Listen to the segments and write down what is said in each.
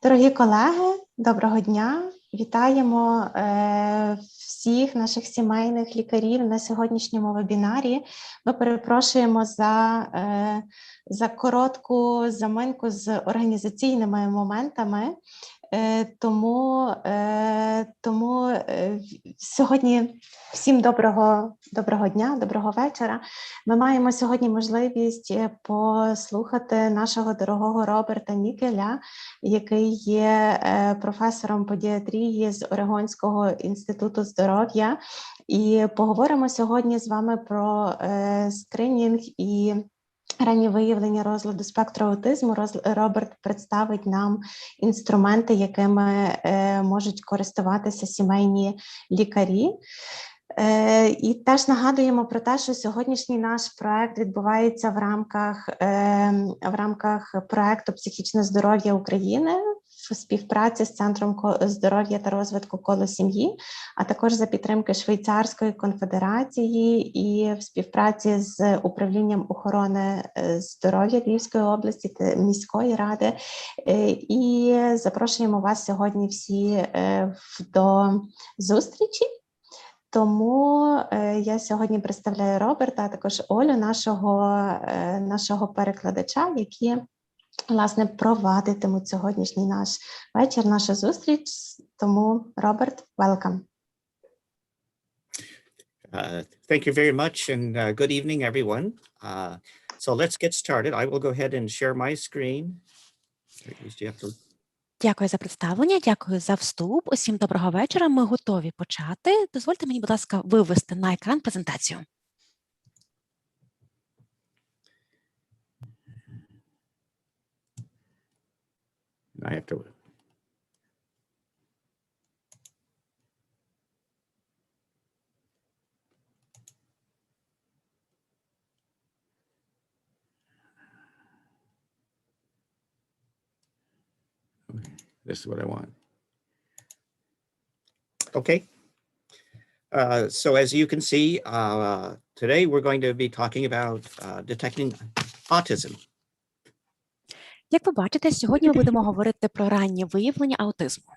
Дорогі колеги, доброго дня! Вітаємо всіх наших сімейних лікарів на сьогоднішньому вебінарі. Ми перепрошуємо за коротку заминку з організаційними моментами. Тому сьогодні всім доброго дня, доброго вечора. Ми маємо сьогодні можливість послухати нашого дорогого Роберта Нікеля, який є професором педіатрії з Орегонського інституту здоров'я. І поговоримо сьогодні з вами про скринінг і раннє виявлення розладу спектру аутизму. Роберт представить нам інструменти, якими можуть користуватися сімейні лікарі. І теж нагадуємо про те, що сьогоднішній наш проект відбувається в рамках проекту «Психічне здоров'я України» в співпраці з Центром здоров'я та розвитку «Коло сім'ї», а також за підтримки Швейцарської конфедерації і в співпраці з Управлінням охорони здоров'я Львівської області та міської ради. І запрошуємо вас сьогодні всі до зустрічі. Тому я сьогодні представляю Роберта, а також Олю, нашого перекладача, які, власне, провадитимуть сьогоднішній наш вечір, нашу зустріч. Тому, Роберт, welcome. Thank you very much, and good evening, everyone. So let's get started. I will go ahead and share my screen. Дякую за представлення, дякую за вступ. Усім доброго вечора. Ми готові почати. Дозвольте мені, будь ласка, вивести на екран презентацію. I have to. This is what I want. Okay. So as you can see, today we're going to be talking about detecting autism. Як ви бачите, сьогодні ми будемо говорити про раннє виявлення аутизму.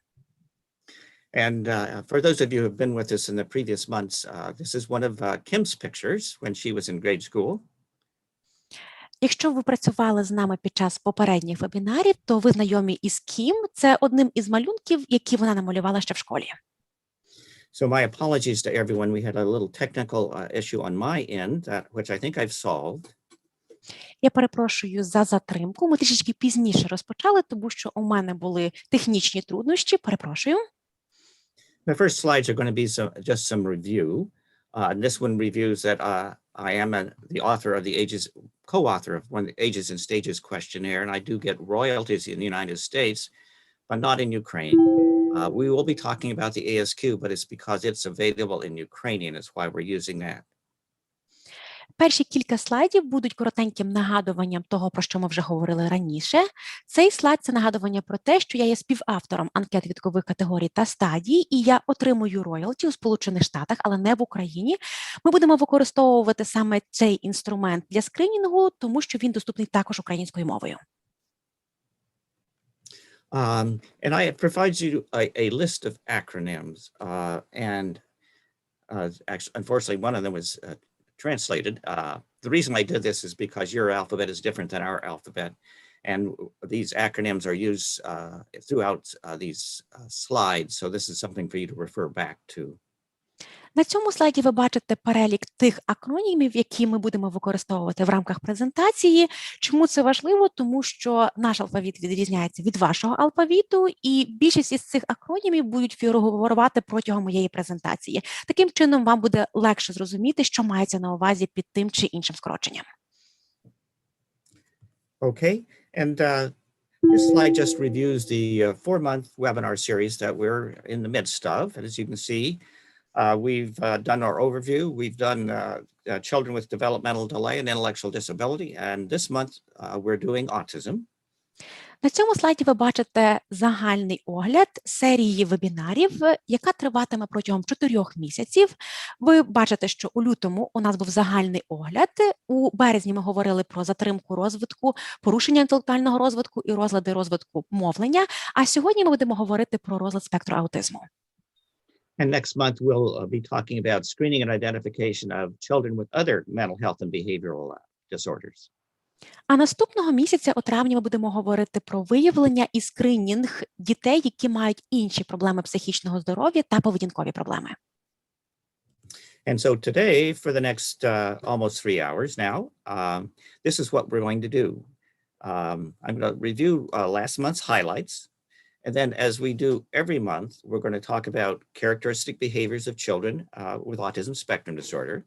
And for those of you who have been with us in the previous months, this is one of Kim's pictures when she was in grade school. Якщо ви працювали з нами під час попередніх вебінарів, то ви знайомі із Кім. Це одним із малюнків, які вона намалювала ще в школі. So my apologies to everyone. We had a little technical issue on my end, which I think I've solved. Я перепрошую за затримку. Ми трішечки пізніше розпочали, тому що у мене були технічні труднощі. Перепрошую. The first slides are going to be just some review. This one reviews that I am the author of the co-author of one of the Ages and Stages Questionnaire, and I do get royalties in the United States, but not in Ukraine. We will be talking about the ASQ, but it's because it's available in Ukrainian. That's why we're using that. Перші кілька слайдів будуть коротеньким нагадуванням того, про що ми вже говорили раніше. Цей слайд – це нагадування про те, що я є співавтором анкет вікових категорій та стадій, і я отримую роялті у Сполучених Штатах, але не в Україні. Ми будемо використовувати саме цей інструмент для скринінгу, тому що він доступний також українською мовою. And I provide you a list of acronyms, and actually, unfortunately, one of them was translated. The reason I did this is because your alphabet is different than our alphabet, and these acronyms are used throughout these slides, so this is something for you to refer back to. На цьому слайді ви бачите перелік тих акронімів, які ми будемо використовувати в рамках презентації. Чому це важливо? Тому що наш алфавіт відрізняється від вашого алфавіту, і більшість із цих акронімів будуть фігурувати протягом моєї презентації. Таким чином, вам буде легше зрозуміти, що мається на увазі під тим чи іншим скороченням. Okay, and this slide just reviews the 4-month webinar series that we're in the midst of. And as you can see, we've done our overview. We've done children with developmental delay and intellectual disability. And this month, we're doing autism. На цьому слайді ви бачите загальний огляд серії вебінарів, яка триватиме протягом 4 місяців. Ви бачите, що у лютому у нас був загальний огляд, у березні ми говорили про затримку розвитку, порушення інтелектуального розвитку і розлади розвитку мовлення, а сьогодні ми будемо говорити про розлад спектру аутизму. And next month, we'll be talking about screening and identification of children with other mental health and behavioral disorders. А наступного місяця, у травні, ми будемо говорити про виявлення і скринінг дітей, які мають інші проблеми психічного здоров'я та поведінкові проблеми. And so today, for the next almost 3 hours now, this is what we're going to do. I'm going to review last month's highlights. And then as we do every month, we're going to talk about characteristic behaviors of children with autism spectrum disorder.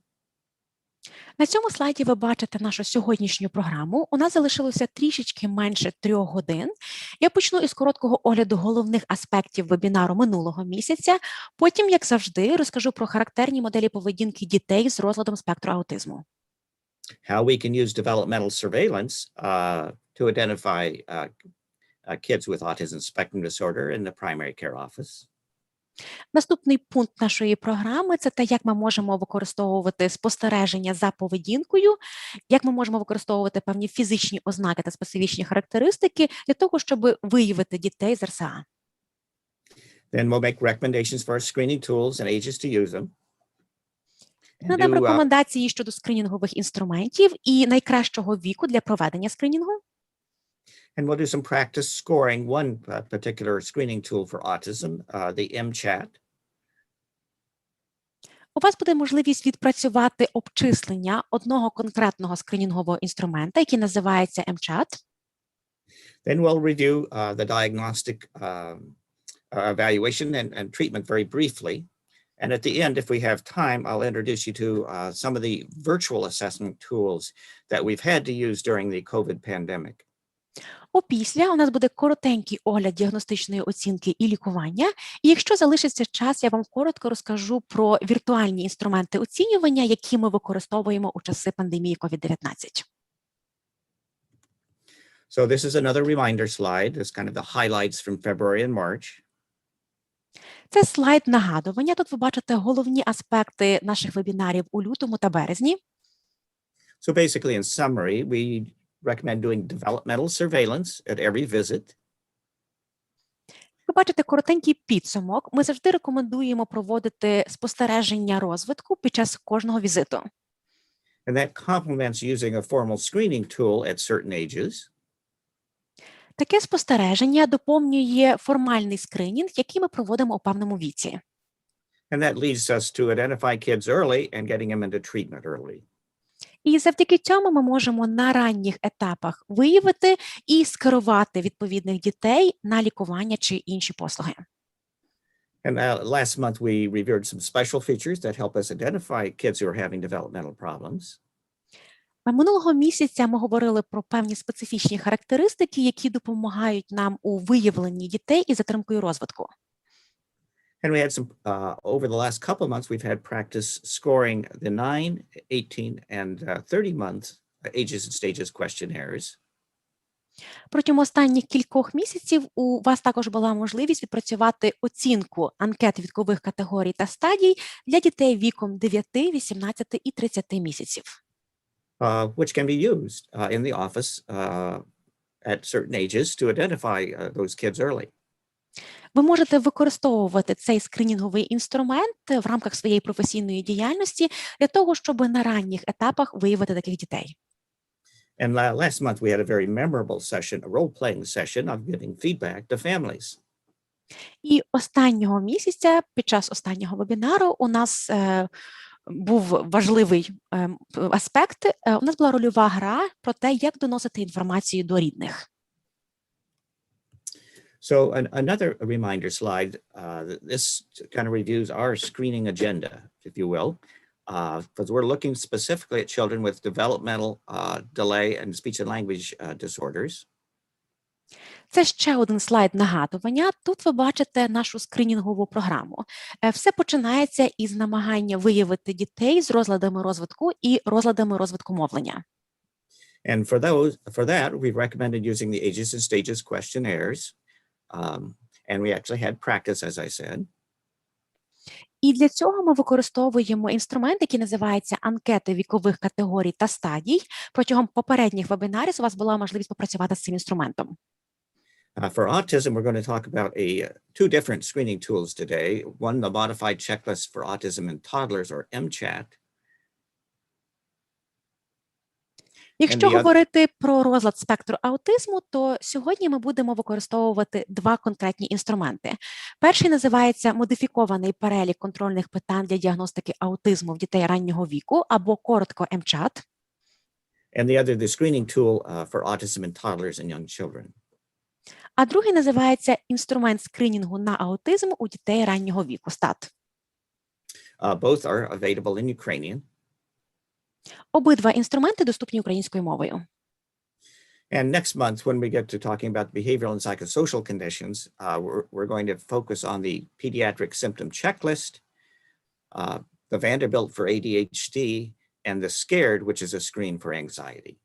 На цьому слайді ви бачите нашу сьогоднішню програму. У нас залишилося трішечки менше 3 годин. Я почну із короткого огляду головних аспектів вебінару минулого місяця. Потім, як завжди, розкажу про характерні моделі поведінки дітей з розладом спектру аутизму. How we can use developmental surveillance to identify kids with autism spectrum disorder in the primary care office. Наступний пункт нашої програми – це те, як ми можемо використовувати спостереження за поведінкою, як ми можемо використовувати певні фізичні ознаки та специфічні характеристики для того, щоб виявити дітей з РСА. Then we'll make recommendations for our screening tools and ages to use them. Надамо рекомендації щодо скринінгових інструментів і найкращого віку для проведення скринінгу. And we'll do some practice scoring one particular screening tool for autism, the MChat. У вас буде можливість відпрацювати обчислення одного конкретного скринінгового інструмента, який називається MChat. Then we'll review the diagnostic evaluation and treatment very briefly. And at the end, if we have time, I'll introduce you to some of the virtual assessment tools that we've had to use during the COVID pandemic. Опісля у нас буде коротенький огляд діагностичної оцінки і лікування. І якщо залишиться час, я вам коротко розкажу про віртуальні інструменти оцінювання, які ми використовуємо у часи пандемії COVID-19. So this is another reminder slide. This kind of the highlights from February and March. Це слайд нагадування. Тут ви бачите головні аспекти наших вебінарів у лютому та березні. So basically, in summary, we recommend doing developmental surveillance at every visit. Ви бачите коротенький підсумок. Ми завжди рекомендуємо проводити спостереження розвитку під час кожного візиту. And that complements using a formal screening tool at certain ages. Таке спостереження доповнює формальний скринінг, який ми проводимо у певному віці. And that leads us to identify kids early and getting them into treatment early. І завдяки цьому ми можемо на ранніх етапах виявити і скерувати відповідних дітей на лікування чи інші послуги. And last month we reviewed some special features that help us identify kids who are having developmental problems. Минулого місяця ми говорили про певні специфічні характеристики, які допомагають нам у виявленні дітей із затримкою розвитку. And we had some, over the last couple of months, we've had practice scoring the 9, 18, and 30 month ages and stages questionnaires. Протягом останніх кількох місяців у вас також була можливість відпрацювати оцінку анкет вікових категорій та стадій для дітей віком 9, 18 і 30 місяців. Which can be used in the office at certain ages to identify those kids early. Ви можете використовувати цей скринінговий інструмент в рамках своєї професійної діяльності для того, щоб на ранніх етапах виявити таких дітей. And last month we had a very memorable session, a role-playing session of giving feedback to families. І останнього місяця, під час останнього вебінару, у нас був важливий аспект. У нас була рольова гра про те, як доносити інформацію до рідних. So another reminder slide, this kind of reviews our screening agenda, if you will, because we're looking specifically at children with developmental delay and speech and language disorders. Це ще один слайд нагадування. Тут ви бачите нашу скринінгову програму. Все починається із намагання виявити дітей з розладами розвитку і розладами розвитку мовлення. And for that, we recommended using the ages and stages questionnaires. And we actually had practice, as I said. І для цього ми використовуємо інструмент, який називається анкети вікових категорій та стадій. Протягом попередніх вебінарів у вас була можливість попрацювати з цим інструментом. For autism, we're going to talk about two different screening tools today. One, the Modified Checklist for Autism in Toddlers, or MCHAT. Якщо говорити про розлад спектру аутизму, то сьогодні ми будемо використовувати два конкретні інструменти. Перший називається модифікований перелік контрольних питань для діагностики аутизму в дітей раннього віку, або коротко MCHAT. And the other, the screening tool for autism in toddlers and young children. А другий називається інструмент скринінгу на аутизм у дітей раннього віку, STAT. Both are available in Ukrainian. Обидва інструменти доступні українською мовою. And next month, when we get to talking about behavioral and psychosocial conditions, we're going to focus on the pediatric symptom checklist, the Vanderbilt for ADHD, and the SCARED, which is a screen for anxiety.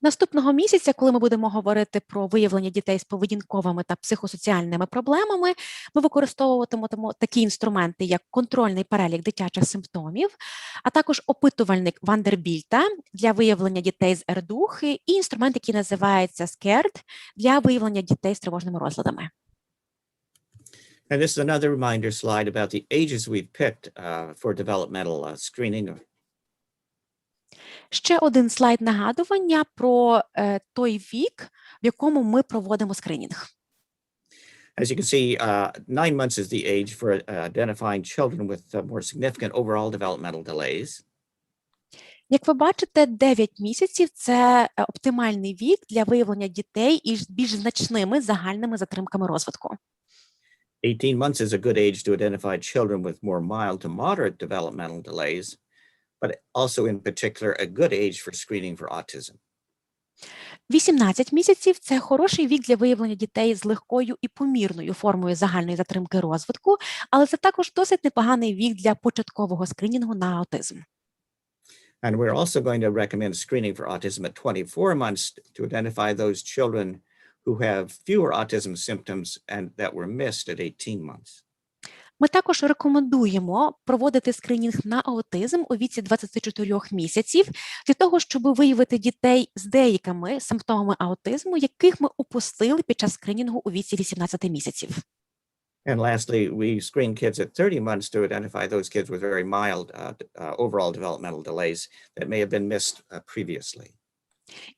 Наступного місяця, коли ми будемо говорити про виявлення дітей з поведінковими та психосоціальними проблемами, ми використовуватимемо такі інструменти, як контрольний перелік дитячих симптомів, а також опитувальник Вандербільта для виявлення дітей з РДУХи і інструмент, який називається SCARED для виявлення дітей з тривожними розладами. And this is another reminder slide about the ages we've picked for developmental screening. Ще один слайд нагадування про той вік, в якому ми проводимо скринінг. As you can see, 9 months is the age for identifying children with more significant overall developmental delays. Як ви бачите, 9 місяців – це оптимальний вік для виявлення дітей із більш значними загальними затримками розвитку. 18 months is a good age to identify children with more mild to moderate developmental delays, but also in particular a good age for screening for autism. 18 місяців – це хороший вік для виявлення дітей з легкою і помірною формою загальної затримки розвитку, але це також досить непоганий вік для початкового скринінгу на аутизм. And we're also going to recommend screening for autism at 24 months to identify those children who have fewer autism symptoms and that were missed at 18 months. Ми також рекомендуємо проводити скринінг на аутизм у віці 24 місяців для того, щоб виявити дітей з деякими симптомами аутизму, яких ми упустили під час скринінгу у віці 18 місяців. And lastly, we screen kids at 30 months to identify those kids with very mild overall developmental delays that may have been missed previously.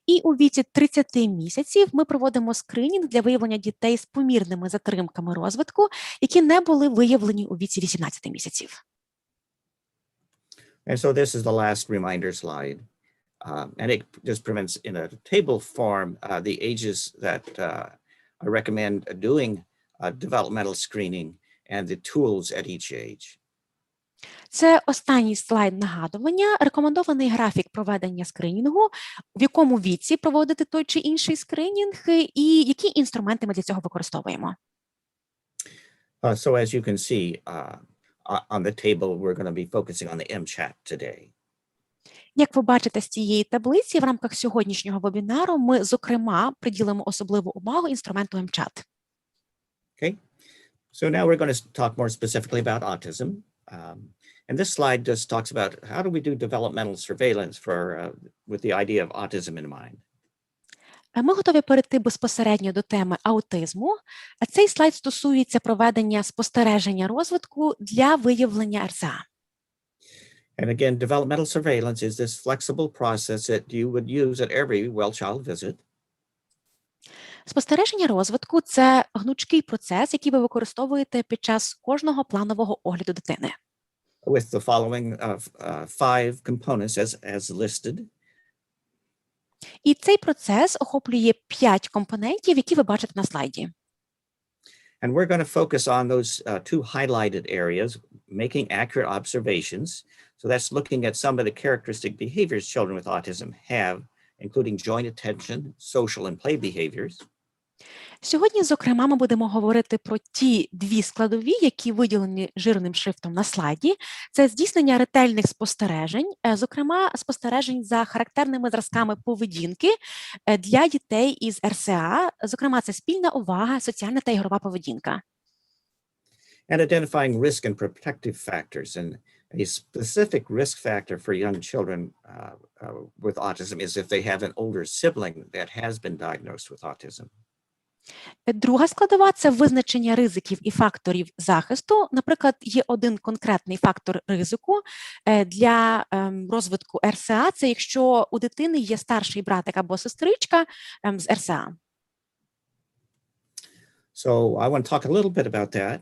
І у віці 30 місяців ми проводимо скринінг для виявлення дітей з помірними затримками розвитку, які не були виявлені у віці 18 місяців. And so this is the last reminder slide. And it just presents in a table form the ages that I recommend doing developmental screening and the tools at each age. Це останній слайд нагадування, рекомендований графік проведення скринінгу, в якому віці проводити той чи інший скринінг, і які інструменти ми для цього використовуємо. So as you can see on the table, we're going to be focusing on the MCHAT today. Як ви бачите з цієї таблиці, в рамках сьогоднішнього вебінару ми, зокрема, приділимо особливу увагу інструменту MCHAT. Okay, so now we're going to talk more specifically about autism. And this slide just talks about how do we do developmental surveillance with the idea of autism in mind. Ми готові перейти безпосередньо до теми аутизму. Цей слайд стосується проведення спостереження розвитку для виявлення РЦА. And again, developmental surveillance is this flexible process that you would use at every well-child visit. Спостереження розвитку – це гнучкий процес, який ви використовуєте під час кожного планового огляду дитини. With the following 5 components as listed. І цей процес охоплює 5 компонентів, які ви бачите на слайді. And we're going to focus on those 2 highlighted areas, making accurate observations. So that's looking at some of the characteristic behaviors children with autism have, including joint attention, social and play behaviors. Сьогодні, зокрема, ми будемо говорити про ті дві складові, які виділені жирним шрифтом на слайді. Це здійснення ретельних спостережень, зокрема, спостережень за характерними зразками поведінки для дітей із РСА. Зокрема, це спільна увага, соціальна та ігрова поведінка. And identifying risk and protective factors. And a specific risk factor for young children with autism is if they have an older sibling that has been diagnosed with autism. Друга складова – це визначення ризиків і факторів захисту. Наприклад, є один конкретний фактор ризику для розвитку РСА – це якщо у дитини є старший братик або сестричка з РСА. So I want to talk a little bit about that.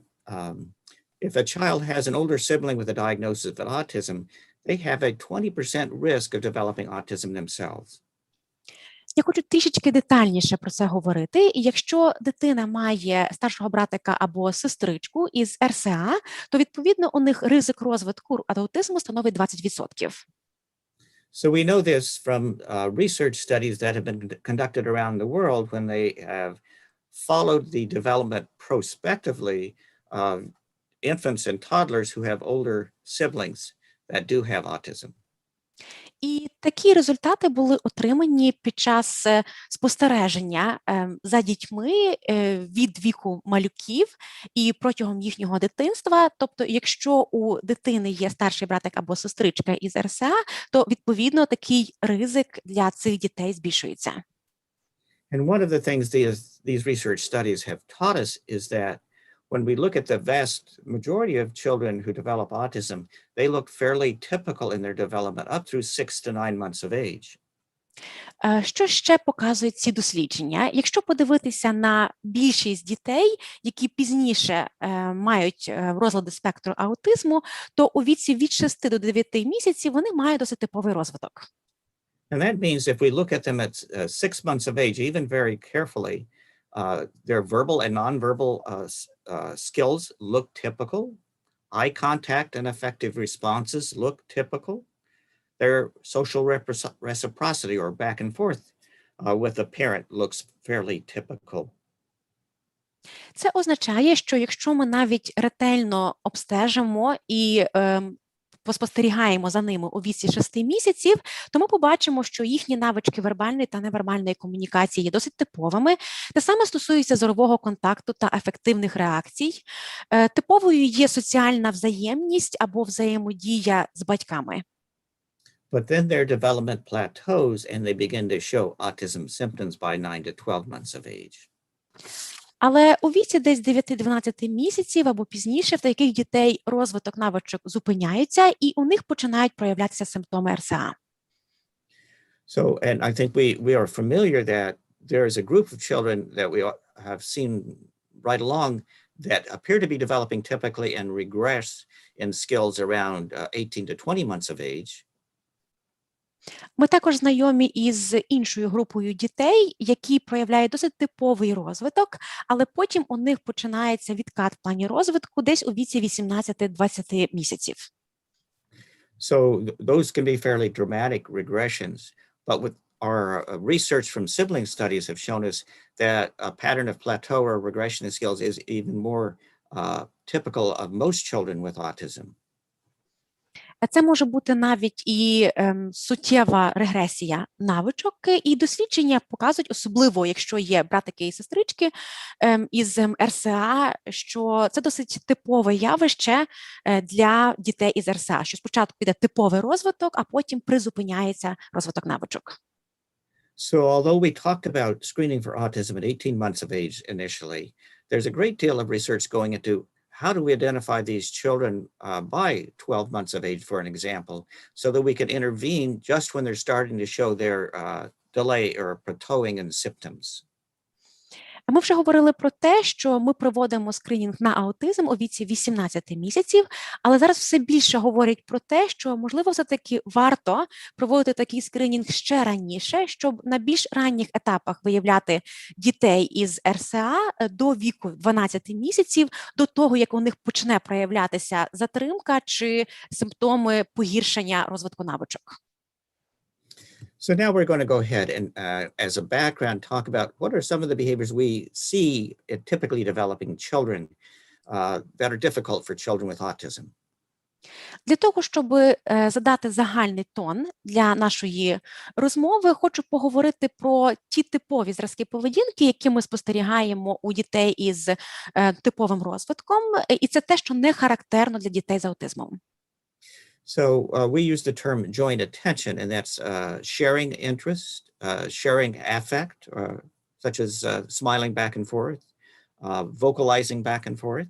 If a child has an older sibling with a diagnosis of autism, they have a 20% risk of developing autism themselves. Я хочу трішечки детальніше про це говорити. І якщо дитина має старшого братика або сестричку із РСА, то, відповідно, у них ризик розвитку аутизму становить 20%. So we know this from research studies that have been conducted around the world when they have followed the development prospectively of infants and toddlers who have older siblings that do have autism. І такі результати були отримані під час спостереження за дітьми від віку малюків і протягом їхнього дитинства. Тобто, якщо у дитини є старший братик або сестричка із РСА, то, відповідно, такий ризик для цих дітей збільшується. And one of the things these research studies have taught us is that when we look at the vast majority of children who develop autism, they look fairly typical in their development up through 6 to 9 months of age. Що ще показують ці дослідження? Якщо подивитися на більшість дітей, які пізніше мають розлади спектру аутизму, то у віці від 6 до 9 місяців вони мають досить типовий розвиток. And that means if we look at them at 6 months of age, even very carefully, their verbal and nonverbal skills look typical. Eye contact and effective responses look typical. Their social reciprocity or back and forth with a parent looks fairly typical. Це означає, що якщо ми навіть ретельно обстежимо і поспостерігаємо за ними у віці 6 місяців, то ми побачимо, що їхні навички вербальної та невербальної комунікації є досить типовими. Те саме стосується зорового контакту та ефективних реакцій. Типовою є соціальна взаємність або взаємодія з батьками. But then their development plateaus and they begin to show autism symptoms by 9 to 12 months of age. Але у віці десь 9-12 місяців або пізніше в таких дітей розвиток навичок зупиняється і у них починають проявлятися симптоми РСА. So, and I think we are familiar that there is a group of children that we have seen right along that appear to be developing typically and regress in skills around 18 to 20 months of age. Ми також знайомі із іншою групою дітей, які проявляють досить типовий розвиток, але потім у них починається відкат в плані розвитку десь у віці 18-20 місяців. So those can be fairly dramatic regressions, but with our research from sibling studies have shown us that a pattern of plateau or regression in skills is even more typical of most children with autism. Це може бути навіть і суттєва регресія навичок, і дослідження показують, особливо якщо є братики і сестрички із РСА, що це досить типове явище для дітей із РСА, що спочатку піде типовий розвиток, а потім призупиняється розвиток навичок. So although we talked about screening for autism at 18 months of age initially, there's a great deal of research going into how do we identify these children by 12 months of age, for an example, so that we can intervene just when they're starting to show their delay or plateauing in symptoms? Ми вже говорили про те, що ми проводимо скринінг на аутизм у віці 18 місяців, але зараз все більше говорять про те, що, можливо, все-таки варто проводити такий скринінг ще раніше, щоб на більш ранніх етапах виявляти дітей із РСА до віку 12 місяців, до того, як у них почне проявлятися затримка чи симптоми погіршення розвитку навичок. So now we're going to go ahead and, as a background, talk about what are some of the behaviors we see in typically developing children that are difficult for children with autism. Для того, щоб задати загальний тон для нашої розмови, хочу поговорити про ті типові зразки поведінки, які ми спостерігаємо у дітей із типовим розвитком, і це те, що не характерно для дітей з аутизмом. So we use the term joint attention, and that's sharing interest, sharing affect, such as smiling back and forth, vocalizing back and forth.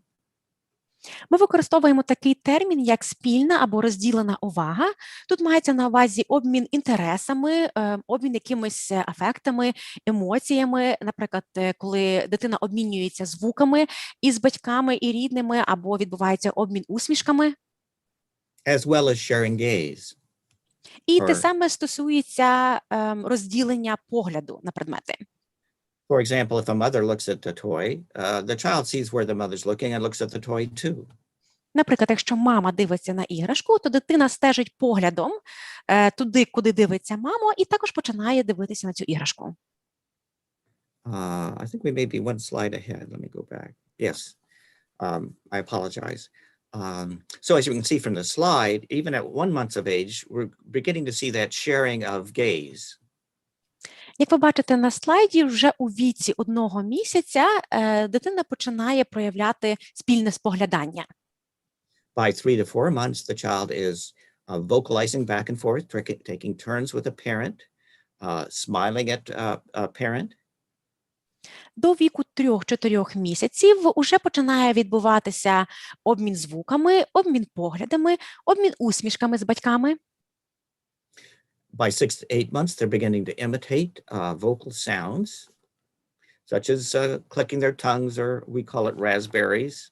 Ми використовуємо такий термін, як спільна або розділена увага. Тут мається на увазі обмін інтересами, обмін якимись афектами, емоціями, наприклад, коли дитина обмінюється звуками із батьками і рідними, або відбувається обмін усмішками. As well as sharing gaze. І те саме стосується розділення погляду на предмети. For example, if a mother looks at the toy, the child sees where the mother's looking and looks at the toy too. Наприклад, якщо мама дивиться на іграшку, то дитина стежить поглядом туди, куди дивиться мама, і також починає дивитися на цю іграшку. I think we may be one slide ahead. Let me go back. Yes, I apologize. So as you can see from the slide, even at 1 month of age, we're beginning to see that sharing of gaze. Як ви бачите на слайді, вже у віці 1 місяця дитина починає проявляти спільне споглядання. By 3 to 4 months, the child is vocalizing back and forth, taking turns with a parent, smiling at a parent. До віку 3-4 місяців уже починає відбуватися обмін звуками, обмін поглядами, обмін усмішками з батьками. By 6 to 8 months, they're beginning to imitate vocal sounds, such as clicking their tongues, or we call it raspberries.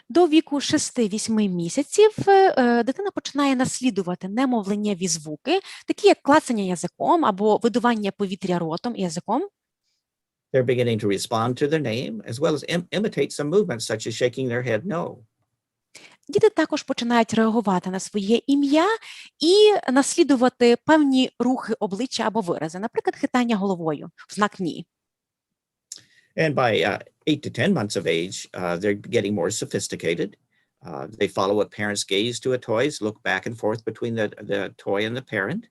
До віку 6-8 місяців дитина починає наслідувати немовленнєві звуки, такі як клацання язиком або видування повітря ротом і язиком. They're beginning to respond to their name, as well as imitate some movements, such as shaking their head no. Діти також починають реагувати на своє ім'я і наслідувати певні рухи обличчя або вирази, наприклад, хитання головою в знак «ні». And by 8 to 10 months of age, they're getting more sophisticated. They follow a parent's gaze to a toy, look back and forth between the toy and the parent.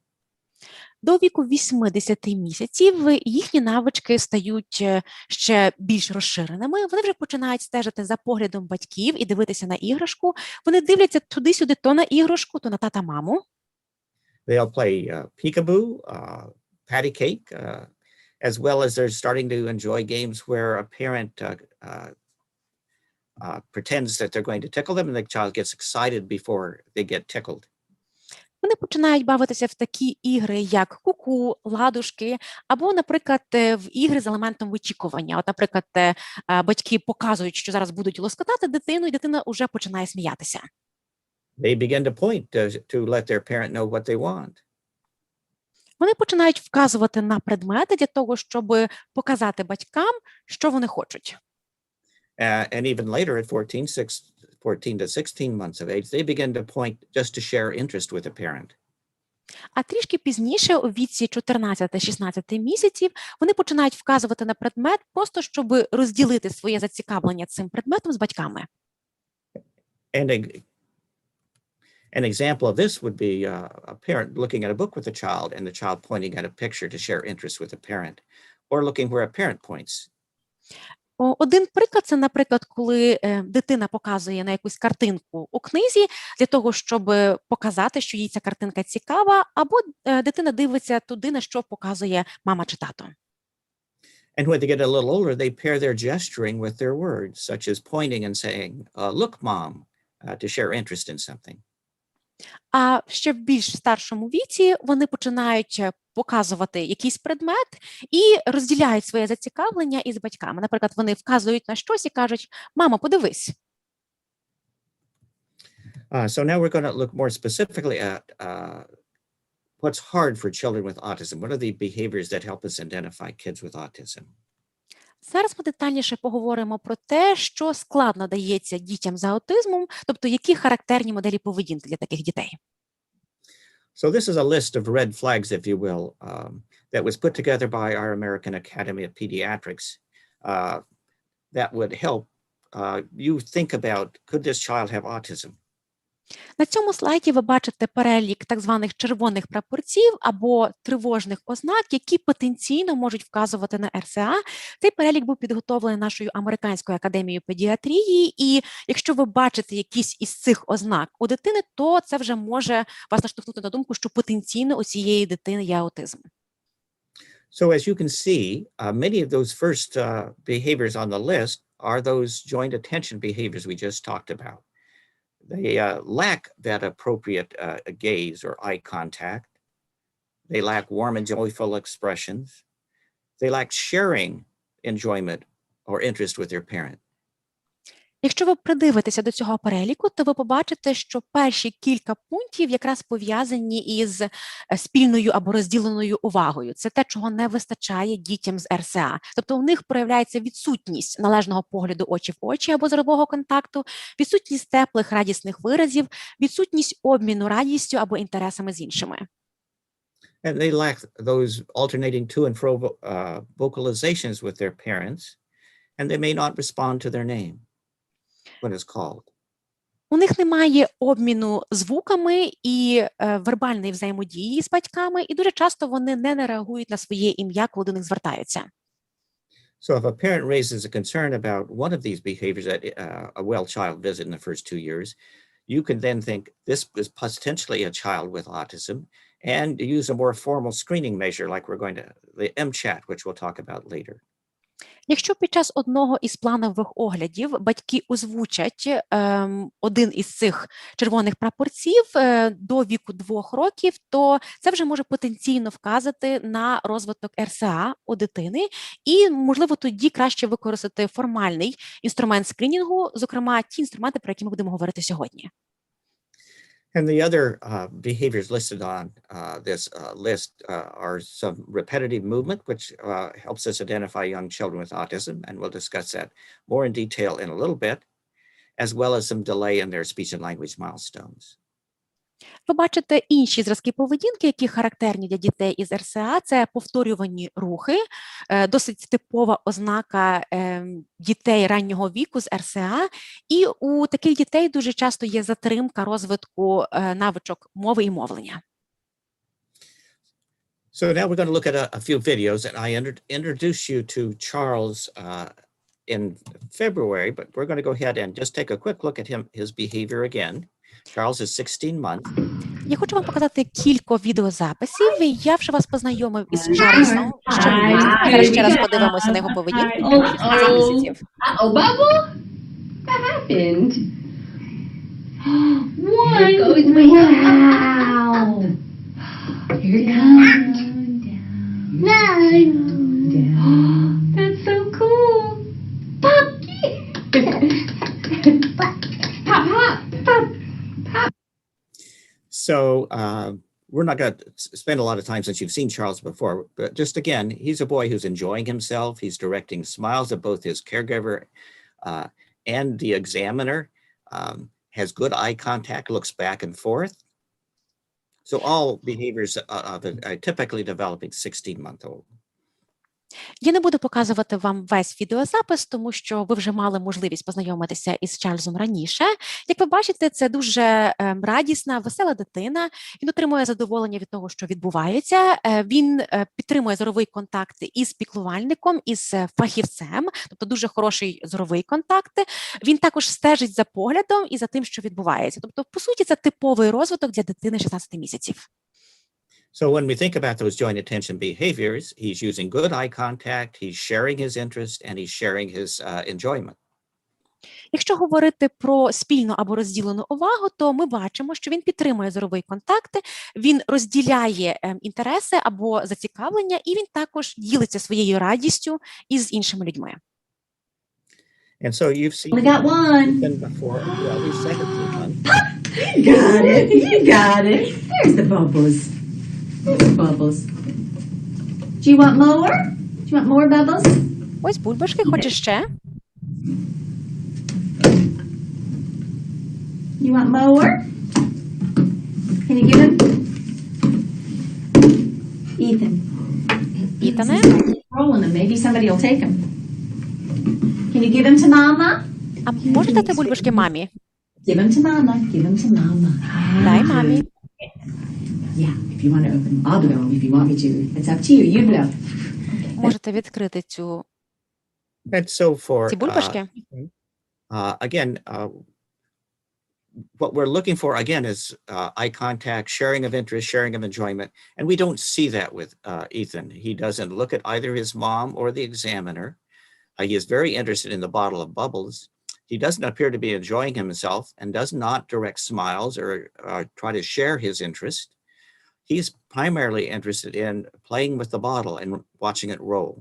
До віку 8-10 місяців їхні навички стають ще більш розширеними. Вони вже починають стежити за поглядом батьків і дивитися на іграшку. Вони дивляться туди-сюди то на іграшку, то на тата-маму. They'll play peekaboo, patty cake, as well as they're starting to enjoy games where a parent pretends that they're going to tickle them and the child gets excited before they get tickled. Вони починають бавитися в такі ігри, як куку, ладушки, або, наприклад, в ігри з елементом вичікування. От, наприклад, батьки показують, що зараз будуть лоскотати дитину, і дитина вже починає сміятися. They begin to point to let their parent know what they want. Вони починають вказувати на предмети для того, щоб показати батькам, що вони хочуть. And even later at 14 to 16 months of age, they begin to point just to share interest with a parent. А трішки пізніше, у віці 14-16 місяців, вони починають вказувати на предмет, просто щоб розділити своє зацікавлення цим предметом з батьками. And an example of this would be a parent looking at a book with a child and the child pointing at a picture to share interest with a parent, or looking where a parent points. Один приклад – це, наприклад, коли дитина показує на якусь картинку у книзі для того, щоб показати, що їй ця картинка цікава, або дитина дивиться туди, на що показує мама чи тато. And when they get a little older, they pair their gesturing with their words, such as pointing and saying, look, mom, to share interest in something. А ще в більш старшому віці вони починають показувати якийсь предмет і розділяють своє зацікавлення із батьками. Наприклад, вони вказують на щось і кажуть: «Мамо, подивись». So now we're going to look more specifically at what's hard for children with autism. What are the behaviors that help us identify kids with autism? Зараз ми детальніше поговоримо про те, що складно дається дітям з аутизмом, тобто які характерні моделі поведінки для таких дітей. So this is a list of red flags, if you will, that was put together by our American Academy of Pediatrics that would help you think about, could this child have autism? На цьому слайді ви бачите перелік так званих червоних прапорців або тривожних ознак, які потенційно можуть вказувати на РСА. Цей перелік був підготовлений нашою Американською академією педіатрії, і якщо ви бачите якісь із цих ознак у дитини, то це вже може вас наштовхнути на думку, що потенційно у цієї дитини є аутизм. So as you can see, many of those first behaviors on the list are those joint attention behaviors we just talked about. They lack that appropriate gaze or eye contact. They lack warm and joyful expressions. They lack sharing enjoyment or interest with their parent. Якщо ви придивитеся до цього переліку, то ви побачите, що перші кілька пунктів якраз пов'язані із спільною або розділеною увагою. Це те, чого не вистачає дітям з РСА. Тобто у них проявляється відсутність належного погляду очі в очі або зорового контакту, відсутність теплих радісних виразів, відсутність обміну радістю або інтересами з іншими. And they lack those alternating to and fro vocalizations with their parents, and they may not respond to their name when it's called. У них немає обміну звуками і вербальної взаємодії з батьками, і дуже часто вони не реагують на своє ім'я, коли до них звертаються. So if a parent raises a concern about one of these behaviors at a well child visit in the first 2 years, you can then think this is potentially a child with autism and use a more formal screening measure like we're going to, the MCHAT, which we'll talk about later. Якщо під час одного із планових оглядів батьки озвучать один із цих червоних прапорців до віку 2 років, то це вже може потенційно вказати на розвиток РСА у дитини, і, можливо, тоді краще використати формальний інструмент скринінгу, зокрема, ті інструменти, про які ми будемо говорити сьогодні. And the other behaviors listed on this list are some repetitive movement, which helps us identify young children with autism, and we'll discuss that more in detail in a little bit, as well as some delay in their speech and language milestones. Ви бачите інші зразки поведінки, які характерні для дітей із РСА. Це повторювані рухи, досить типова ознака дітей раннього віку з РСА. І у таких дітей дуже часто є затримка розвитку навичок мови і мовлення. So now we're going to look at a few videos, and I introduced you to Charles in February, but we're going to go ahead and just take a quick look at his behavior again. Charles is 16 months. Я хочу вам показати кілька відеозаписів. Я вже вас познайомив із Чарльзом. Зараз ще раз подивимося на його поведінку. 16 місяців. Bubble? What happened? One. Here goes my wow. Here it comes. Down. That's so cool. Puppy. Pop, pop, pop. So we're not going to spend a lot of time since you've seen Charles before, but just again, he's a boy who's enjoying himself. He's directing smiles at both his caregiver and the examiner, has good eye contact, looks back and forth. So all behaviors of a typically developing 16-month-old. Я не буду показувати вам весь відеозапис, тому що ви вже мали можливість познайомитися із Чарльзом раніше. Як ви бачите, це дуже радісна, весела дитина. Він отримує задоволення від того, що відбувається. Він підтримує зоровий контакт із піклувальником, із фахівцем, тобто дуже хороший зоровий контакт. Він також стежить за поглядом і за тим, що відбувається. Тобто, по суті, це типовий розвиток для дитини 16 місяців. So when we think about those joint attention behaviors, he's using good eye contact, he's sharing his interest, and he's sharing his enjoyment. Якщо говорити про спільну або розділену увагу, то ми бачимо, що він підтримує зоровий контакт, він розділяє інтереси або зацікавлення, і він також ділиться своєю радістю із іншими людьми. And so you've seen We got one. before, well, he's 17 months. You got it. You got it. There's the bubbles. There's the bubbles. Do you want more? Do you want more bubbles? Ось бульбашки, хочеш ще? You want more? Can you give him? Ethan. Ітане, Rolling them. Maybe somebody will take them. Can you give them to Mama? а можеш дати бульбашки мамі? Give them to Mama. Give them to Mama. Дай мамі. Yeah, if you want to open them. I'll blow them if you want me to. It's up to you. You blow. Можете відкрити ці And so for, бульбашки. again, what we're looking for, again, is eye contact, sharing of interest, sharing of enjoyment. And we don't see that with Ethan. He doesn't look at either his mom or the examiner. He is very interested in the bottle of bubbles. He doesn't appear to be enjoying himself and does not direct smiles or try to share his interest. He's primarily interested in playing with the bottle and watching it roll.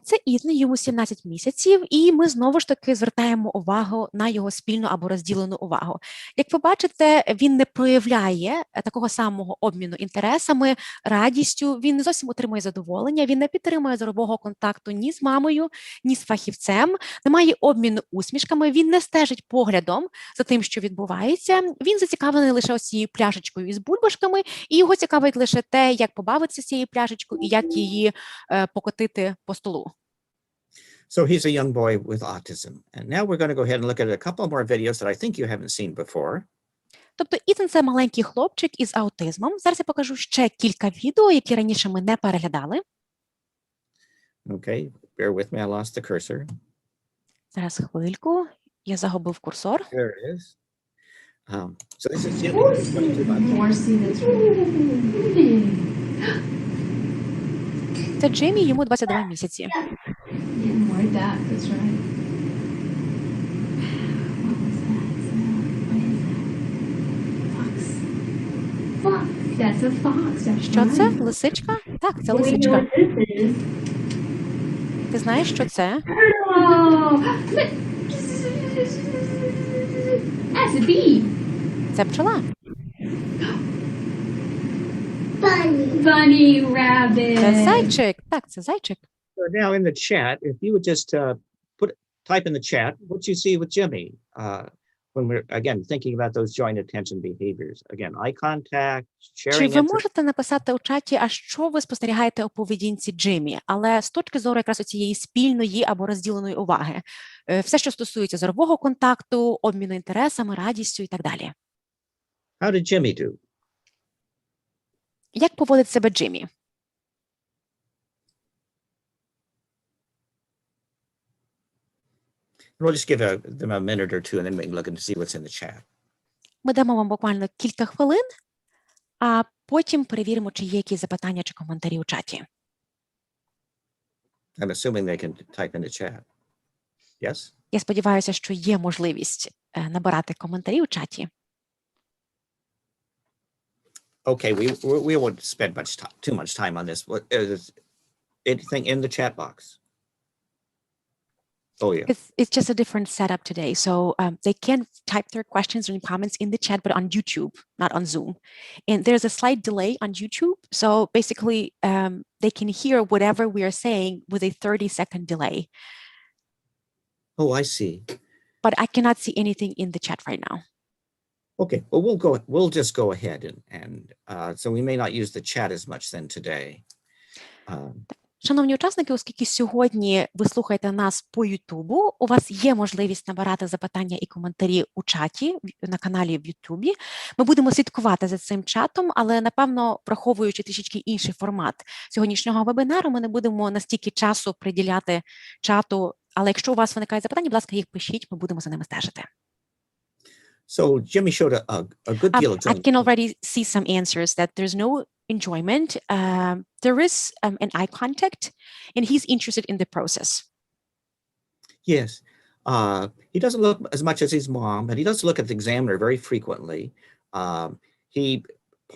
Це Ітан, йому 17 місяців, і ми знову ж таки звертаємо увагу на його спільну або розділену увагу. Як ви бачите, він не проявляє такого самого обміну інтересами, радістю, він не зовсім отримує задоволення, він не підтримує зорового контакту ні з мамою, ні з фахівцем, немає обміну усмішками, він не стежить поглядом за тим, що відбувається, він зацікавлений лише ось цією пляшечкою із бульбашками, і його цікавить лише те, як побавитися з цією пляшечкою і як її покотити по столу. So he's a young boy with autism. And now we're going to go ahead and look at a couple more videos that I think you haven't seen before. Тобто Ітан – це маленький хлопчик із аутизмом. Зараз я покажу ще кілька відео, які раніше ми не переглядали. Okay, bear with me, I lost the cursor. Зараз хвильку, я загубив курсор. There it is. So this is Jimmy, who's 22 months. Morrissey, that's really Це Джиммі, йому 22 місяці. Yeah, more like that. That's right. What was that? What is that? Fox. Fox. That's a fox. That's Що це? right. Лисичка? Так, це Well, we know лисичка. what this is. Ти знаєш, що це? Oh, that's a bee. Це пчола. Bunny rabbit. Це зайчик. Так, це зайчик. So now in the chat, if you would just type in the chat what you see with Jimmy when we're, again, thinking about those joint attention behaviors. Again, eye contact, Чи sharing ви interest. можете написати у чаті, а що ви спостерігаєте у поведінці Джиммі? Але з точки зору якраз цієї спільної або розділеної уваги. Все, що стосується зорового контакту, обміну інтересами, радістю і так далі. How did Jimmy do? Як поводить себе Джиммі? We'll just give them a minute or two and then we can look and see what's in the chat. Ми дамо вам буквально кілька хвилин, а потім перевіримо, чи є якісь запитання чи коментарі у чаті. I'm assuming they can type in the chat. Yes? Я сподіваюся, що є можливість набирати коментарі у чаті. Okay, we won't spend too much time on this. What is anything in the chat box? Oh yeah. It's just a different setup today. So they can type their questions and comments in the chat, but on YouTube, not on Zoom. And there's a slight delay on YouTube. So basically, they can hear whatever we are saying with a 30-second delay. Oh, I see. But I cannot see anything in the chat right now. Okay, well, we'll just go ahead and so we may not use the chat as much then today. Шановні учасники, оскільки сьогодні ви слухаєте нас по Ютубу, у вас є можливість набирати запитання і коментарі у чаті на каналі в Ютубі. Ми будемо слідкувати за цим чатом, але, напевно, враховуючи трішечки інший формат сьогоднішнього вебінару, ми не будемо настільки часу приділяти чату, але якщо у вас виникають запитання, будь ласка, їх пишіть, ми будемо за ними стежити. So Jimmy showed a good deal of I can already see some answers that there's no enjoyment. There is an eye contact, and he's interested in the process. Yes. He doesn't look as much as his mom, but he does look at the examiner very frequently. He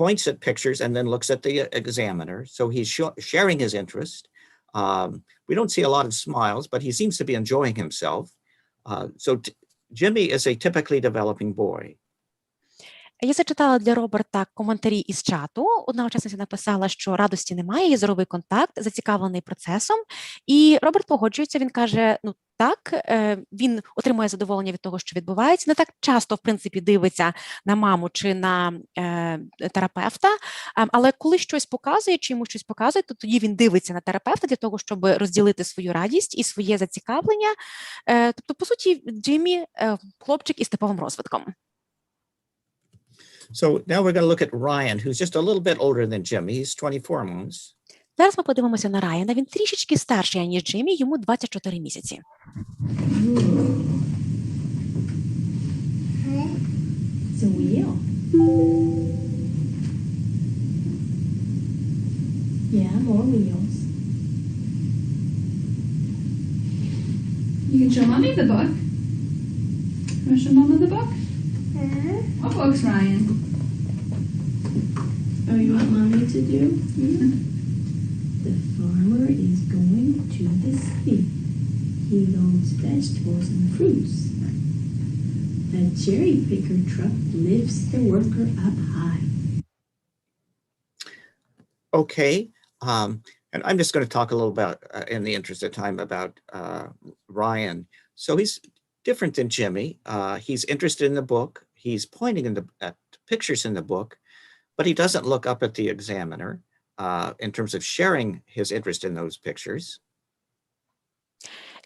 points at pictures and then looks at the examiner. So he's sharing his interest. We don't see a lot of smiles, but he seems to be enjoying himself. So Jimmy is a typically developing boy. Я зачитала для Роберта коментарі із чату. Одна учасниця написала, що радості немає, є зоровий контакт, зацікавлений процесом. І Роберт погоджується, він каже, ну так, він отримує задоволення від того, що відбувається. Не так часто, в принципі, дивиться на маму чи на терапевта, але коли щось показує, чи йому щось показує, то тоді він дивиться на терапевта для того, щоб розділити свою радість і своє зацікавлення. Тобто, по суті, Джиммі – хлопчик із типовим розвитком. So now we're going to look at Ryan, who's just a little bit older than Jimmy. He's 24 months. Зараз ми подивимося на Райана. Він трішечки старший, ніж Джиммі, йому 24 місяці. It's a wheel. Yeah, more wheels. You can show Mommy the book. Want to show Mama the book? What book's Ryan? Oh, you want Mommy to do? The farmer is going to the city. He loads vegetables and fruits. The cherry picker truck lifts the worker up high. Okay. And I'm just going to talk a little about, in the interest of time, about Ryan. So he's different than Jimmy. He's interested in the book. He's pointing at pictures in the book, but he doesn't look up at the examiner in terms of sharing his interest in those pictures.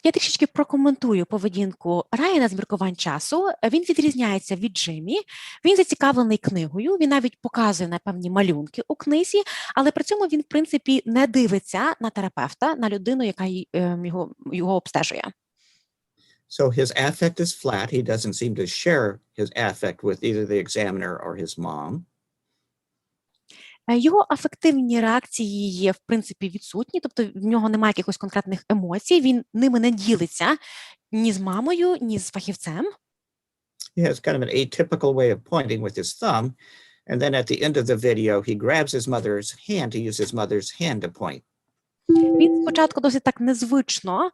Я трішечки прокоментую поведінку Райана з міркувань часу. Він відрізняється від Джиммі, він зацікавлений книгою, він навіть показує на певні малюнки у книзі, але при цьому він, в принципі, не дивиться на терапевта, на людину, яка його обстежує. So his affect is flat. He doesn't seem to share his affect with either the examiner or his mom. Його афективні реакції є, в принципі, відсутні, тобто в нього немає якихось конкретних емоцій, він ними не ділиться ні з мамою, ні з фахівцем. He has kind of an atypical way of pointing with his thumb, and then at the end of the video, he grabs his mother's hand to use his mother's hand to point. Він спочатку досить так незвично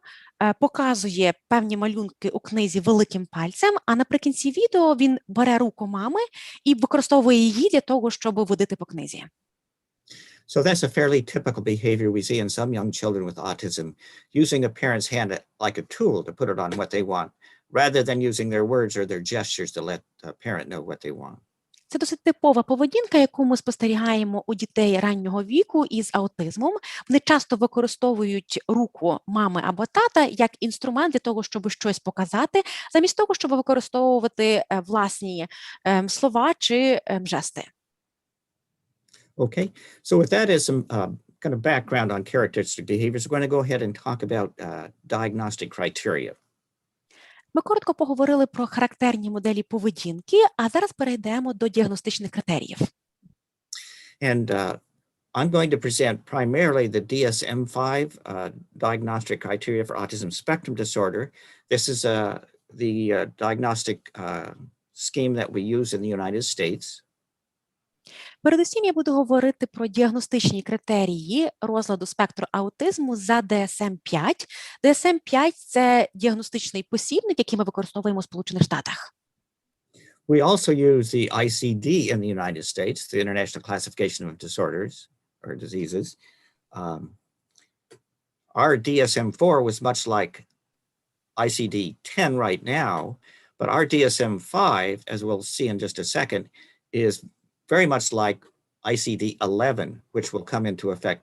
показує певні малюнки у книзі великим пальцем, а наприкінці відео він бере руку мами і використовує її для того, щоб водити по книзі. So that's a fairly typical behavior we see in some young children with autism, using a parent's hand like a tool to put it on what they want, rather than using their words or their gestures to let the parent know what they want. Це досить типова поведінка, яку ми спостерігаємо у дітей раннього віку із аутизмом. Вони часто використовують руку мами або тата як інструмент для того, щоб щось показати, замість того, щоб використовувати власні слова чи жести. Okay, so with that as some kind of background on characteristic behaviors, we're going to go ahead and talk about diagnostic criteria. Ми коротко поговорили про характерні моделі поведінки, а зараз перейдемо до діагностичних критеріїв. And I'm going to present primarily the DSM-5 Diagnostic Criteria for Autism Spectrum Disorder. This is the diagnostic scheme that we use in the United States. Передусім я буду говорити про діагностичні критерії розладу спектру аутизму за DSM-5. DSM-5 – це діагностичний посібник, який ми використовуємо у Сполучених Штатах. We also use the ICD in the United States, the International Classification of Disorders or Diseases. Our DSM-4 was much like ICD-10 right now, but our DSM-5, as we'll see in just a second, is very much like ICD-11, which will come into effect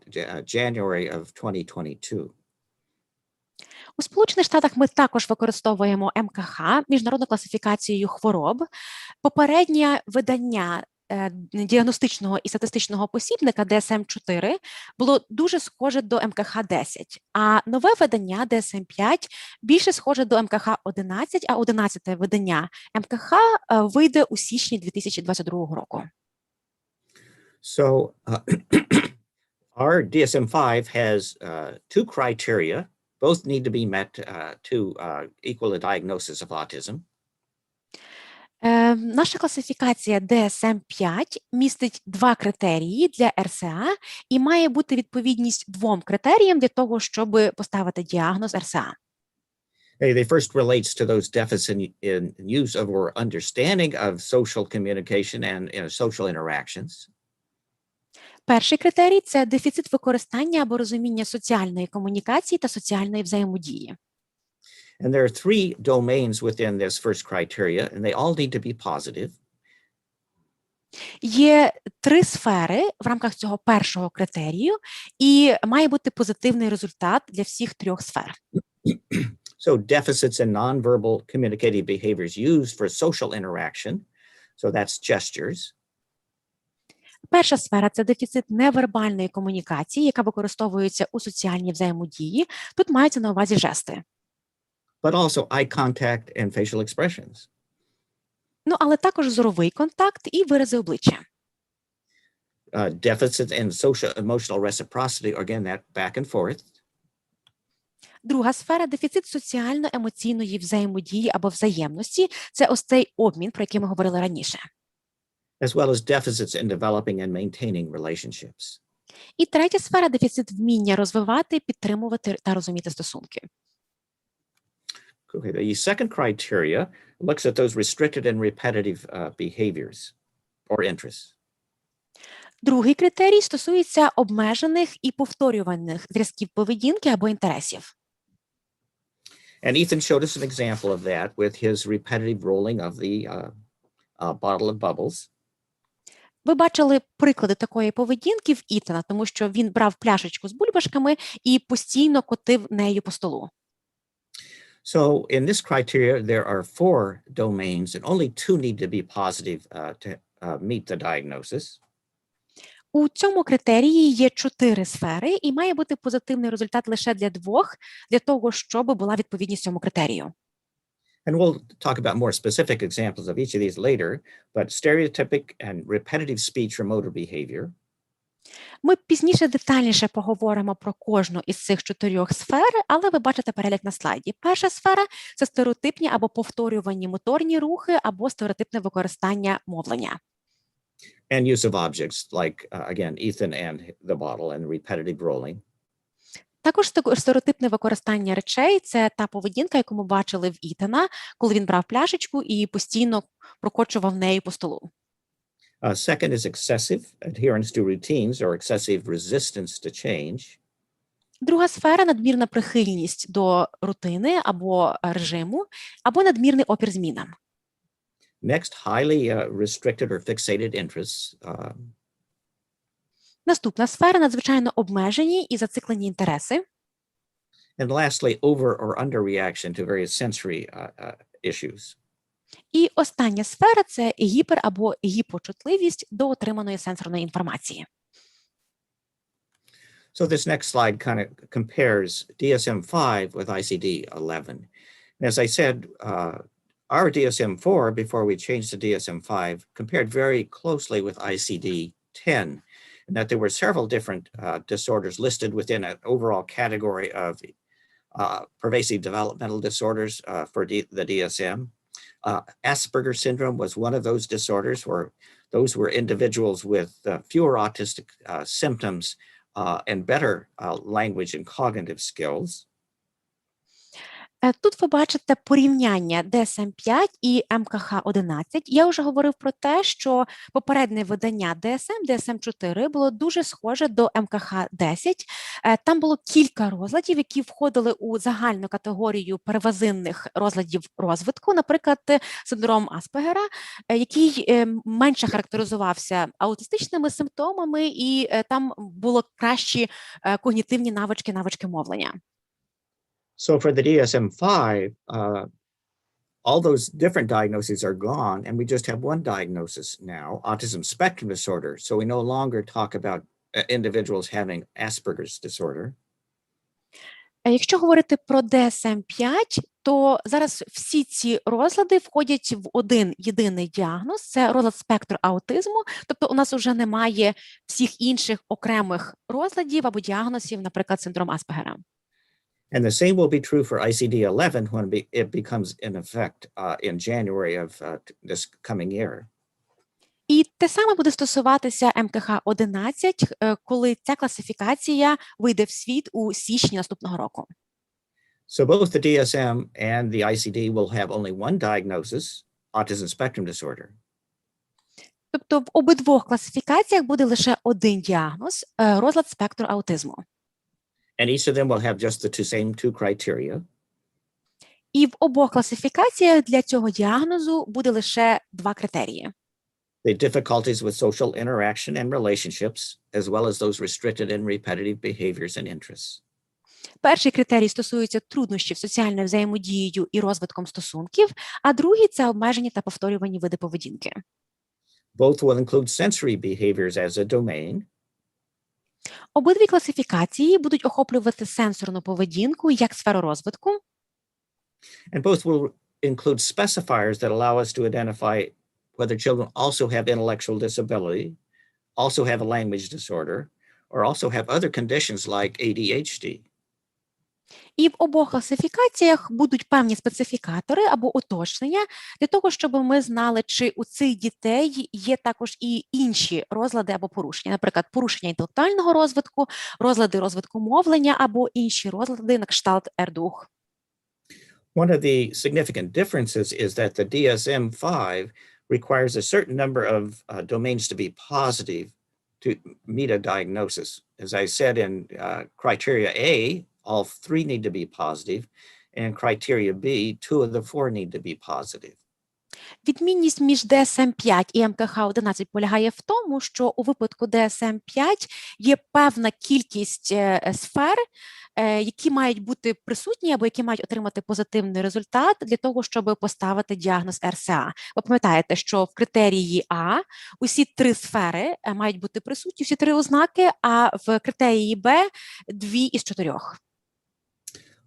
January of 2022. У Сполучених Штатах ми також використовуємо МКХ, міжнародну класифікацію хвороб. Попереднє видання діагностичного і статистичного посібника DSM-4 було дуже схоже до МКХ-10, а нове видання DSM-5 більше схоже до МКХ-11, а 11-те видання МКХ вийде у січні 2022 року. So our DSM-5 has two criteria. Both need to be met to equal a diagnosis of autism. Наша класифікація DSM-5 містить два критерії для РСА і має бути відповідність двом критеріям для того, щоб поставити діагноз РСА. They first relates to those deficits in use of or understanding of social communication and social interactions. Перший критерій – це дефіцит використання або розуміння соціальної комунікації та соціальної взаємодії. And there are 3 domains within this first criteria, and they all need to be positive. Є 3 сфери в рамках цього першого критерію, і має бути позитивний результат для всіх 3 сфер. So deficits in nonverbal communicative behaviors used for social interaction. So that's gestures. Перша сфера – це дефіцит невербальної комунікації, яка використовується у соціальній взаємодії. Тут маються на увазі жести. But also eye contact and facial expressions. Ну, але також зоровий контакт і вирази обличчя. Deficits in social emotional reciprocity, or again, that back and forth. Друга сфера – дефіцит соціально-емоційної взаємодії або взаємності. Це ось цей обмін, про який ми говорили раніше. As well as deficits in developing and maintaining relationships. І третя сфера – дефіцит вміння розвивати, підтримувати та розуміти стосунки. Okay, the second criteria looks at those restricted and repetitive behaviors or interests. Другий критерій стосується обмежених і повторюваних зв'язків поведінки або інтересів. And Ethan showed us an example of that with his repetitive rolling of the bottle of bubbles. Ви бачили приклади такої поведінки в Ітана, тому що він брав пляшечку з бульбашками і постійно котив нею по столу. So in this criteria, there are 4 domains, and only 2 need to be positive to meet the diagnosis. У цьому критерії є 4 сфери, і має бути позитивний результат лише для 2, для того, щоб була відповідність цьому критерію. And we'll talk about more specific examples of each of these later, but stereotypic and repetitive speech or motor behavior. Ми пізніше детальніше поговоримо про кожну із цих 4 сфер, але ви бачите перелік на слайді. Перша сфера – це стереотипні або повторювані моторні рухи або стереотипне використання мовлення. And use of objects like, again, Ethan and the bottle and repetitive rolling. Також стереотипне використання речей – це та поведінка, яку ми бачили в Ітана, коли він брав пляшечку і постійно прокочував нею по столу. Second is excessive adherence to routines or excessive resistance to change. Друга сфера – надмірна прихильність до рутини або режиму, або надмірний опір змінам. Next, highly restricted or fixated interests. Наступна сфера – надзвичайно обмежені і зациклені інтереси. And lastly, over or underreaction to various sensory issues. І остання сфера – це гіпер- або гіпочутливість до отриманої сенсорної інформації. So this next slide kind of compares DSM-5 with ICD-11. And as I said, our DSM-4, before we changed to DSM-5, compared very closely with ICD-10, and that there were several different disorders listed within an overall category of pervasive developmental disorders for the DSM. Asperger's syndrome was one of those disorders, where those were individuals with fewer autistic symptoms and better language and cognitive skills. Тут ви бачите порівняння DSM-5 і МКХ-11. Я вже говорив про те, що попереднє видання DSM-4 було дуже схоже до МКХ-10. Там було кілька розладів, які входили у загальну категорію перевазивних розладів розвитку, наприклад, синдром Аспергера, який менше характеризувався аутистичними симптомами, і там було кращі когнітивні навички мовлення. So for the DSM-5, all those different diagnoses are gone, and we just have one diagnosis now, autism spectrum disorder. So we no longer talk about individuals having Asperger's disorder. Якщо говорити про DSM-5, то зараз всі ці розлади входять в один єдиний діагноз – це розлад спектру аутизму, тобто у нас вже немає всіх інших окремих розладів або діагнозів, наприклад, синдром Аспергера. And the same will be true for ICD-11 when it becomes in effect in January of this coming year. І те саме буде стосуватися МКХ-11, коли ця класифікація вийде в світ у січні наступного року. So both the DSM and the ICD will have only one diagnosis, autism spectrum disorder. Тобто в обидвох класифікаціях буде лише один діагноз – розлад спектру аутизму. And each of them will have just the same two criteria. І в обох класифікаціях для цього діагнозу буде лише два критерії. The difficulties with social interaction and relationships, as well as those restricted and repetitive behaviors and interests. Перший критерій стосується труднощів соціальною взаємодією і розвитком стосунків, а другий – це обмежені та повторювані види поведінки. Both will include sensory behaviors as a domain. Обидві класифікації будуть охоплювати сенсорну поведінку як сферу розвитку, And both will include specifiers that allow us to identify whether children also have intellectual disability, also have a language disorder, or also have other conditions like ADHD. і в обох класифікаціях будуть певні специфікатори або уточнення для того, щоб ми знали, чи у цих дітей є також і інші розлади або порушення, наприклад, порушення інтелектуального розвитку, розлади розвитку мовлення або інші розлади на кшталт РДУХ. One of the significant differences is that the DSM-5 requires a certain number of domains to be positive to meet a diagnosis. As I said in criteria A, all three need to be positive, and criteria B, two of the four need to be positive. Відмінність між DSM-5 і МКХ-11 полягає в тому, що у випадку DSM-5 є певна кількість сфер, які мають бути присутні або які мають отримати позитивний результат для того, щоб поставити діагноз РСА. Ви пам'ятаєте, що в критерії А усі три сфери мають бути присутні, всі три ознаки, а в критерії Б – 2 із 4.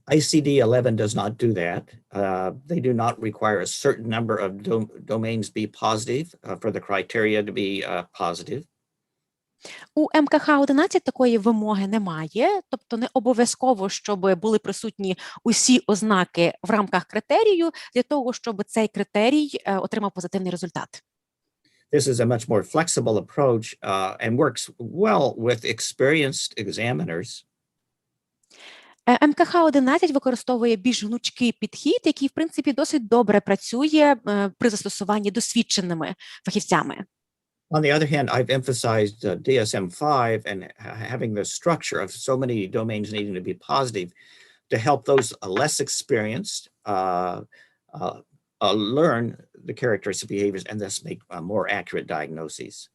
ICD-11 does not do that. They do not require a certain number of domains be positive for the criteria to be positive. У МКХ-11 такої вимоги немає, тобто не обов'язково, щоб були присутні усі ознаки в рамках критерію для того, щоб цей критерій отримав позитивний результат. This is a much more flexible approach and works well with experienced examiners. МКХ-11 використовує більш гнучкий підхід, який, в принципі, досить добре працює при застосуванні досвідченими фахівцями. On the other hand, I've emphasized DSM-5 and having the structure of so many domains needing to be positive to help those less experienced learn the characteristic behaviors and thus make more accurate diagnoses.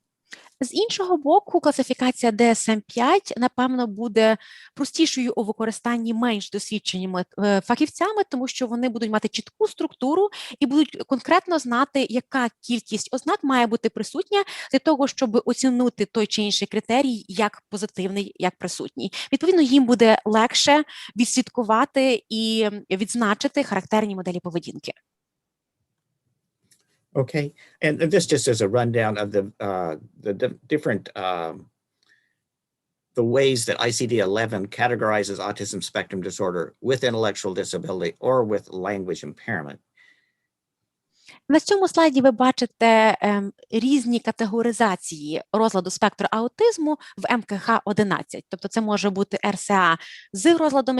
З іншого боку, класифікація DSM-5, напевно, буде простішою у використанні менш досвідченими фахівцями, тому що вони будуть мати чітку структуру і будуть конкретно знати, яка кількість ознак має бути присутня для того, щоб оцінити той чи інший критерій як позитивний, як присутній. Відповідно, їм буде легше відслідкувати і відзначити характерні моделі поведінки. Okay, and this just is a rundown of the different the ways that ICD-11 categorizes autism spectrum disorder with intellectual disability or with language impairment. На цьому слайді ви бачите різні категоризації розладу спектру аутизму в МКХ-11. Тобто це може бути РСА з розладом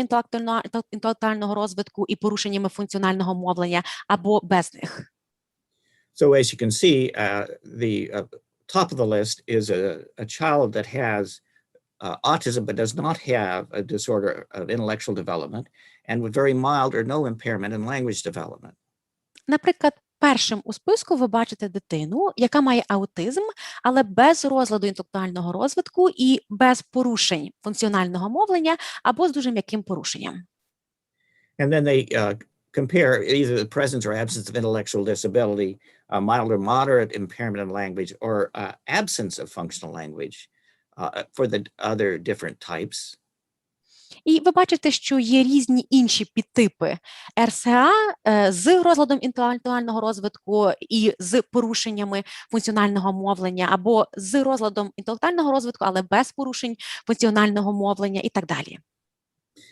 інтелектуального розвитку і порушеннями функціонального мовлення або без них. So as you can see, the top of the list is a child that has autism but does not have a disorder of intellectual development and with very mild or no impairment in language development. Наприклад, першим у списку ви бачите дитину, яка має аутизм, але без розладу інтелектуального розвитку і без порушень функціонального мовлення або з дуже м'яким порушенням. And then they compare either the presence or absence of intellectual disability, mild or moderate impairment in language, or absence of functional language for the other different types. І ви бачите, що є різні інші підтипи РСА з розладом інтелектуального розвитку і з порушеннями функціонального мовлення, або з розладом інтелектуального розвитку, але без порушень функціонального мовлення і так далі.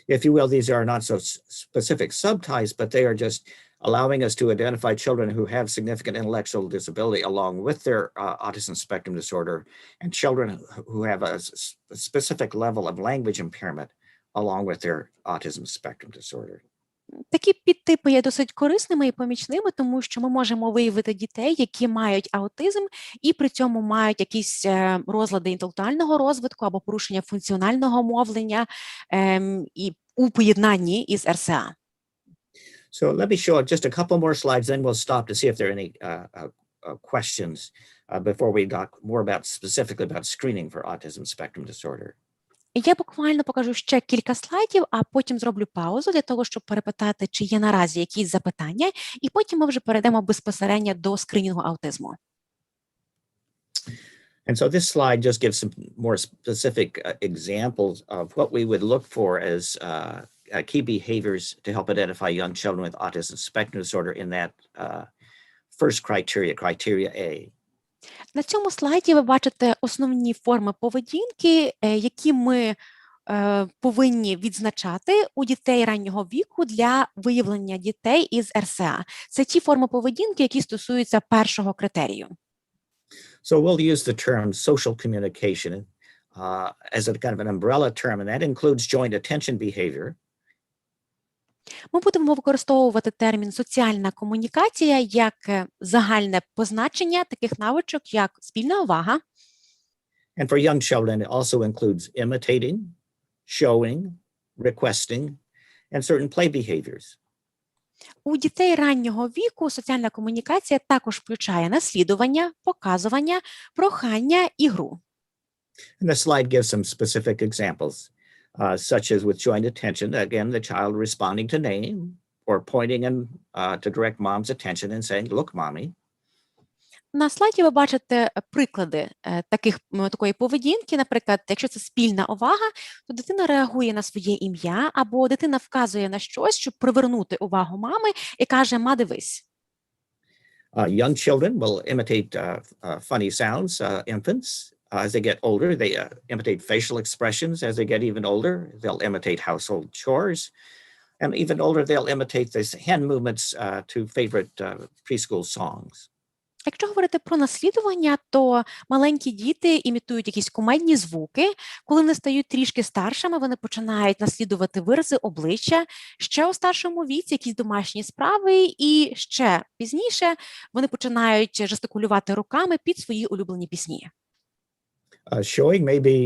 If you will, these are not so specific subtypes, but they are just allowing us to identify children who have significant intellectual disability along with their autism spectrum disorder, and children who have a specific level of language impairment along with their autism spectrum disorder. Такі підтипи є досить корисними і помічними, тому що ми можемо виявити дітей, які мають аутизм і при цьому мають якісь розлади інтелектуального розвитку або порушення функціонального мовлення і у поєднанні із РСА. So let me show just a couple more slides, then we'll stop to see if there are any questions before we talk more about specifically about screening for autism spectrum disorder. Я буквально покажу ще кілька слайдів, а потім зроблю паузу для того, щоб перепитати, чи є наразі якісь запитання, і потім ми вже перейдемо безпосередньо до скринінгу аутизму. And so this slide just gives some more specific examples of what we would look for as key behaviors to help identify young children with autism spectrum disorder in that first criteria, criteria A. На цьому слайді ви бачите основні форми поведінки, які ми повинні відзначати у дітей раннього віку для виявлення дітей із РСА. Це ті форми поведінки, які стосуються першого критерію. So we'll use the term social communication as a kind of an umbrella term, and that includes joint attention behavior. Ми будемо використовувати термін «соціальна комунікація» як загальне позначення таких навичок, як спільна увага. And for young children, it also includes imitating, showing, requesting, and certain play behaviors. У дітей раннього віку соціальна комунікація також включає наслідування, показування, прохання і гру. And the slide gives some specific examples, such as with joint attention, again, the child responding to name or pointing to direct mom's attention and saying, look, mommy. На слайді ви бачите приклади такої поведінки. Наприклад, якщо це спільна увага, то дитина реагує на своє ім'я, або дитина вказує на щось, щоб привернути увагу мами і каже: «Ма, дивись». Young children will imitate funny sounds, infants. As they get older, they imitate facial expressions. As they get even older, they'll imitate household chores. And even older, they'll imitate the hand movements to favorite preschool songs. Якщо говорити про наслідування, то маленькі діти імітують якісь кумедні звуки. Коли вони стають трішки старшими, вони починають наслідувати вирази обличчя. Ще у старшому віці якісь домашні справи, і ще пізніше вони починають жестикулювати руками під свої улюблені пісні. Showing may be,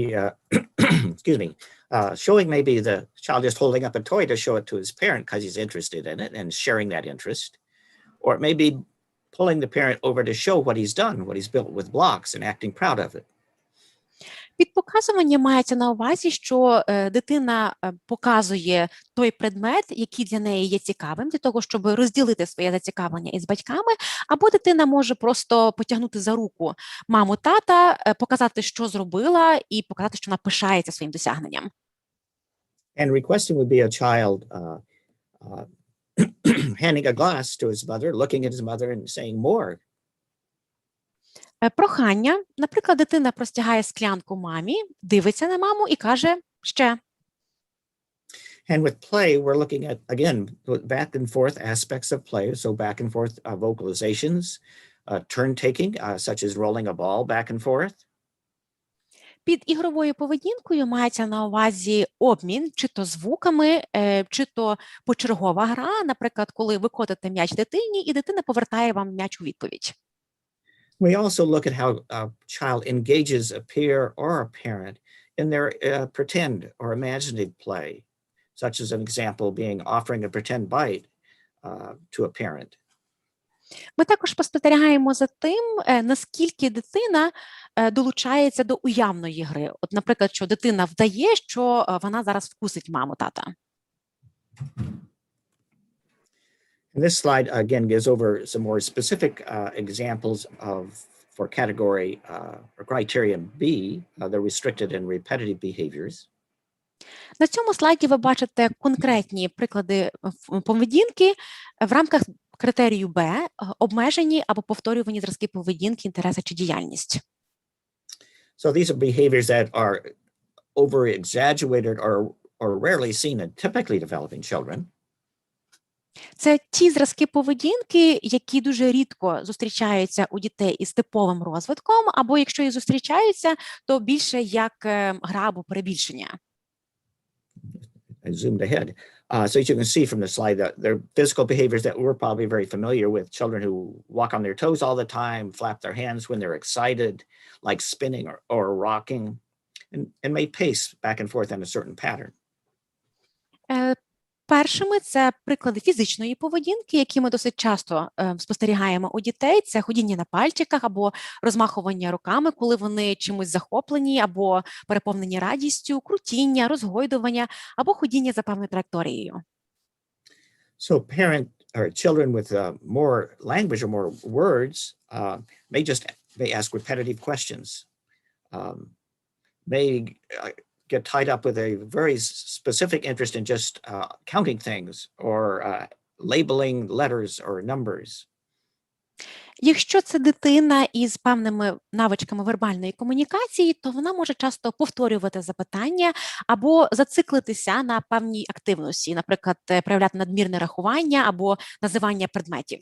showing may be the child just holding up a toy to show it to his parent because he's interested in it and sharing that interest. Or it may be pulling the parent over to show what he's done, what he's built with blocks and acting proud of it. Під показуванням мається на увазі, що дитина показує той предмет, який для неї є цікавим, для того, щоб розділити своє зацікавлення із батьками, або дитина може просто потягнути за руку маму, тата, показати, що зробила, і показати, що вона пишається своїм досягненням. And requesting would be a child handing a glass to his mother, looking at his mother and saying more. Прохання. Наприклад, дитина простягає склянку мамі, дивиться на маму і каже «ще». And with play, we're looking at, again, back and forth aspects of play. So back and forth vocalizations, turn taking, such as rolling a ball back and forth. Під ігровою поведінкою мається на увазі обмін чи то звуками, чи то почергова гра, наприклад, коли ви котите м'яч дитині, і дитина повертає вам м'яч у відповідь. We also look at how a child engages a peer or a parent in their pretend or imaginative play, such as an example being offering a pretend bite to a parent. Ми також спостерігаємо за тим, наскільки дитина долучається до уявної гри. От, наприклад, що дитина вдає, що вона зараз вкусить маму, тата. And this slide, again, gives over some more specific examples for category or criterion B, the restricted and repetitive behaviors. На цьому слайді ви бачите конкретні приклади поведінки в рамках критерію Б, обмежені або повторювані зразки поведінки, інтереси чи діяльність. So these are behaviors that are over-exaggerated or rarely seen in typically developing children. Це ті зразки поведінки, які дуже рідко зустрічаються у дітей із типовим розвитком, або якщо і зустрічаються, то більше як гра або перебільшення. I zoomed ahead. So as you can see from the slide, that they're physical behaviors that we're probably very familiar with. Children who walk on their toes all the time, flap their hands when they're excited, like spinning or rocking, and may pace back and forth in a certain pattern. Першими це приклади фізичної поведінки, які ми досить часто спостерігаємо у дітей. Це ходіння на пальчиках або розмахування руками, коли вони чимось захоплені або переповнені радістю, крутіння, розгойдування або ходіння за певною траєкторією. So children with more language or more words may ask repetitive questions, may get tied up with a very specific interest in just counting things or labeling letters or numbers. Якщо це дитина із певними навичками вербальної комунікації, то вона може часто повторювати запитання або зациклитися на певній активності, наприклад, проявляти надмірне рахування або називання предметів.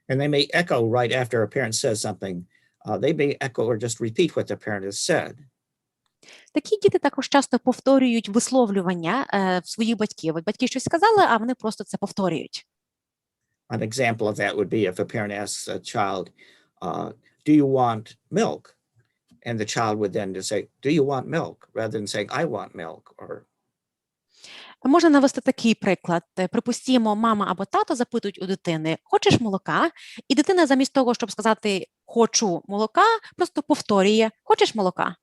And they may echo right after a parent says something. They may echo or just repeat what the parent has said. Такі діти також часто повторюють висловлювання своїх батьків. От батьки щось сказали, а вони просто це повторюють. An example of that would be if a parent asks a child, do you want milk? And the child would then just say, do you want milk? Rather than saying, I want milk. Or... Можна навести такий приклад. Припустімо, мама або тато запитують у дитини, хочеш молока? І дитина замість того, щоб сказати, хочу молока, просто повторює, хочеш молока?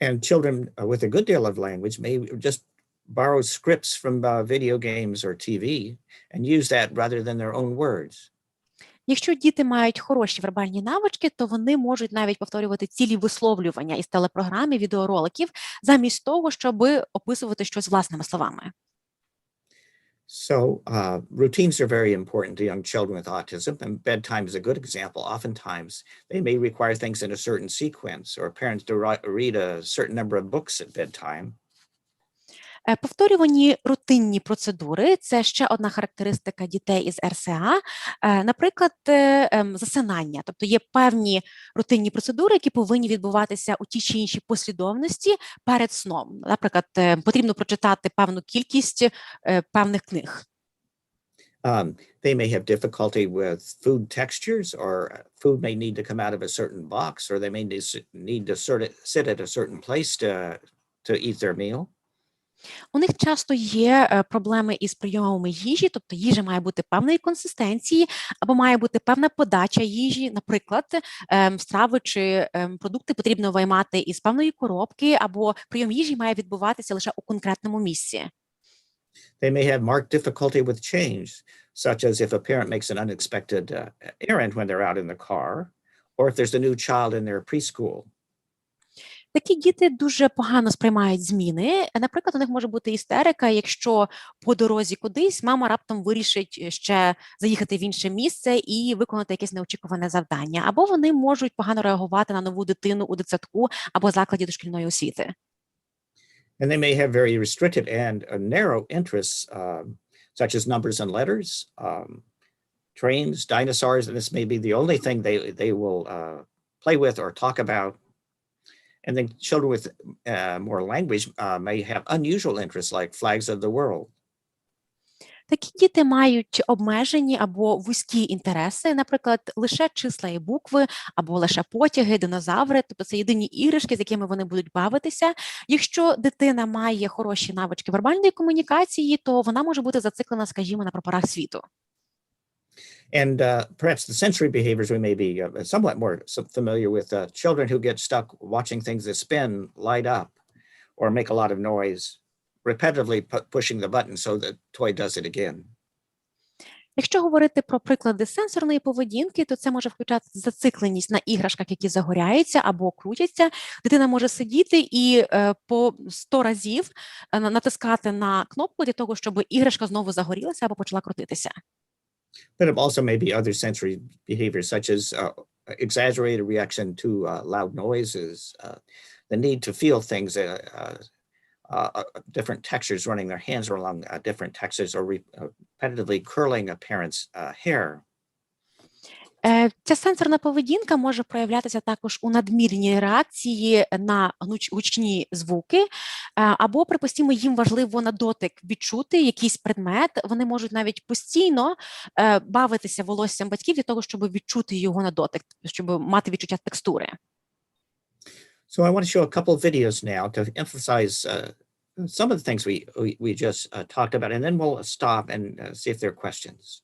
And children with a good deal of language may just borrow scripts from video games or TV and use that rather than their own words. Якщо діти мають хороші вербальні навички, то вони можуть навіть повторювати цілі висловлювання із телепрограм і відеороликів, замість того, щоб описувати щось власними словами. So routines are very important to young children with autism, and bedtime is a good example. Oftentimes, they may require things in a certain sequence, or parents to read a certain number of books at bedtime. Повторювані рутинні процедури – це ще одна характеристика дітей із РСА. Наприклад, засинання. Тобто є певні рутинні процедури, які повинні відбуватися у тій чи іншій послідовності перед сном. Наприклад, потрібно прочитати певну кількість певних книг. They may have difficulty with food textures, or food may need to come out of a certain box, or they may need to sit at a certain place to eat their meal. У них часто є проблеми із прийомами їжі, тобто їжа має бути певної консистенції, або має бути певна подача їжі, наприклад, страви чи продукти потрібно виймати із певної коробки, або прийом їжі має відбуватися лише у конкретному місці. They may have marked difficulty with change, such as if a parent makes an unexpected errand when they're out in the car, or if there's a new child in their preschool. Такі діти дуже погано сприймають зміни. Наприклад, у них може бути істерика, якщо по дорозі кудись мама раптом вирішить ще заїхати в інше місце і виконати якесь неочікуване завдання. Або вони можуть погано реагувати на нову дитину у дитсадку або закладі дошкільної освіти. And they may have very restricted and narrow interests, such as numbers and letters, trains, dinosaurs, and this may be the only thing they will play with or talk about. And then children with more language may have unusual interests like flags of the world. Такі діти мають обмежені або вузькі інтереси, наприклад, лише числа і букви, або лише потяги, динозаври, тобто це єдині іграшки, з якими вони будуть бавитися. Якщо дитина має хороші навички вербальної комунікації, то вона може бути зациклена, скажімо, на прапорах світу. And perhaps the sensory behaviors we may be somewhat more familiar with, children who get stuck watching things that spin, light up, or make a lot of noise, repetitively pushing the button so the toy does it again. Якщо говорити про приклади сенсорної поведінки, то це може включати зацикленість на іграшках, які загоряються або крутяться. Дитина може сидіти і по 100 разів натискати на кнопку для того, щоб іграшка знову загорілася або почала крутитися. But it also may be other sensory behaviors, such as exaggerated reaction to loud noises, the need to feel things, different textures, running their hands along different textures, or repetitively curling a parent's hair. Ця сенсорна поведінка може проявлятися також у надмірній реакції на гучні звуки, або, припустимо, їм важливо на дотик відчути якийсь предмет. Вони можуть навіть постійно бавитися волоссям батьків для того, щоб відчути його на дотик, щоб мати відчуття текстури. So I want to show a couple of videos now to emphasize some of the things we just talked about, and then we'll stop and see if there are questions.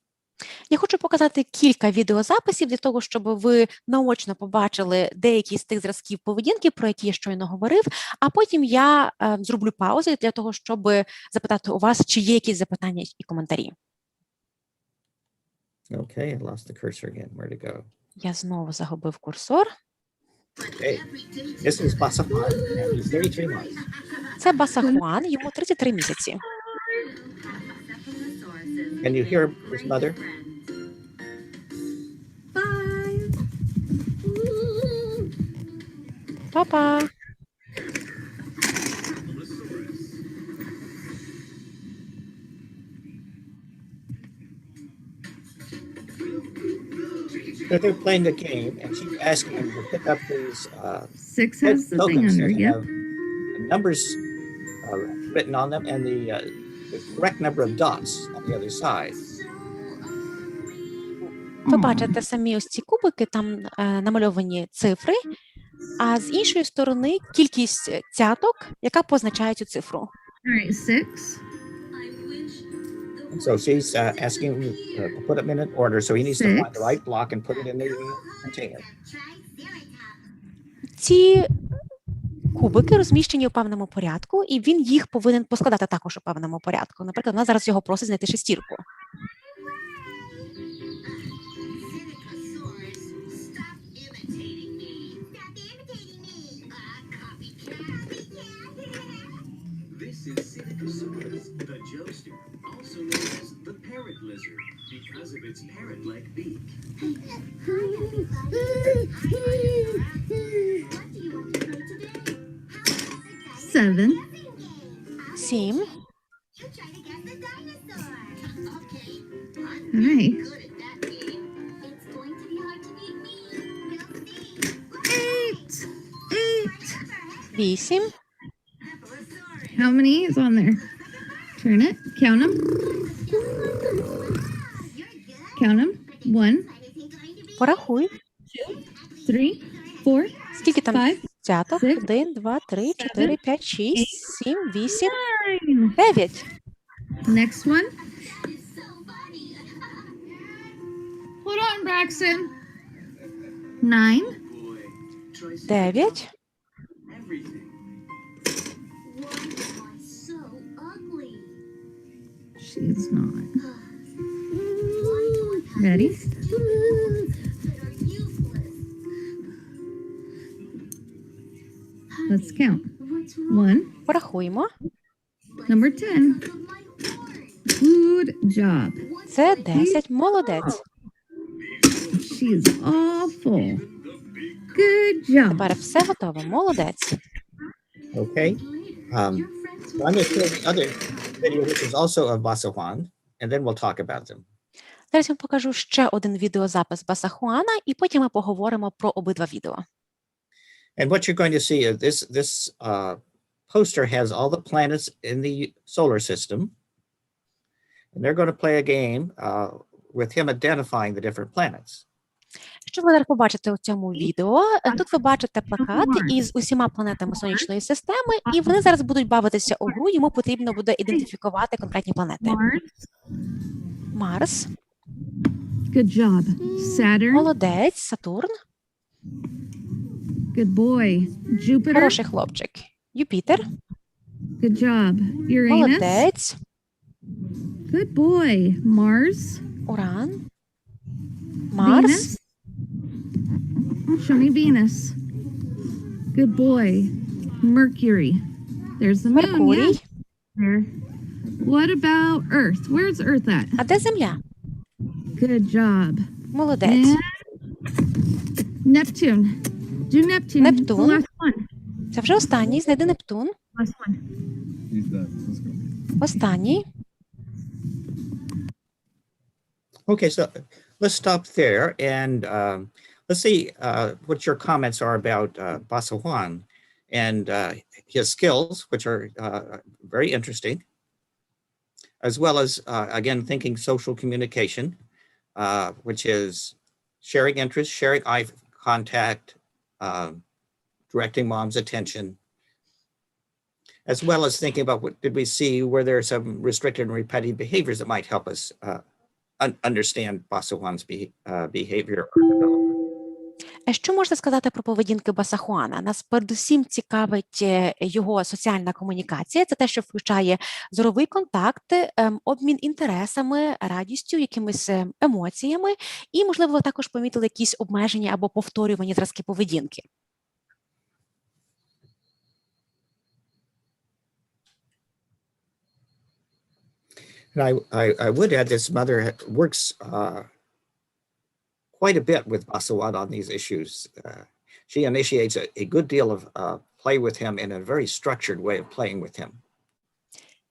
Я хочу показати кілька відеозаписів для того, щоб ви наочно побачили деякі з тих зразків поведінки, про які я щойно говорив, а потім я зроблю паузу для того, щоб запитати у вас, чи є якісь запитання і коментарі. Okay, I lost the cursor again. Where to go? Я знову загубив курсор. Okay, this is Basahan, and he's 33 months. Це Басахуан, йому 33 місяці. Can you hear his mother? Па-па! So they're playing the game, and she's asking him to pick up these 6 has the thing tokens under, that yep. have numbers written on them, and the correct number of dots on the other side. Ви бачите самі ось ці кубики, там намальовані цифри, а з іншої сторони кількість цяток, яка позначає цю цифру. All right, 6. So she's asking him to put them in an order, so he needs to find the right block and put it in the container. Ці кубики розміщені у певному порядку, і він їх повинен поскладати також у певному порядку. Наприклад, вона зараз його просить знайти шестірку. The joester, also known as the parrot lizard, because of its parrot-like beak. Hi, everybody. What do you want to play today? 7. 7. You try to guess the dinosaur. Okay. I'm All right. good at that game. It's going to be hard to beat me. We'll see. 8. 8. How many is on there? Turn it. Count them. Count them. 1, Порахуй. 3, 4, Скільки там 5, цяток? 6, 1, 2, 3, 4, 5, 6, 7, 8, 9. 9. Next one. Hold on, Braxton. 9. Boy, try 9. everything. Why so ugly? She's not. Why do I have Ready? that are useless? Let's count. What's wrong? 1. Порахуємо. Number 10. Of my horn. Good job. Це 10. Молодець. She's awful. Good job. Тепер все готово. Молодець. Okay. So I'm going to show the other video, which is also of Basahan, and then we'll talk about them. Зараз я вам покажу ще один відеозапис Басахуана, і потім ми поговоримо про обидва відео. And what you're going to see is this poster has all the planets in the solar system, and they're going to play a game with him identifying the different planets. Що ви зараз побачите у цьому відео? Тут ви бачите плакат із усіма планетами сонячної системи, і вони зараз будуть бавитися у гру, йому потрібно буде ідентифікувати конкретні планети. Марс. Good job. Saturn. Молодець. Сатурн. Good boy. Jupiter. Хороший хлопчик. Юпітер. Good job. Uranus. Молодець. Good boy. Mars. Уран. Марс. Venus. Show me Venus. Good boy. Mercury. There's the moon. Меркурій. Yeah. There. What about Earth? Where's Earth at? А де Земля? Good job. Молодець. And Neptune. Do Neptune. It's the Нептун. last one. Це вже останній. Знайди Нептун. Last one. Останній. Okay, so let's stop there and let's see what your comments are about Basajuan and his skills, which are very interesting, as well as, again, thinking social communication, which is sharing interests, sharing eye contact, directing mom's attention, as well as thinking about what did we see, were there some restricted and repetitive behaviors that might help us understand Basajuan's behavior or development. Що можна сказати про поведінки Басахуана? Нас передусім цікавить його соціальна комунікація. Це те, що включає зоровий контакт, обмін інтересами, радістю, якимись емоціями. І, можливо, ви також помітили якісь обмеження або повторювані зразки поведінки. And I would add this mother works quite a bit with Basajuan on these issues. She initiates a good deal of play with him in a very structured way of playing with him.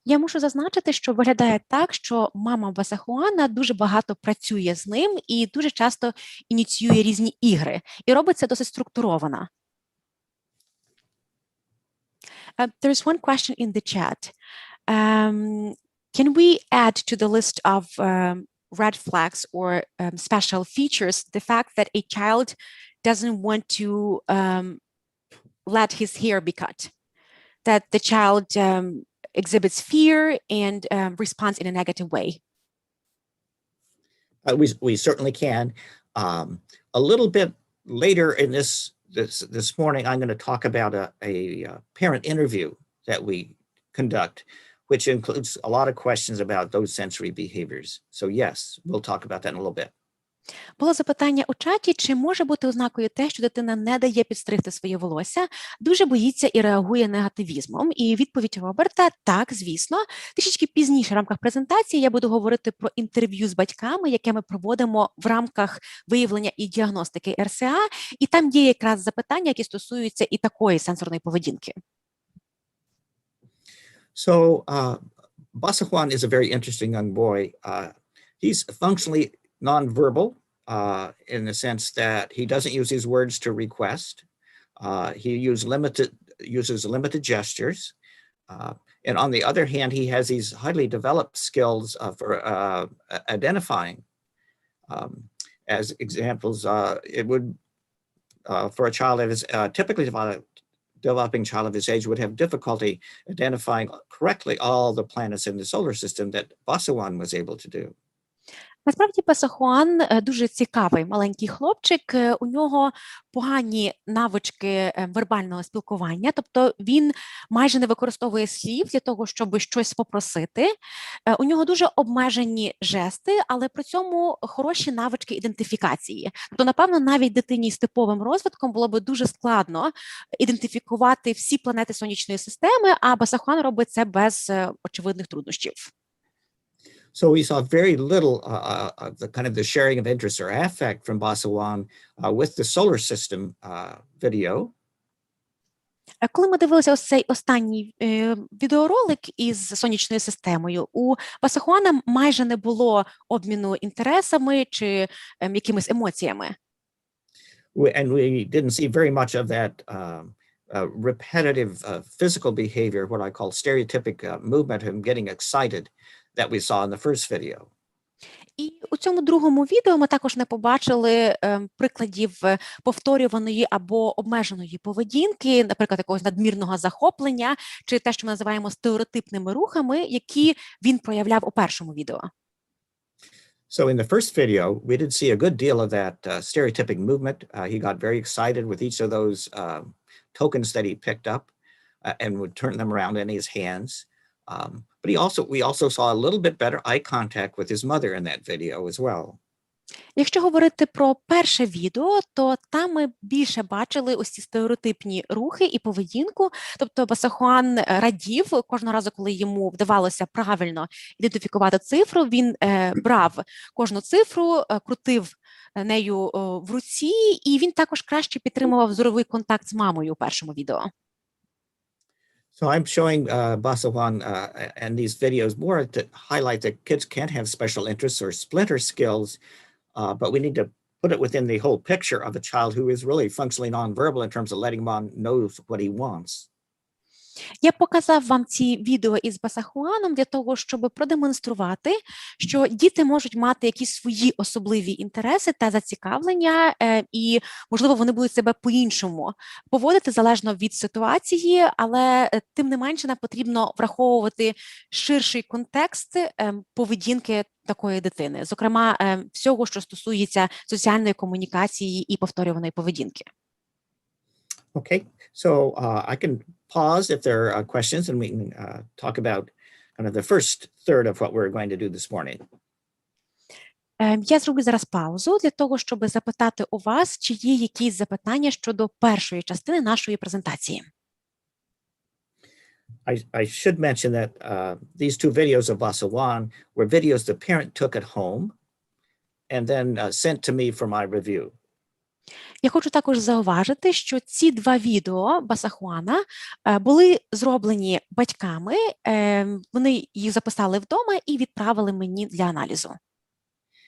Я мушу зазначити, що виглядає так, що мама Басахуана дуже багато працює з ним і дуже часто ініціює різні ігри. І робить це досить структуровано. There's one question in the chat. Can we add to the list of red flags or special features the fact that a child doesn't want to let his hair be cut? That the child exhibits fear and responds in a negative way? We certainly can. A little bit later in this morning, I'm going to talk about a parent interview that we conduct, which includes a lot of questions about those sensory behaviors. So yes, we'll talk about that in a little bit. Було запитання у чаті, чи може бути ознакою те, що дитина не дає підстригти своє волосся, дуже боїться і реагує негативізмом. І відповідь Роберта – так, звісно. Трішечки пізніше в рамках презентації я буду говорити про інтерв'ю з батьками, яке ми проводимо в рамках виявлення і діагностики РСА, і там є якраз запитання, які стосуються і такої сенсорної поведінки. So Basajuan is a very interesting young boy. He's functionally nonverbal in the sense that he doesn't use his words to request. He uses limited gestures. And on the other hand, he has these highly developed skills for identifying. As examples, it would, for a child that is typically developing child of his age would have difficulty identifying correctly all the planets in the solar system that Basajuan was able to do. Насправді, Басахуан дуже цікавий маленький хлопчик, у нього погані навички вербального спілкування, тобто він майже не використовує слів для того, щоб щось попросити. У нього дуже обмежені жести, але при цьому хороші навички ідентифікації. Тобто, напевно, навіть дитині з типовим розвитком було б дуже складно ідентифікувати всі планети Сонячної системи, а Басахуан робить це без очевидних труднощів. So we saw very little of the kind of the sharing of interest or affect from Basajuan with the solar system video. Коли ми дивилися ось цей останній відеоролик із сонячною системою, у Басахуана майже не було обміну інтересами чи якимись емоціями. And we didn't see very much of that repetitive physical behavior, what I call stereotypic movement, him getting excited, that we saw in the first video. І у цьому другому відео ми також не побачили прикладів повторюваної або обмеженої поведінки, наприклад, якогось надмірного захоплення, чи те, що ми називаємо стереотипними рухами, які він проявляв у першому відео. So in the first video, we did see a good deal of that stereotypic movement. He got very excited with each of those tokens that he picked up and would turn them around in his hands. But we also saw a little bit better eye contact with his mother in that video as well. Якщо говорити про перше відео, то там ми більше бачили ось ці стереотипні рухи і поведінку. Тобто Басахуан радів кожного разу, коли йому вдавалося правильно ідентифікувати цифру, він брав кожну цифру, крутив нею в руці, і він також краще підтримував зоровий контакт з мамою у першому відео. So I'm showing Basajuan and these videos more to highlight that kids can have special interests or splinter skills but we need to put it within the whole picture of a child who is really functionally nonverbal in terms of letting him on knows what he wants. Я показав вам ці відео із Басахуаном для того, щоб продемонструвати, що діти можуть мати якісь свої особливі інтереси та зацікавлення, і, можливо, вони будуть себе по-іншому поводити залежно від ситуації, але тим не менше нам потрібно враховувати ширший контекст поведінки такої дитини, зокрема, всього, що стосується соціальної комунікації і повторюваної поведінки. Okay, so I can pause if there are questions, and we can talk about kind of the first third of what we're going to do this morning. Я зроблю зараз паузу для того, щоб запитати у вас, чи є якісь запитання щодо першої частини нашої презентації. I should mention that these two videos of Basawan were videos the parent took at home and then sent to me for my review. Я хочу також зауважити, що ці два відео Басахуана були зроблені батьками, вони їх записали вдома і відправили мені для аналізу.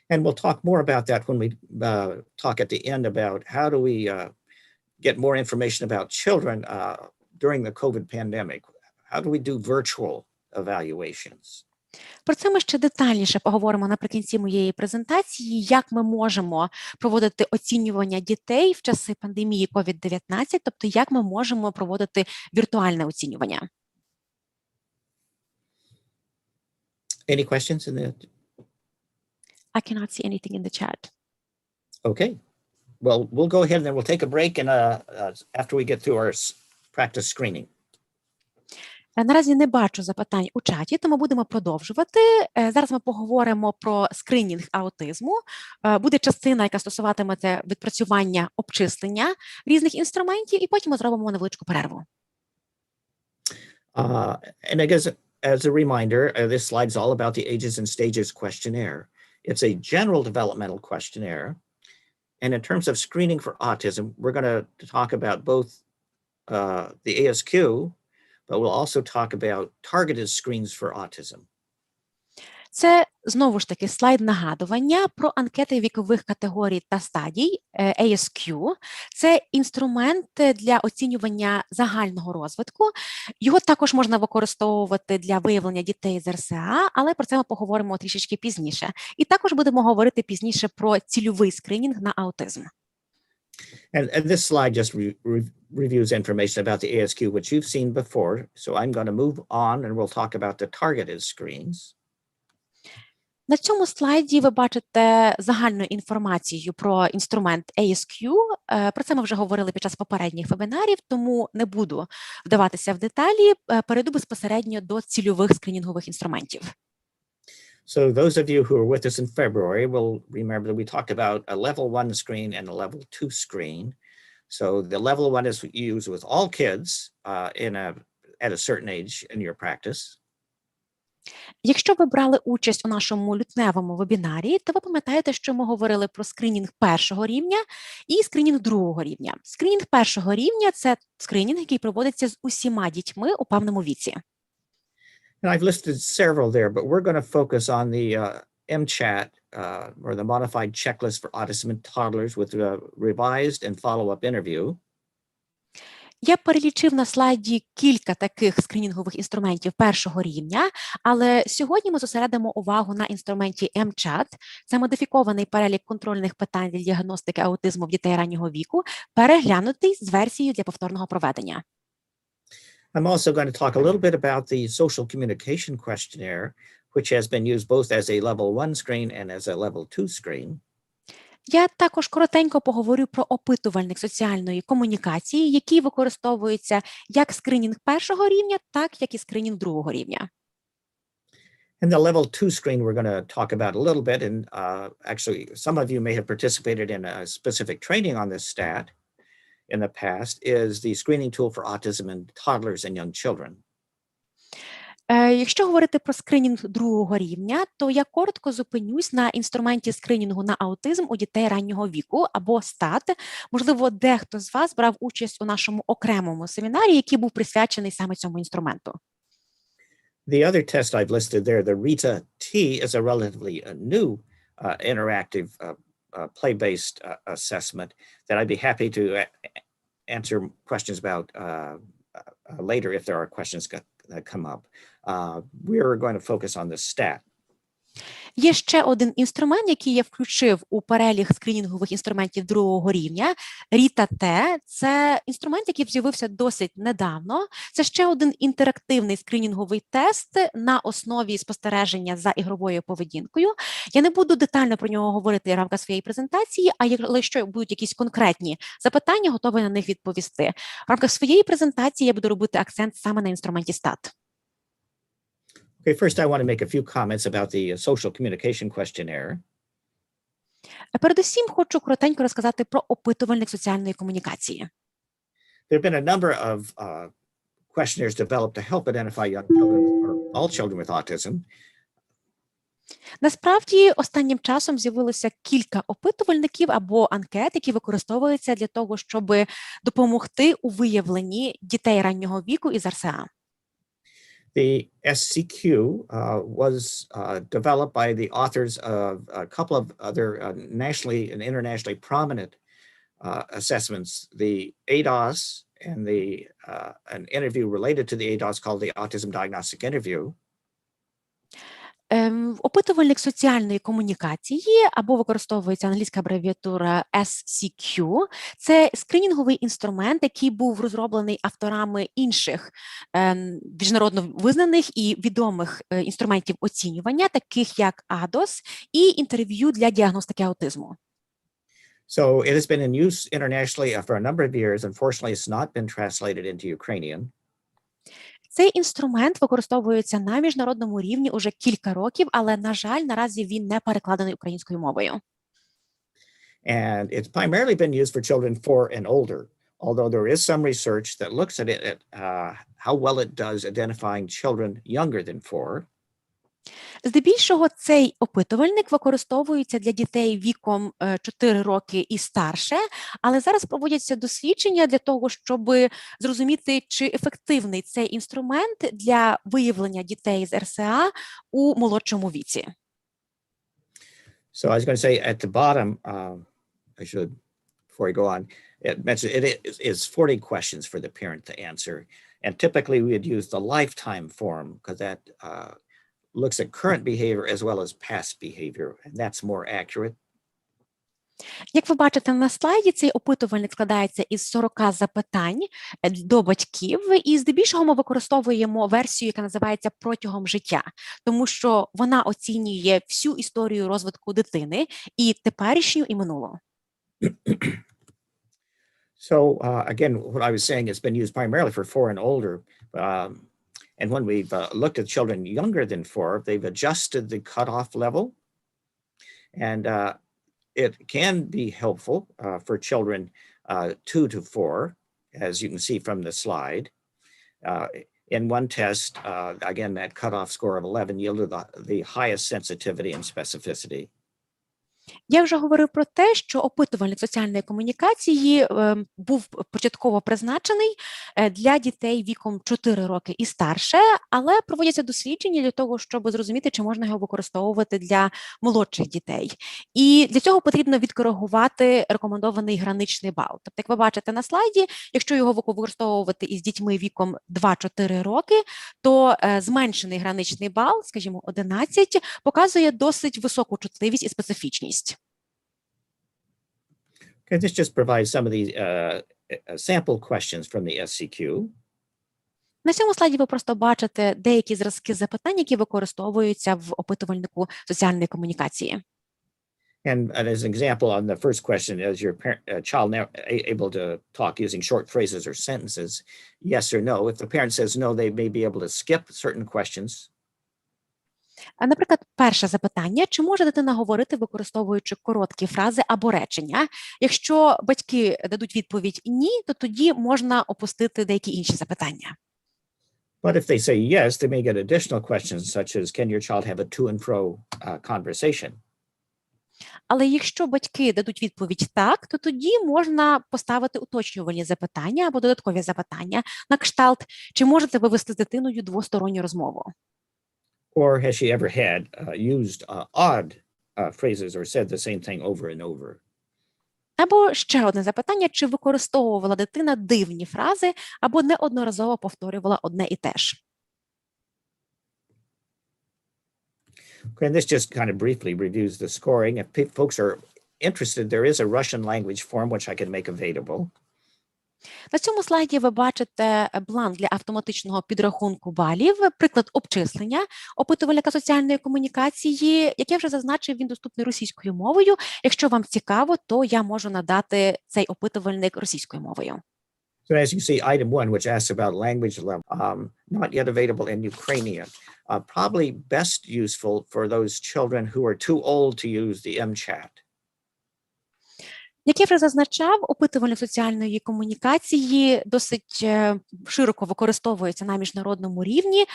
And we'll talk more about that when we talk at the end about how do we get more information about children during the COVID pandemic. How do we do virtual evaluations? Про це ми ще детальніше поговоримо наприкінці моєї презентації, як ми можемо проводити оцінювання дітей в часи пандемії COVID-19, тобто як ми можемо проводити віртуальне оцінювання. Any questions in the... I cannot see anything in the chat. Okay. Well, we'll go ahead and then we'll take a break and after we get through our practice screening. Наразі не бачу запитань у чаті, тому будемо продовжувати. Зараз ми поговоримо про скринінг аутизму. Буде частина, яка стосуватиметься відпрацювання обчислення різних інструментів, і потім ми зробимо невеличку перерву. And I guess as a reminder, this slide is all about the Ages and Stages Questionnaire. It's a general developmental questionnaire. And in terms of screening for autism, we're going to talk about both the ASQ, but we'll also talk about targeted screens for autism. Це, знову ж таки, слайд нагадування про анкети вікових категорій та стадій, ASQ. Це інструмент для оцінювання загального розвитку. Його також можна використовувати для виявлення дітей з РСА, але про це ми поговоримо трішечки пізніше. І також будемо говорити пізніше про цільовий скринінг на аутизм. And this slide just reviews information about the ASQ, which you've seen before. So I'm going to move on and we'll talk about the targeted screens. На цьому слайді ви бачите загальну інформацію про інструмент ASQ. Про це ми вже говорили під час попередніх вебінарів, тому не буду вдаватися в деталі. Перейду безпосередньо до цільових скринінгових інструментів. So those of you who were with us in February will remember that we talked about a level 1 screen and a level 2 screen. So the level 1 is used with all kids at a certain age in your practice. Якщо ви брали участь у нашому лютневому вебінарі, то ви пам'ятаєте, що ми говорили про скринінг першого рівня і скринінг другого рівня. Скринінг першого рівня – це скринінг, який проводиться з усіма дітьми у певному віці. And I've listed several there, but we're going to focus on the MCHAT, or the Modified Checklist for Autism in Toddlers with a revised and follow-up interview. Я перелічив на слайді кілька таких скринінгових інструментів першого рівня, але сьогодні ми зосередимо увагу на інструменті MCHAT. Це модифікований перелік контрольних питань для діагностики аутизму в дітей раннього віку, переглянутий з версією для повторного проведення. I'm also going to talk a little bit about the social communication questionnaire, which has been used both as a level 1 screen and as a level 2 screen. Я також коротенько поговорю про опитувальник соціальної комунікації, який використовується як скринінг першого рівня, так як і скринінг другого рівня. And the level 2 screen we're going to talk about a little bit, and actually some of you may have participated in a specific training on this stat in the past, is the screening tool for autism in toddlers and young children. Якщо говорити про скринінг другого рівня, то я коротко зупинюсь на інструменті скринінгу на аутизм у дітей раннього віку, або СТАТ. Можливо, дехто з вас брав участь у нашому окремому семінарі, який був присвячений саме цьому інструменту. The other test I've listed there, the RITA-T, is a relatively new interactive play-based assessment that I'd be happy to answer questions about later if there are questions that come up. We're going to focus on the STAT. Є ще один інструмент, який я включив у перелік скринінгових інструментів другого рівня. RITA-T – це інструмент, який з'явився досить недавно. Це ще один інтерактивний скринінговий тест на основі спостереження за ігровою поведінкою. Я не буду детально про нього говорити в рамках своєї презентації, а якщо будуть якісь конкретні запитання, готовий на них відповісти. В рамках своєї презентації я буду робити акцент саме на інструменті STAT. Okay, first I want to make a few comments about the social communication questionnaire. Передусім, хочу коротенько розказати про опитувальник соціальної комунікації. There have been a number of questionnaires developed to help identify young children or all children with autism. Насправді, останнім часом з'явилося кілька опитувальників або анкет, які використовуються для того, щоб допомогти у виявленні дітей раннього віку із РСА. The SCQ was developed by the authors of a couple of other nationally and internationally prominent assessments, the ADOS and an interview related to the ADOS called the Autism Diagnostic Interview. Опитувальник соціальної комунікації, або використовується англійська абревіатура SCQ, це скринінговий інструмент, який був розроблений авторами інших міжнародно визнаних і відомих інструментів оцінювання, таких як ADOS і інтерв'ю для діагностики аутизму. So it has been in use internationally for a number of years. Unfortunately, it's not been translated into Ukrainian. Цей інструмент використовується на міжнародному рівні уже кілька років, але, на жаль, наразі він не перекладений українською мовою. And it's primarily been used for children 4 and older, although there is some research that looks at it, how well it does identifying children younger than 4. Здебільшого цей опитувальник використовується для дітей віком 4 роки і старше, але зараз проводяться дослідження для того, щоб зрозуміти, чи ефективний цей інструмент для виявлення дітей з РСА у молодшому віці. So I was going to say at the bottom, I should, before I go on, it is 40 questions for the parent to answer. And typically we would use the lifetime form because that looks at current behavior as well as past behavior, and that's more accurate. Як ви бачите на слайді, цей опитувальник складається із 40 запитань до батьків, і здебільшого ми використовуємо версію, яка називається «Протягом життя», тому що вона оцінює всю історію розвитку дитини, і теперішню, і минулу. So again, what I was saying, it's been used primarily for 4 and older, and when we've looked at children younger than 4, they've adjusted the cutoff level, and it can be helpful for children 2 to 4, as you can see from the slide. In one test, again, that cutoff score of 11 yielded the highest sensitivity and specificity. Я вже говорив про те, що опитувальник соціальної комунікації був початково призначений для дітей віком 4 роки і старше, але проводяться дослідження для того, щоб зрозуміти, чи можна його використовувати для молодших дітей. І для цього потрібно відкоригувати рекомендований граничний бал. Тобто, як ви бачите на слайді, якщо його використовувати із дітьми віком 2-4 роки, то зменшений граничний бал, скажімо, 11, показує досить високу чутливість і специфічність. Okay, this just provides some of the sample questions from the SCQ. На цьому слайді ви просто бачите деякі зразки запитань, які використовуються в опитувальнику соціальної комунікації. And as an example, on the first question, is your child now able to talk using short phrases or sentences? Yes or no. If the parent says no, they may be able to skip certain questions. Наприклад, перше запитання, чи може дитина говорити, використовуючи короткі фрази або речення? Якщо батьки дадуть відповідь «ні», то тоді можна опустити деякі інші запитання. But if they say yes, they may get additional questions such as, can your child have a to and fro conversation? Але якщо батьки дадуть відповідь «так», то тоді можна поставити уточнювальні запитання або додаткові запитання на кшталт, чи можете ви вести з дитиною двосторонню розмову? Or has she ever had used odd phrases or said the same thing over and over. Або ще одне запитання, чи використовувала дитина дивні фрази, або неодноразово повторювала одне і те ж. Okay, and this just kind of briefly reviews the scoring. If folks are interested, there is a Russian language form which I can make available. На цьому слайді ви бачите бланк для автоматичного підрахунку балів, приклад обчислення опитувальника соціальної комунікації, як я вже зазначив, він доступний російською мовою. Якщо вам цікаво, то я можу надати цей опитувальник російською мовою. So as you see, item 1, which asks about language level, not yet available in Ukrainian, probably best useful for those children who are too old to use the MChat. Як я вже зазначав, опитувальник соціальної комунікації досить широко використовується на міжнародному рівні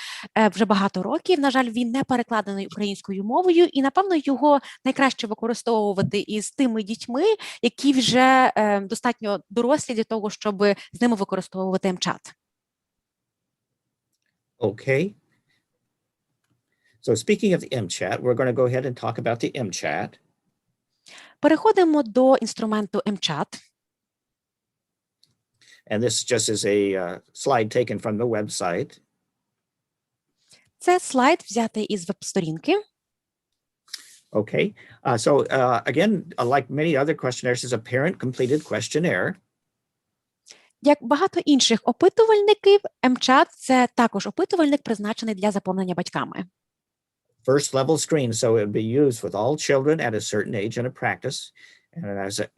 вже багато років. На жаль, він не перекладений українською мовою, і, напевно, його найкраще використовувати із тими дітьми, які вже достатньо дорослі для того, щоб з ними використовувати МЧАТ. Okay. So speaking of the MChat, we're going to go ahead and talk about the MChat. Переходимо до інструменту МЧАТ. And this just is a slide taken from the website. Це слайд, взятий із веб-сторінки. Okay. So again, like many other questionnaires, is a parent-completed questionnaire. Як багато інших опитувальників, МЧАТ – це також опитувальник, призначений для заповнення батьками. First level screen, so it would be used with all children at a certain age in a practice. And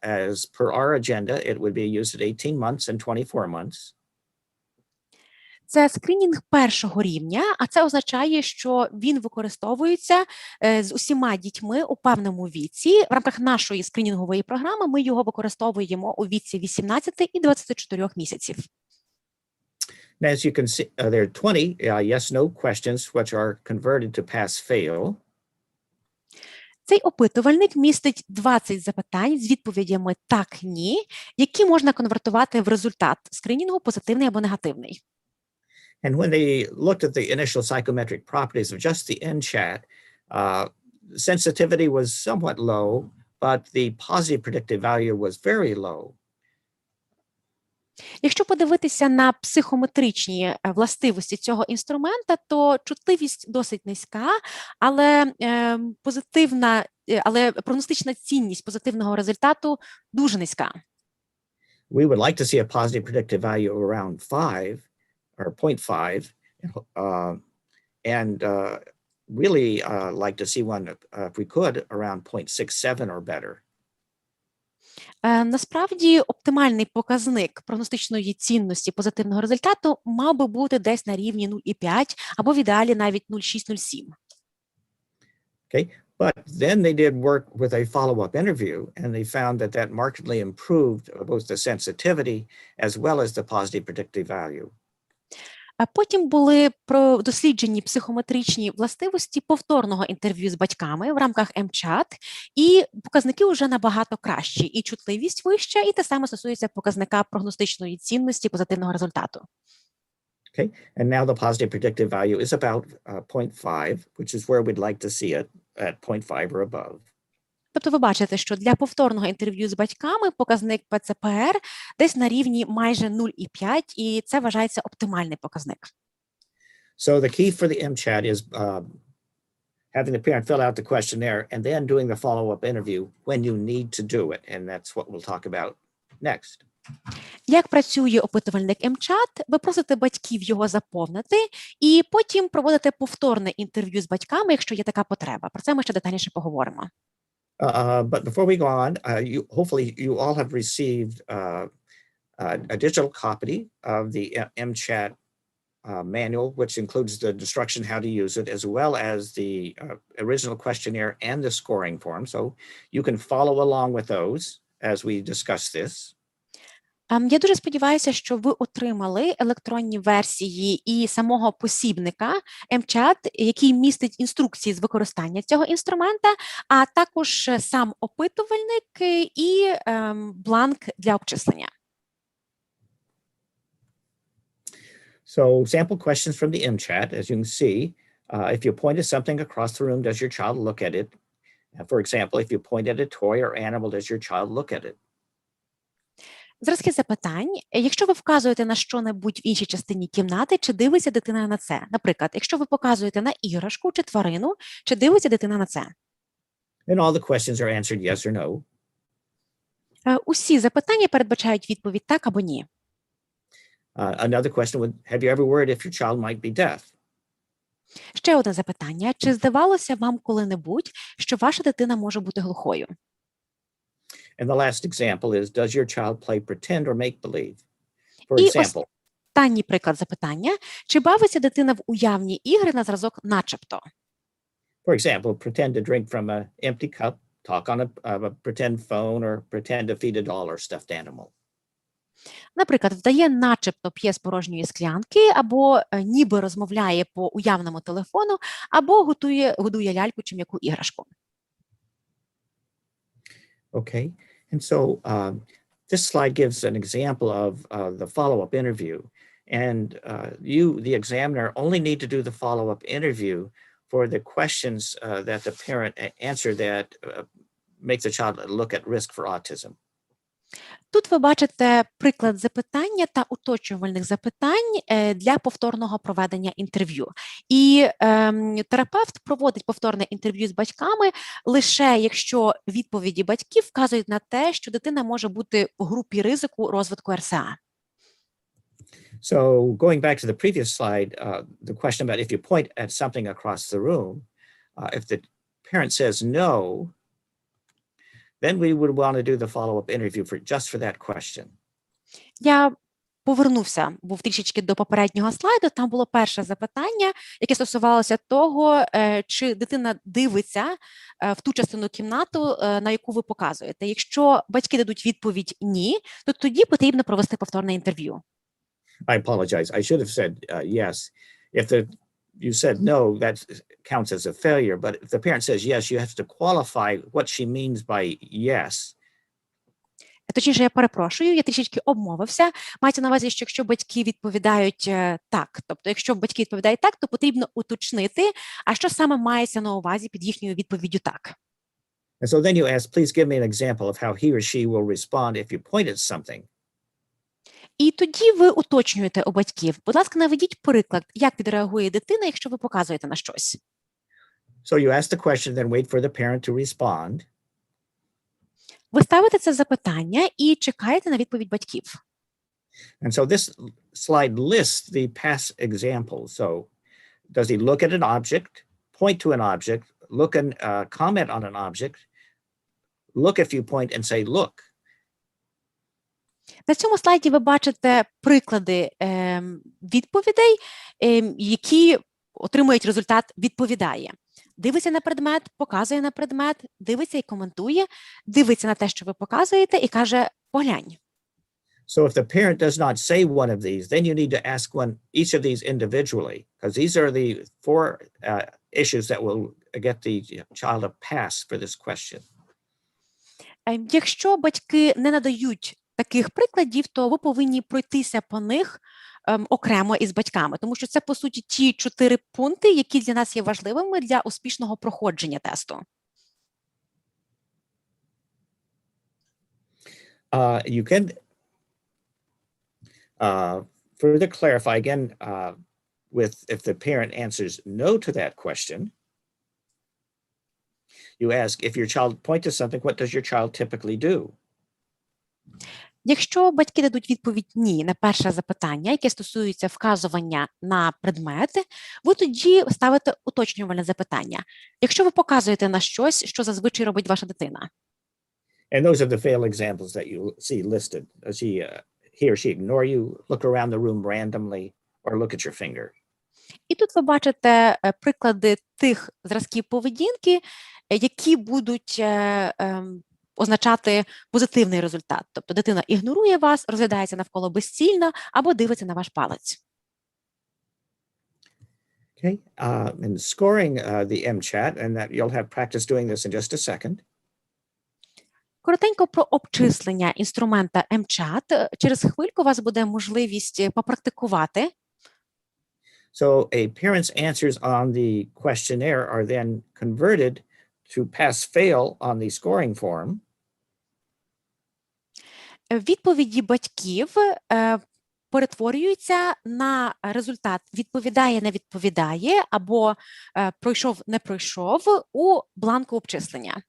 as per our agenda, it would be used at 18 months and 24 months. Це скринінг першого рівня, а це означає, що він використовується з усіма дітьми у певному віці. В рамках нашої скринінгової програми ми його використовуємо у віці 18 і 24 місяців. Now, as you can see, there are 20 yes-no questions which are converted to pass-fail. Цей опитувальник містить 20 запитань з відповідями «так», «ні», які можна конвертувати в результат скринінгу позитивний або негативний. And when they looked at the initial psychometric properties of just the NChat, sensitivity was somewhat low, but the positive predictive value was very low. Якщо подивитися на психометричні властивості цього інструмента, то чутливість досить низька, але прогностична цінність позитивного результату дуже низька. We would like to see a positive predictive value of around 5 or 0.5, and really like to see one, if we could, around 0.67 or better. Насправді, оптимальний показник прогностичної цінності позитивного результату мав би бути десь на рівні 0,5 або в ідеалі навіть 0,6-0,7. Okay, but then they did work with a follow-up interview, and they found that that markedly improved both the sensitivity as well as the positive predictive value. А потім були досліджені психометричні властивості повторного інтерв'ю з батьками в рамках МЧАТ, і показники вже набагато кращі, і чутливість вища, і те саме стосується показника прогностичної цінності позитивного результату. Okay, and now the positive predictive value is about 0.5, which is where we'd like to see it at 0.5 or above. Тобто ви бачите, що для повторного інтерв'ю з батьками показник ПЦПР десь на рівні майже 0,5, і це вважається оптимальний показник. So the key for the MChat is having the parent fill out the questionnaire and then doing the follow-up interview when you need to do it, and that's what we'll talk about next. Як працює опитувальник МЧАТ? Ви просите батьків його заповнити, і потім проводите повторне інтерв'ю з батьками, якщо є така потреба. Про це ми ще детальніше поговоримо. But before we go on, hopefully you all have received a digital copy of the MChat manual, which includes the instruction how to use it, as well as the original questionnaire and the scoring form. So you can follow along with those as we discuss this. Я дуже сподіваюся, що ви отримали електронні версії і самого посібника МЧАТ, який містить інструкції з використання цього інструмента, а також сам опитувальник і бланк для обчислення. So sample questions from the MChat, as you can see, if you point at something across the room, does your child look at it? For example, if you point at a toy or animal, does your child look at it? Зразки запитань. Якщо ви вказуєте на що-небудь в іншій частині кімнати, чи дивиться дитина на це? Наприклад, якщо ви показуєте на іграшку чи тварину, чи дивиться дитина на це? And all the questions are answered yes or no. Усі запитання передбачають відповідь так або ні. Another question would, have you ever worried if your child might be deaf? Ще одне запитання. Чи здавалося вам коли-небудь, що ваша дитина може бути глухою? And the last example is, does your child play pretend or make-believe? For І example, останній приклад запитання. Чи бавиться дитина в уявні ігри на зразок начебто? for example, pretend to drink from an empty cup, talk on a pretend phone, or pretend to feed a doll or stuffed animal. Наприклад, вдає начебто п'є з порожньої склянки, або ніби розмовляє по уявному телефону, або годує ляльку чи м'яку іграшку. Okay, and so this slide gives an example of the follow-up interview. And you, the examiner, only need to do the follow-up interview for the questions that the parent answer that make the child look at risk for autism. Тут ви бачите приклад запитання та уточнювальних запитань для повторного проведення інтерв'ю. І терапевт проводить повторне інтерв'ю з батьками лише якщо відповіді батьків вказують на те, що дитина може бути в групі ризику розвитку РСА. So going back to the previous slide, the question about if you point at something across the room, if the parent says no, then we would want to do the follow-up interview just for that question. Я повернувся, був трішечки до попереднього слайду, там було перше запитання, яке стосувалося того, чи дитина дивиться в ту частину кімнату, на яку ви показуєте. Якщо батьки дадуть відповідь ні, то тоді потрібно провести повторне інтерв'ю. I apologize. I should have said yes. If you said no, that counts as a failure. But if the parent says yes, you have to qualify what she means by yes. Точніше, я перепрошую, я трішечки обмовився. Мається на увазі, що якщо батьки відповідають так, тобто якщо батьки відповідають так, то потрібно уточнити, а що саме мається на увазі під їхньою відповіддю так. And so then you ask, please give me an example of how he or she will respond if you point at something. І тоді ви уточнюєте у батьків. Будь ласка, наведіть приклад, як відреагує дитина, якщо ви показуєте на щось. So you ask the question, then wait for the parent to respond. Ви ставите це запитання і чекаєте на відповідь батьків. And so this slide lists the past examples. So does he look at an object, point to an object, look and comment on an object, look if you point and say, look. На цьому слайді ви бачите приклади відповідей, які отримують результат «відповідає». Дивиться на предмет, показує на предмет, дивиться і коментує, дивиться на те, що ви показуєте, і каже «поглянь». So if the parent does not say one of these, then you need to ask each of these individually, because these are the four issues that will get the child a pass for this question. Якщо батьки не надають таких прикладів, то ви повинні пройтися по них окремо із батьками, тому що це, по суті, ті 4 пункти, які для нас є важливими для успішного проходження тесту. You can further clarify again if the parent answers no to that question, you ask, if your child points to something, what does your child typically do? Якщо батьки дадуть відповідь «ні» на перше запитання, яке стосується вказування на предмети, ви тоді ставите уточнювальне запитання. Якщо ви показуєте на щось, що зазвичай робить ваша дитина. And those are the fail examples that you see listed. Does he or she ignore you, look around the room randomly, or look at your finger? І тут ви бачите приклади тих зразків поведінки, які будуть означати позитивний результат. Тобто дитина ігнорує вас, розглядається навколо безцільно або дивиться на ваш палець. Okay, and scoring the MChat, and that you'll have practice doing this in just a second. Коротенько про обчислення інструмента MChat. Через хвильку у вас буде можливість попрактикувати. So a parent's answers on the questionnaire are then converted to pass-fail on the scoring form, Відповіді батьків перетворюються на результат відповідає, не відповідає, або пройшов, не пройшов у бланку обчислення.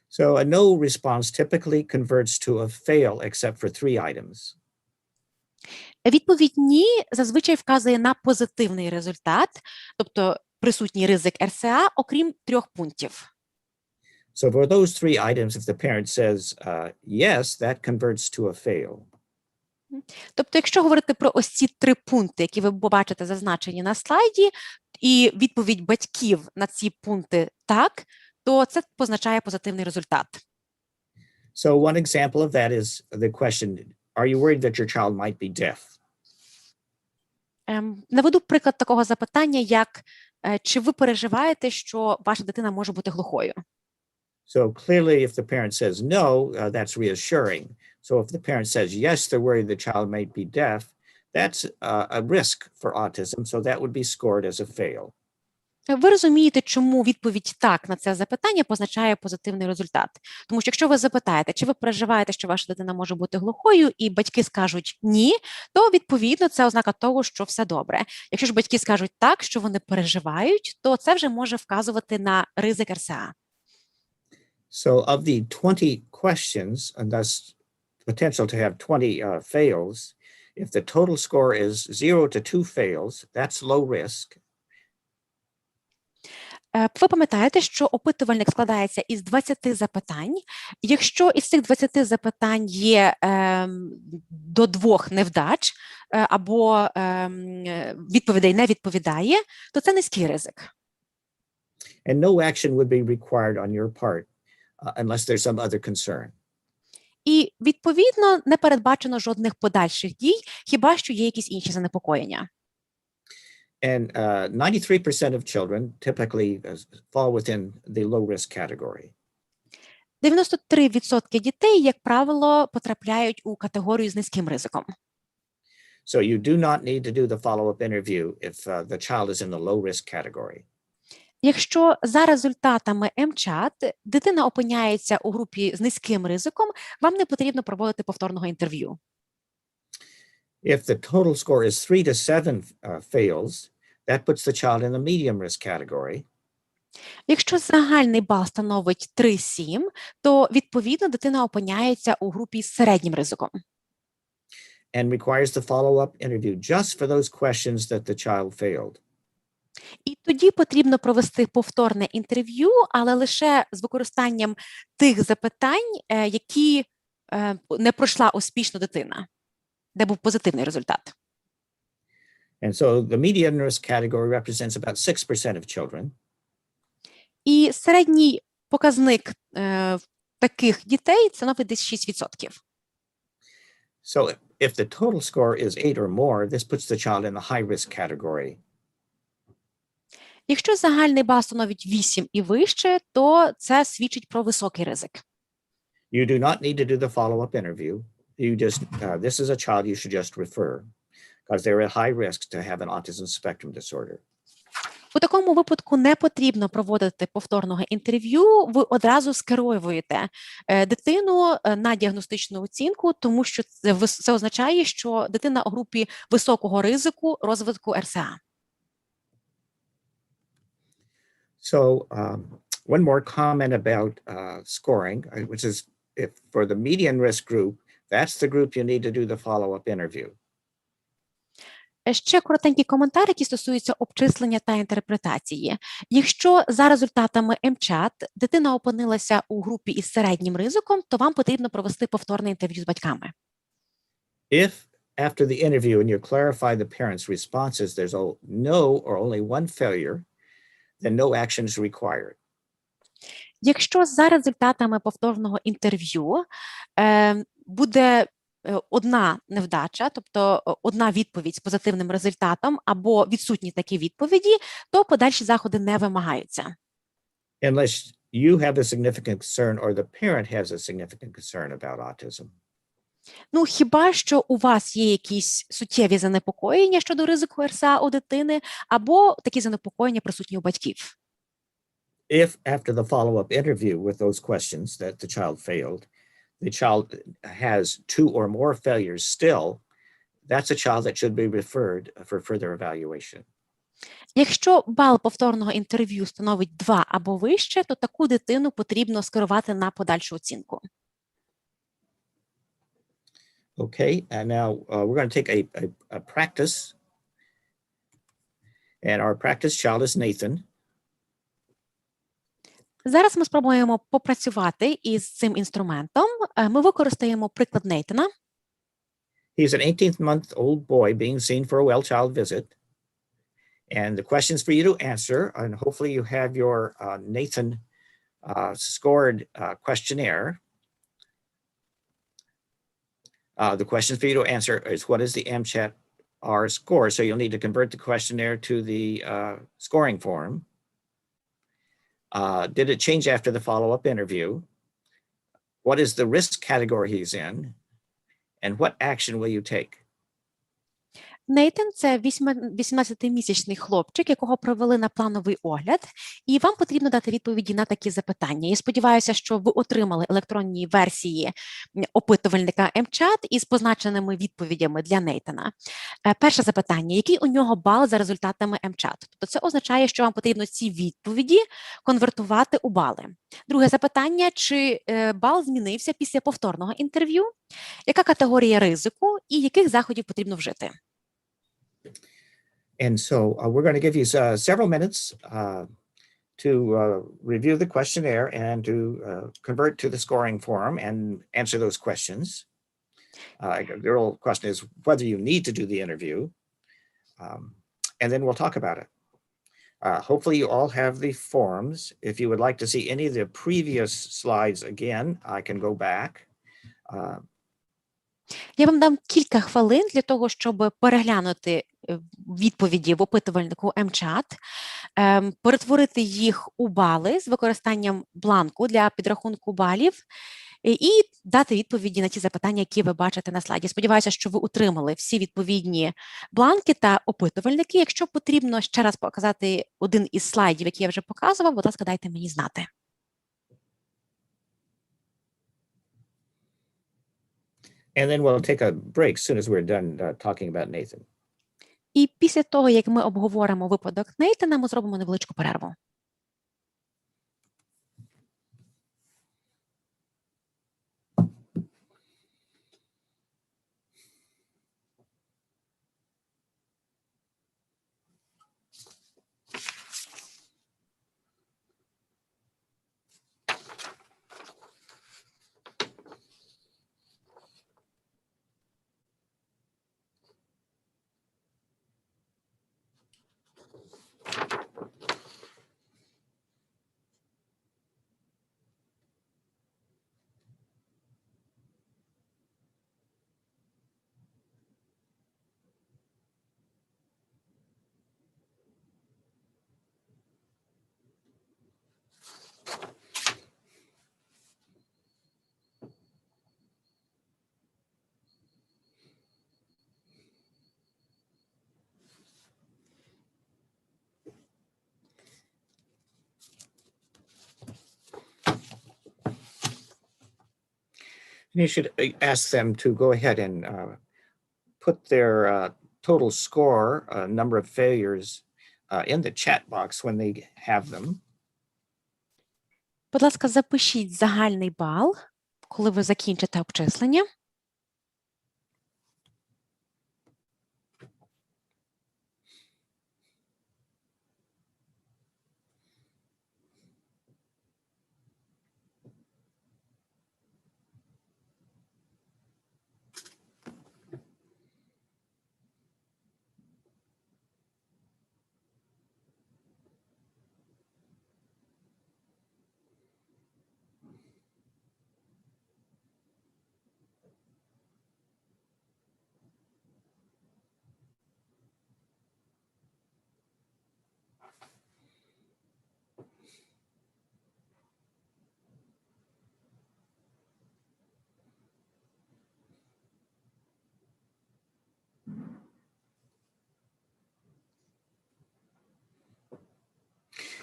so a no response typically converts to a fail except for 3 items. Відповідь «ні» зазвичай вказує на позитивний результат, тобто присутній ризик РСА, окрім 3 пунктів. So for those 3 items, if the parent says yes, that converts to a fail. Тобто, якщо говорити про ось ці 3 пункти, які ви побачите зазначені на слайді, і відповідь батьків на ці пункти «так», то це позначає позитивний результат. So one example of that is the question, are you worried that your child might be deaf? Наведу приклад такого запитання, як чи ви переживаєте, що ваша дитина може бути глухою? So clearly, if the parent says no, that's reassuring. So if the parent says yes, they're worried the child might be deaf, that's a risk for autism, so that would be scored as a fail. Ви розумієте, чому відповідь «так» на це запитання позначає позитивний результат. Тому що якщо ви запитаєте, чи ви переживаєте, що ваша дитина може бути глухою, і батьки скажуть «ні», то, відповідно, це ознака того, що все добре. Якщо ж батьки скажуть «так», що вони переживають, то це вже може вказувати на ризик РСА. So of the 20 questions, and thus potential to have 20 fails, if the total score is 0 to 2 fails, that's low risk. Ви пам'ятаєте, що опитувальник складається із 20 запитань. Якщо із цих 20 запитань є до 2 невдач або відповідей не відповідає, то це низький ризик. And no action would be required on your part unless there's some other concern. І, відповідно, не передбачено жодних подальших дій, хіба що є якісь інші занепокоєння. And 93% of children typically fall within the low-risk category. 93% дітей, як правило, потрапляють у категорію з низьким ризиком. So you do not need to do the follow-up interview if the child is in the low-risk category. Якщо за результатами МЧАТ дитина опиняється у групі з низьким ризиком, вам не потрібно проводити повторного інтерв'ю. If the total score is 3 to 7 fails, that puts the child in the medium risk category. Якщо загальний бал становить 3-7, то, відповідно, дитина опиняється у групі з середнім ризиком. And requires the follow-up interview just for those questions that the child failed. І тоді потрібно провести повторне інтерв'ю, але лише з використанням тих запитань, які не пройшла успішно дитина, де був позитивний результат. And so the medium risk category represents about 6% of children. І середній показник таких дітей становить десь 6%. So if the total score is 8 or more, this puts the child in the high risk category. Якщо загальний бал становить 8 і вище, то це свідчить про високий ризик. You do not need to do the follow-up interview. You just, this is a child you should just refer because they're at high risk to have an autism spectrum disorder. У такому випадку не потрібно проводити повторного інтерв'ю, ви одразу скеровуєте дитину на діагностичну оцінку, тому що це означає, що дитина у групі високого ризику розвитку РСА. So one more comment about scoring, which is if for the median risk group, that's the group you need to do the follow-up interview. Ще коротенький коментар, який стосується обчислення та інтерпретації. Якщо за результатами МЧАТ дитина опинилася у групі із середнім ризиком, то вам потрібно провести повторне інтерв'ю з батьками. If after the interview and you clarify the parents' responses, there's no or only one failure, then no action is required. Якщо за результатами повторного інтерв'ю буде одна невдача, тобто одна відповідь з позитивним результатом або відсутні такі відповіді, то подальші заходи не вимагаються. Unless you have a significant concern or the parent has a significant concern about autism. Ну, хіба що у вас є якісь суттєві занепокоєння щодо ризику РСА у дитини, або такі занепокоєння присутні у батьків. If after the follow-up interview with those questions that the child failed, the child has 2 or more failures still, that's a child that should be referred for further evaluation. Якщо бал повторного інтерв'ю становить 2 або вище, то таку дитину потрібно скерувати на подальшу оцінку. Okay, and now we're going to take a practice. And our practice child is Nathan. Зараз ми спробуємо попрацювати із цим інструментом. Ми використаємо приклад Нейтана. He's an 18-month-old boy being seen for a well child visit. And the questions for you to answer, and hopefully you have your Nathan scored questionnaire. The questions for you to answer is, what is the MCHAT-R score? So you'll need to convert the questionnaire to the scoring form. Did it change after the follow-up interview? What is the risk category he's in? And what action will you take? Нейтан – це 18-місячний хлопчик, якого провели на плановий огляд, і вам потрібно дати відповіді на такі запитання. Я сподіваюся, що ви отримали електронні версії опитувальника MCHAT із позначеними відповідями для Нейтана. Перше запитання – який у нього бал за результатами MCHAT? Тобто це означає, що вам потрібно ці відповіді конвертувати у бали. Друге запитання – чи бал змінився після повторного інтерв'ю? Яка категорія ризику і яких заходів потрібно вжити? And so we're going to give you several minutes to review the questionnaire and to convert to the scoring form and answer those questions. The real question is whether you need to do the interview, and then we'll talk about it. Hopefully you all have the forms. If you would like to see any of the previous slides again, I can go back. Я вам дам кілька хвилин для того, щоб переглянути відповіді в опитувальнику MCHAT, перетворити їх у бали з використанням бланку для підрахунку балів і дати відповіді на ті запитання, які ви бачите на слайді. Сподіваюся, що ви отримали всі відповідні бланки та опитувальники. Якщо потрібно ще раз показати один із слайдів, який я вже показував, будь ласка, дайте мені знати. And then we'll take a break as soon as we're done talking about Nathan. І після того, як ми обговоримо випадок Нейтана, ми зробимо невеличку перерву. You should ask them to go ahead and put their total score, number of failures, in the chat box when they have them. Будь ласка, запишіть загальний бал, коли ви закінчите обчислення.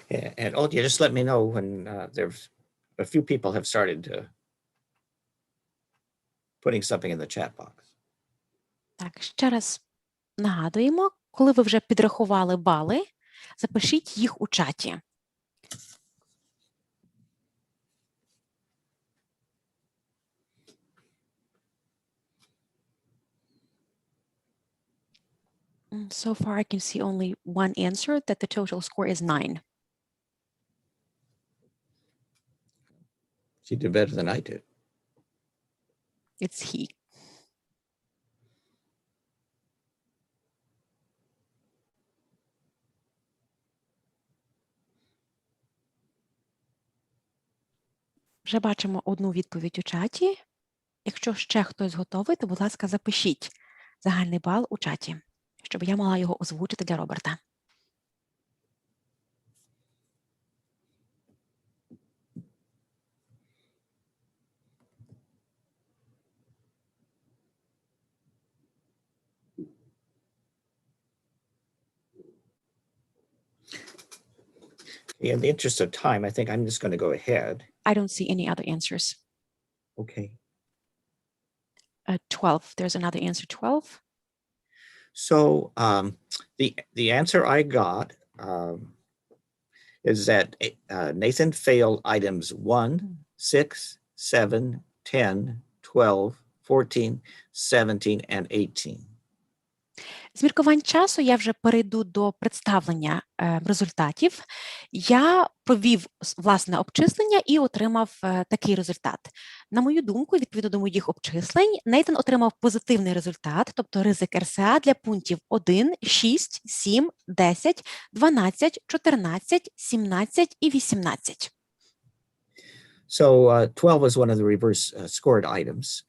And Olga, just let me know when there's a few people have started putting something in the chat box. Так, ще раз нагадуємо, коли ви вже підрахували бали, запишіть їх у чаті. So far, I can see only one answer, that the total score is 9. She did better than I did. It's he. Вже бачимо одну відповідь у чаті. Якщо ще хтось готовий, то, будь ласка, запишіть загальний бал у чаті, щоб я могла його озвучити для Роберта. In the interest of time, I think I'm just going to go ahead. I don't see any other answers. Okay. 12. There's another answer, 12. So the answer I got is that Nathan failed items 1, 6, 7, 10, 12, 14, 17, and 18. З міркувань часу я вже перейду до представлення результатів. Я провів власне обчислення і отримав такий результат. На мою думку, відповідно до моїх обчислень, Нейтан отримав позитивний результат, тобто ризик РСА для пунктів 1, 6, 7, 10, 12, 14, 17 і 18. So 12 was one of the reverse scored items.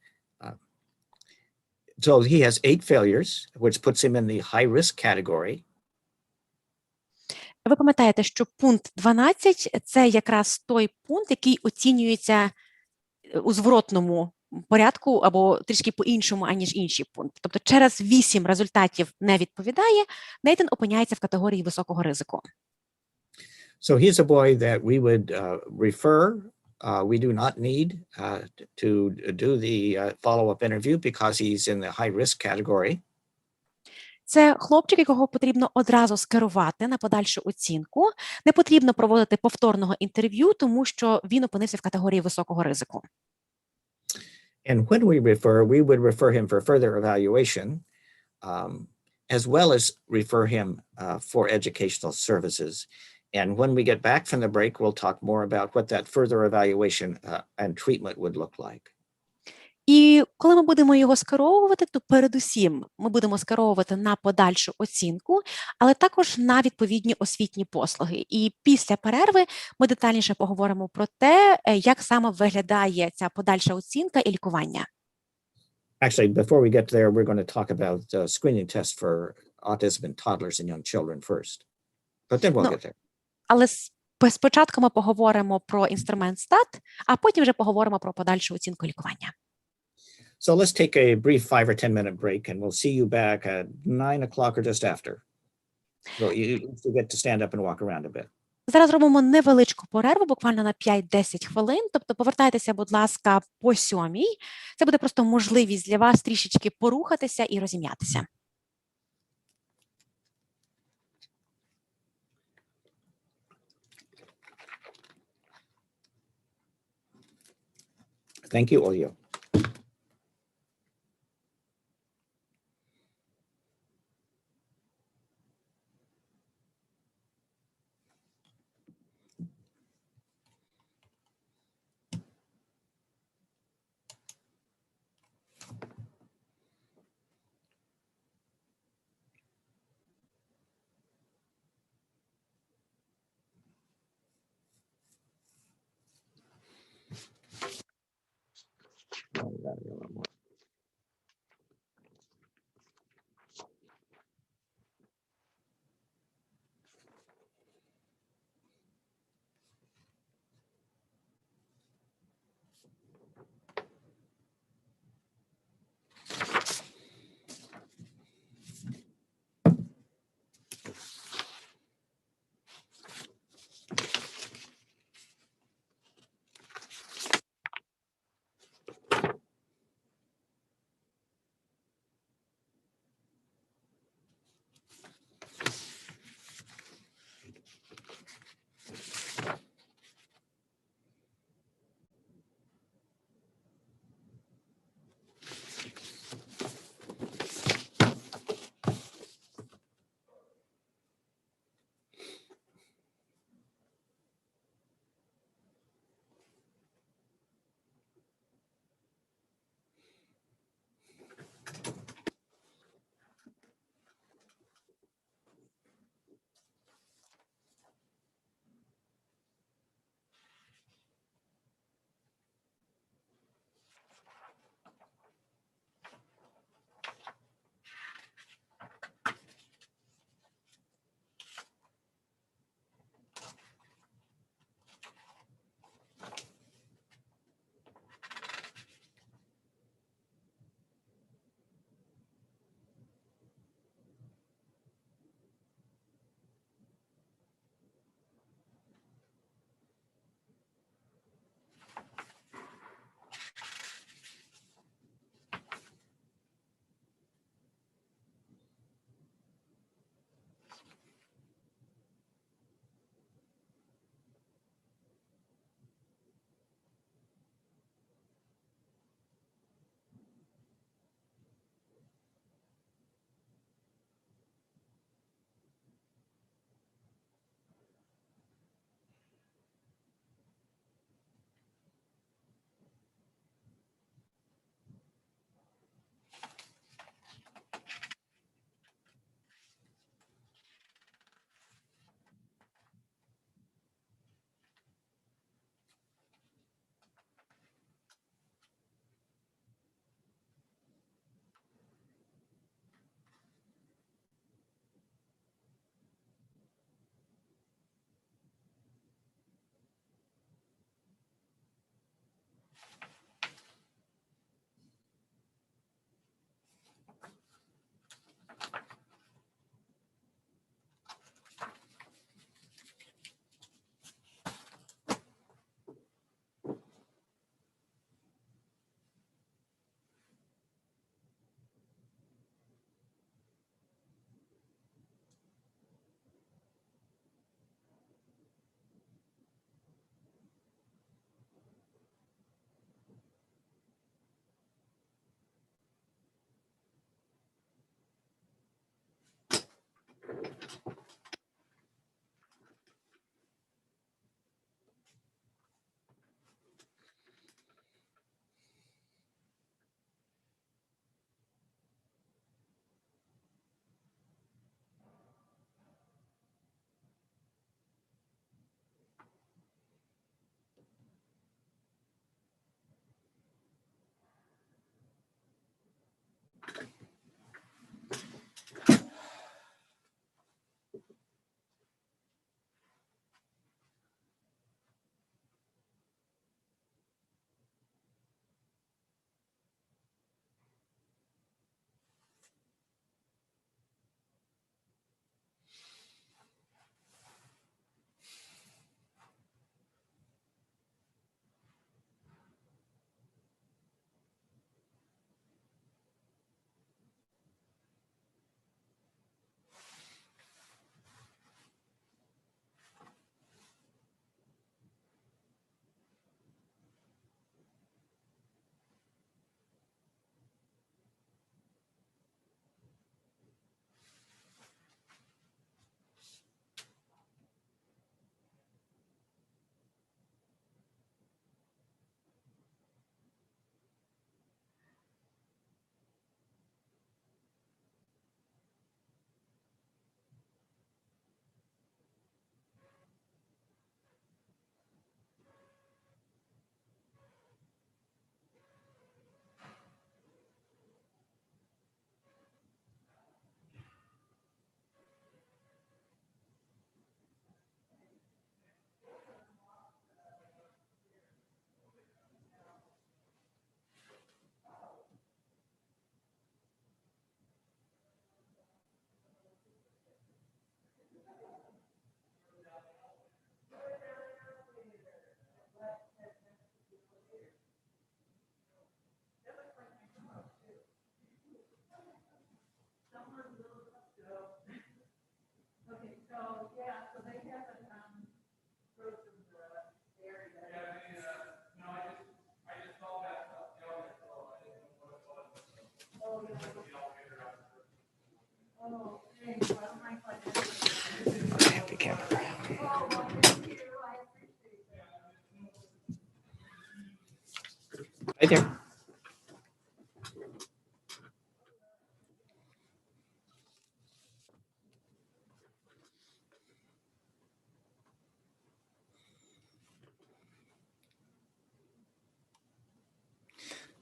So he has 8 failures, which puts him in the high risk category. Ви пам'ятаєте, що пункт 12 – це якраз той пункт, який оцінюється у зворотному порядку або трішки по-іншому, аніж інші пункти. Тобто через 8 результатів не відповідає, Нейтан опиняється в категорії високого ризику. So he's a boy that we would refer. We do not need to do the follow-up interview because he's in the high-risk category. Це хлопчик, якого потрібно одразу скерувати на подальшу оцінку. Не потрібно проводити повторного інтерв'ю, тому що він опинився в категорії високого ризику. And when we would refer him for further evaluation, as well as refer him for educational services. And when we get back from the break, we'll talk more about what that further evaluation and treatment would look like. І коли ми будемо його скеровувати, то передусім ми будемо скеровувати на подальшу оцінку, але також на відповідні освітні послуги. І після перерви ми детальніше поговоримо про те, як саме виглядає ця подальша оцінка і лікування. Actually, before we get there, we're going to talk about screening tests for autism in toddlers and young children first. But then we'll get there. Але спочатку ми поговоримо про інструмент СТАТ, а потім вже поговоримо про подальшу оцінку лікування. So let's take a brief 5 or 10 minute break and we'll see you back at 9 o'clock or just after. So you get to stand up and walk around a bit. Зараз робимо невеличку перерву, буквально на 5-10 хвилин, тобто повертайтеся, будь ласка, по 7:00. Це буде просто можливість для вас трішечки порухатися і розім'ятися. Thank you, Olio.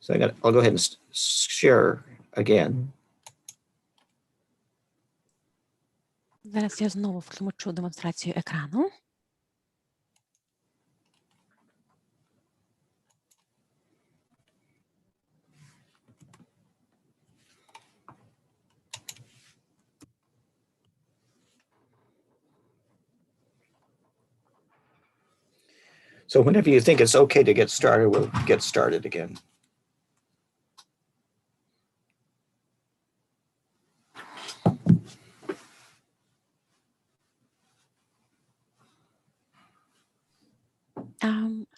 So I'll go ahead and share again. Зараз я знову включу демонстрацію екрану. So whenever you think it's okay to get started, we'll get started again.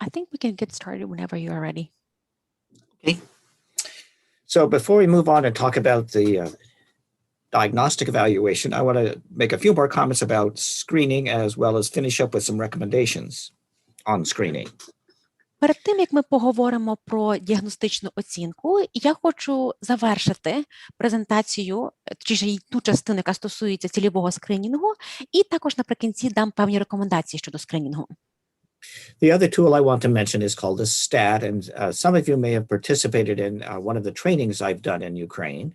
I think we can get started whenever you are ready. Okay. So before we move on and talk about the diagnostic evaluation, I want to make a few more comments about screening as well as finish up with some recommendations on screening. Перед тим, як ми поговоримо про діагностичну оцінку, я хочу завершити презентацію, чи ту частину, яка стосується цільового скринінгу, і також наприкінці дам певні рекомендації щодо скринінгу. The other tool I want to mention is called the STAT, and some of you may have participated in one of the trainings I've done in Ukraine.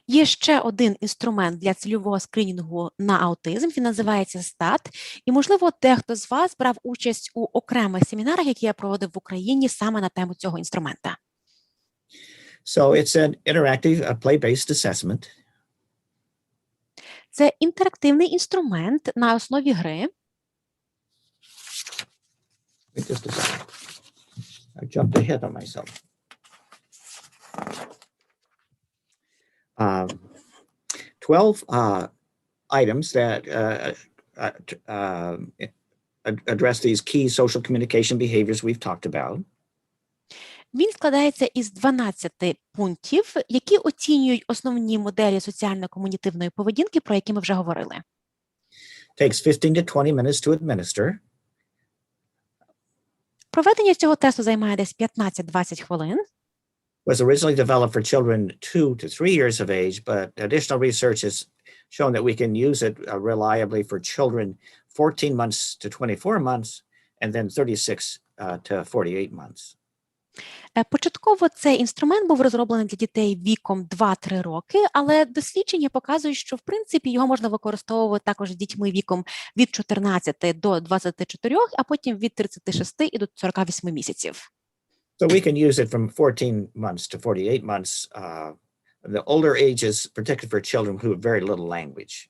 Є ще один інструмент для цільового скринінгу на аутизм, він називається STAT, і, можливо, дехто з вас брав участь у окремих семінарах, які я проводив в Україні саме на тему цього інструмента. So it's an interactive play-based assessment. Це інтерактивний інструмент на основі гри. Wait just a second. I jumped ahead on myself. 12 items that address these key social communication behaviors we've talked about. Він складається із 12 пунктів, які оцінюють основні моделі соціально-комунітивної поведінки, про які ми вже говорили. Takes 15 to 20 minutes to administer. Проведення цього тесту займає десь 15-20 хвилин. Was originally developed for children 2 to 3 years of age, but additional research has shown that we can use it reliably for children 14 months to 24 months, and then 36 to 48 months. Початково цей інструмент був розроблений для дітей віком 2-3 роки, але дослідження показують, що, в принципі, його можна використовувати також з дітьми віком від 14 до 24, а потім від 36 і до 48 місяців. So we can use it from 14 months to 48 months. The older ages, particularly for children who have very little language.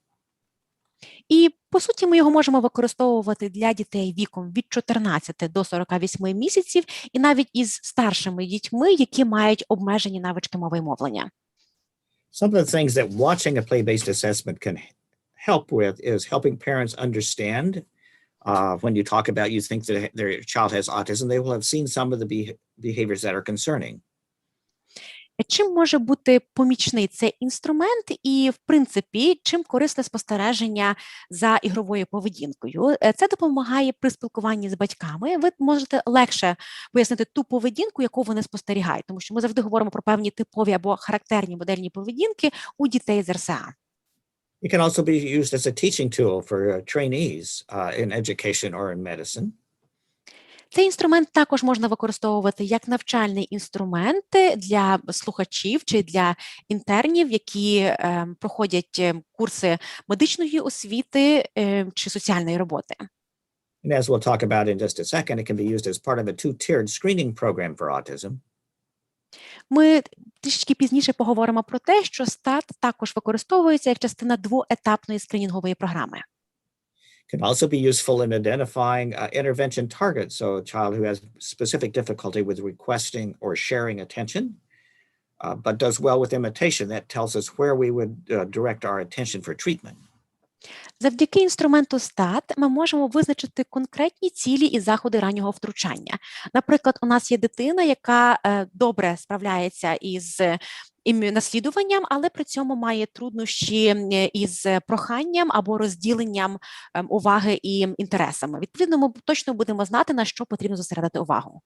І, по суті, ми його можемо використовувати для дітей віком від 14 до 48 місяців і навіть із старшими дітьми, які мають обмежені навички мови і мовлення. Some of the things that watching a play-based assessment can help with is helping parents understand when you talk about, you think that their child has autism, they will have seen some of the behaviors that are concerning. Чим може бути помічний цей інструмент і, в принципі, чим корисне спостереження за ігровою поведінкою? Це допомагає при спілкуванні з батьками. Ви можете легше пояснити ту поведінку, яку вони спостерігають, тому що ми завжди говоримо про певні типові або характерні модельні поведінки у дітей з РСА. It can also be used as a teaching tool for trainees in education or in medicine. Цей інструмент також можна використовувати як навчальний інструмент для слухачів чи для інтернів, які проходять курси медичної освіти чи соціальної роботи. And as we'll talk about in just a second, it can be used as part of a two-tiered screening program for autism. Ми трішки пізніше поговоримо про те, що STAT також використовується як частина двоетапної скринінгової програми. Can also be useful in identifying intervention targets. So a child who has specific difficulty with requesting or sharing attention, but does well with imitation, that tells us where we would direct our attention for treatment. Завдяки інструменту STAT ми можемо визначити конкретні цілі і заходи раннього втручання. Наприклад, у нас є дитина, яка добре справляється із наслідуванням, але при цьому має труднощі із проханням або розділенням уваги і інтересами. Відповідно, ми точно будемо знати, на що потрібно зосередити увагу.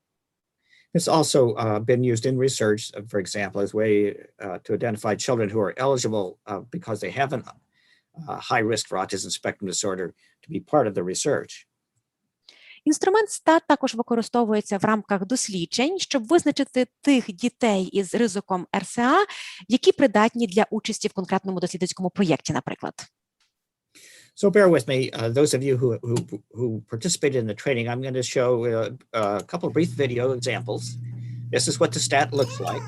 It's also been used in research, for example, as a way to identify children who are eligible because they have a high risk for autism spectrum disorder to be part of the research. Інструмент STAT також використовується в рамках досліджень, щоб визначити тих дітей із ризиком РСА, які придатні для участі в конкретному дослідницькому проєкті, наприклад. So bear with me, those of you who participated in the training, I'm going to show a couple of brief video examples. This is what the stat looks like.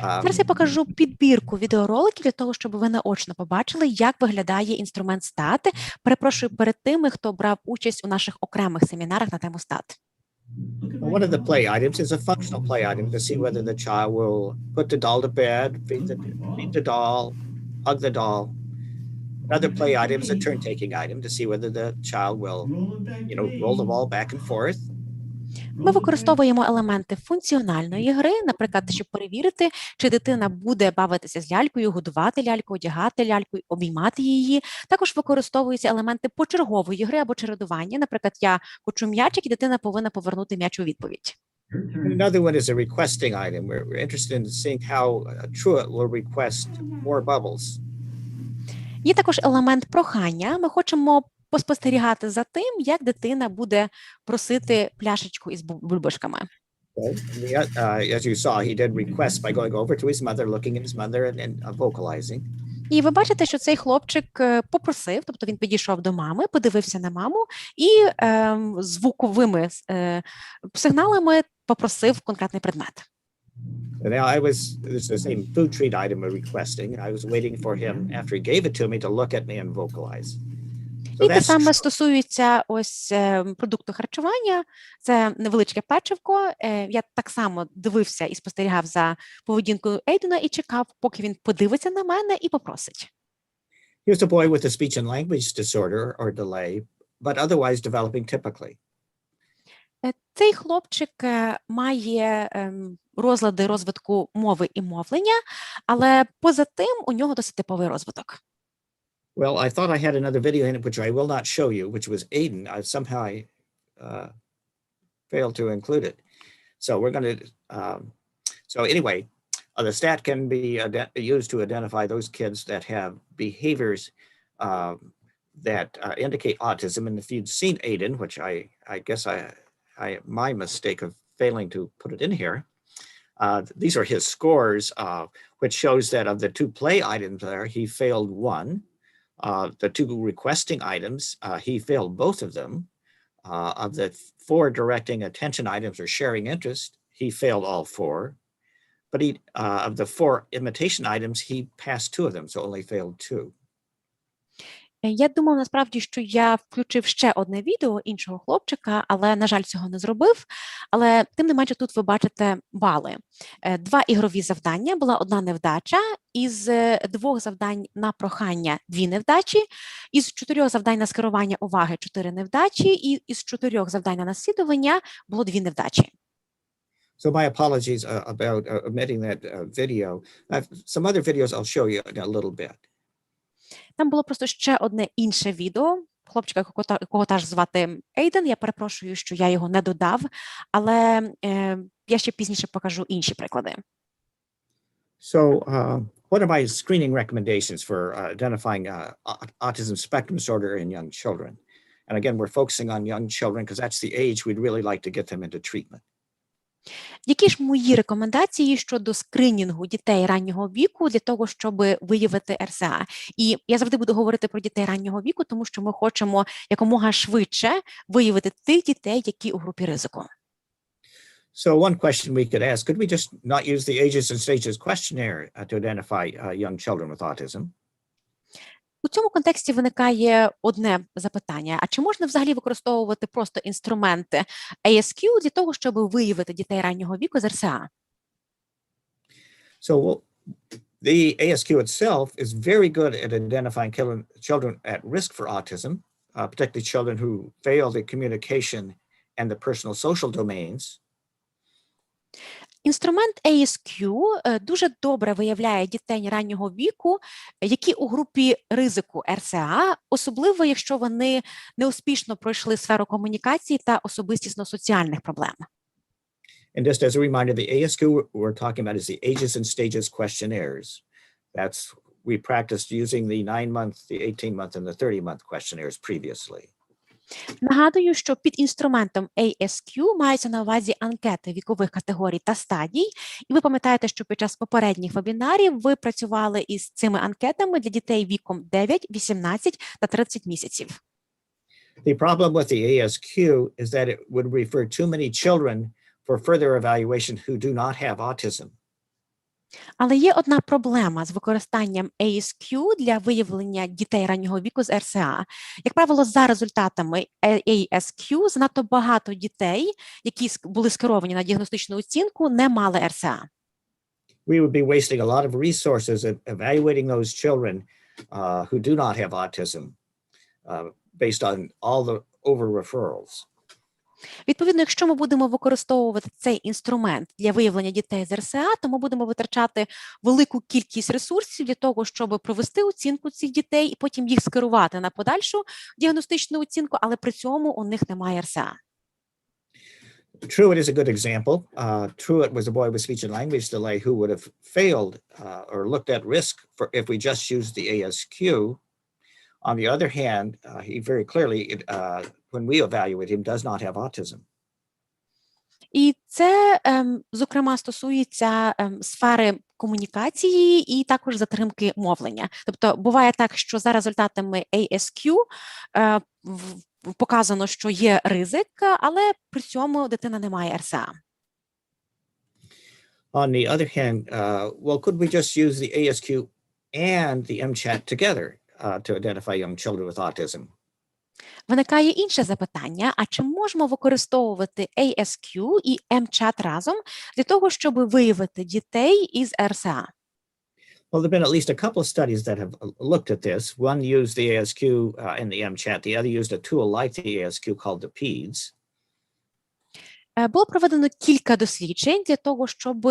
Зараз я покажу підбірку відеороликів для того, щоб ви наочно побачили, як виглядає інструмент STAT. Перепрошую перед тими, хто брав участь у наших окремих семінарах на тему STAT. One of the play items is a functional play item to see whether the child will put the doll to bed, feed the doll, hug the doll. Another play item is a turn-taking item to see whether the child will, roll the ball back and forth. Ми використовуємо елементи функціональної гри, наприклад, щоб перевірити, чи дитина буде бавитися з лялькою, годувати ляльку, одягати ляльку, обіймати її. Також використовуються елементи почергової гри або чередування. Наприклад, я хочу м'ячик, і дитина повинна повернути м'яч у відповідь. Another one is a requesting item. We're interested in seeing how Truett will request more bubbles. Є також елемент прохання. Ми хочемо поспостерігати за тим, як дитина буде просити пляшечку із бульбашками. As you saw, he did request by going over to his mother, looking at his mother and vocalizing. І ви бачите, що цей хлопчик попросив, тобто він підійшов до мами, подивився на маму і звуковими сигналами попросив конкретний предмет. Now this is the same food treat item we're requesting. I was waiting for him after he gave it to me to look at me and vocalize. І те саме стосується ось продукту харчування. Це невеличке печивко. Я так само дивився і спостерігав за поведінкою Ейдена і чекав, поки він подивиться на мене і попросить. He was a boy with a speech and language disorder or delay, but otherwise developing typically. Цей хлопчик має розлади розвитку мови і мовлення, але поза тим у нього досить типовий розвиток. Well, I thought I had another video in it, which I will not show you, which was Aiden. I somehow failed to include it. So we're going to, so anyway, the stat can be used to identify those kids that have behaviors that indicate autism. And if you'd seen Aiden, which I guess my mistake of failing to put it in here, these are his scores, which shows that of the 2 play items there, he failed 1. The 2 requesting items, he failed both of them. Of the 4 directing attention items or sharing interest, he failed all 4. But of the 4 imitation items, he passed 2 of them, so only failed 2. Я думав, насправді, що я включив ще одне відео іншого хлопчика, але, на жаль, цього не зробив. Але, тим не менше, тут ви бачите бали. 2 ігрові завдання, була 1 невдача, із 2 завдань на прохання 2 невдачі, із 4 завдань на скерування уваги 4 невдачі, і із 4 завдань на наслідування було 2 невдачі. So my apologies about omitting that video. Some other videos I'll show you in a little bit. Там було просто ще одне інше відео, хлопчика, якого теж звати Ейден. Я перепрошую, що я його не додав, але я ще пізніше покажу інші приклади. So what are my screening recommendations for identifying autism spectrum disorder in young children? And again, we're focusing on young children because that's the age we'd really like to get them into treatment. Які ж мої рекомендації щодо скринінгу дітей раннього віку для того, щоб виявити РСА? І я завжди буду говорити про дітей раннього віку, тому що ми хочемо якомога швидше виявити тих дітей, які у групі ризику. So one question we could ask, could we just not use the ages and stages questionnaire to identify young children with autism? У цьому контексті виникає одне запитання. А чи можна взагалі використовувати просто інструменти ASQ для того, щоб виявити дітей раннього віку з РСА? So the ASQ itself is very good at identifying children at risk for autism, particularly children who fail the communication and the personal social domains. Інструмент ASQ дуже добре виявляє дітей раннього віку, які у групі ризику РСА, особливо якщо вони неуспішно пройшли сферу комунікації та особистісно-соціальних проблем. And just as a reminder, the ASQ we're talking about is the ages and stages questionnaires. We practiced using the 9-month, the 18-month, and the 30-month questionnaires previously. Нагадую, що під інструментом ASQ мається на увазі анкети вікових категорій та стадій. І ви пам'ятаєте, що під час попередніх вебінарів ви працювали із цими анкетами для дітей віком 9, 18 та 30 місяців. The problem with the ASQ is that it would refer too many children for further evaluation who do not have autism. Але є одна проблема з використанням ASQ для виявлення дітей раннього віку з РСА. Як правило, за результатами ASQ занадто багато дітей, які були скеровані на діагностичну оцінку, не мали РСА. We would be wasting a lot of resources evaluating those children who do not have autism based on all the over-referrals. Відповідно, якщо ми будемо використовувати цей інструмент для виявлення дітей з РСА, то ми будемо витрачати велику кількість ресурсів для того, щоб провести оцінку цих дітей і потім їх скерувати на подальшу діагностичну оцінку, але при цьому у них немає РСА. Truett is a good example. Truett was a boy with speech and language delay who would have failed or looked at risk for if we just used the ASQ. On the other hand, he very clearly, when we evaluate him, does not have autism. І це, зокрема, стосується сфери комунікації і також затримки мовлення. Тобто буває так, що за результатами ASQ показано, що є ризик, але при цьому дитина не має РСА. On the other hand, well, could we just use the ASQ and the MChat together to identify young children with autism? Виникає інше запитання, а чи можемо використовувати ASQ і MChat разом для того, щоб виявити дітей із РСА? Well, there have been at least a couple of studies that have looked at this. One used the ASQ and the MChat. The other used a tool like the ASQ called the PEDS. Було проведено кілька досліджень для того, щоб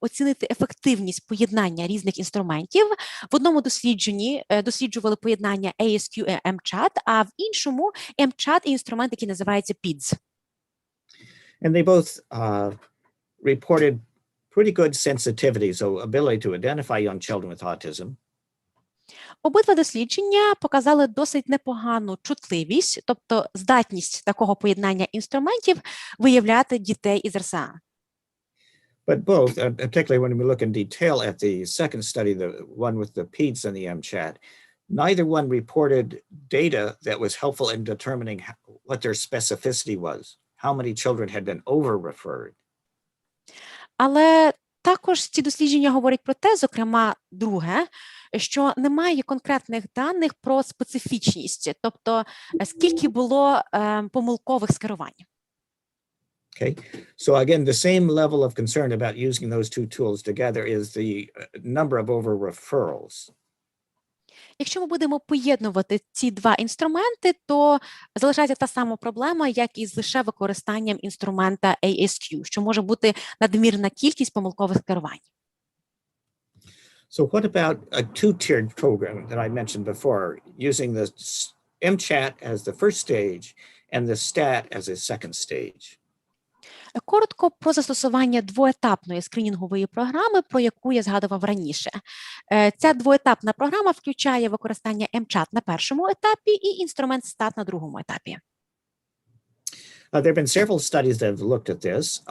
оцінити ефективність поєднання різних інструментів. В одному дослідженні досліджували поєднання ASQ і MChat, а в іншому MChat і інструмент, який називається PEDS. And they both reported pretty good sensitivity, so ability to identify young children with autism. Обидва дослідження показали досить непогану чутливість, тобто здатність такого поєднання інструментів виявляти дітей із РСА. But both, particularly when we look in detail at the second study, the one with the PEDS and the MChat, neither one reported data that was helpful in determining what their specificity was, how many children had been over-referred. Але також ці дослідження говорять про те, зокрема, друге, що немає конкретних даних про специфічність, тобто скільки було помилкових скерувань. Okay, so again, the same level of concern about using those two tools together is the number of over-referrals. Якщо ми будемо поєднувати ці два інструменти, то залишається та сама проблема, як і з лише використанням інструмента ASQ, що може бути надмірна кількість помилкових скерувань. So what about a two-tiered program that I mentioned before, using the MChat as the first stage and the STAT as a second stage? Коротко про застосування двоетапної скринінгової програми, про яку я згадував раніше. Ця двоетапна програма включає використання MChat на першому етапі і інструмент STAT на другому етапі. There have been several studies that have looked at this,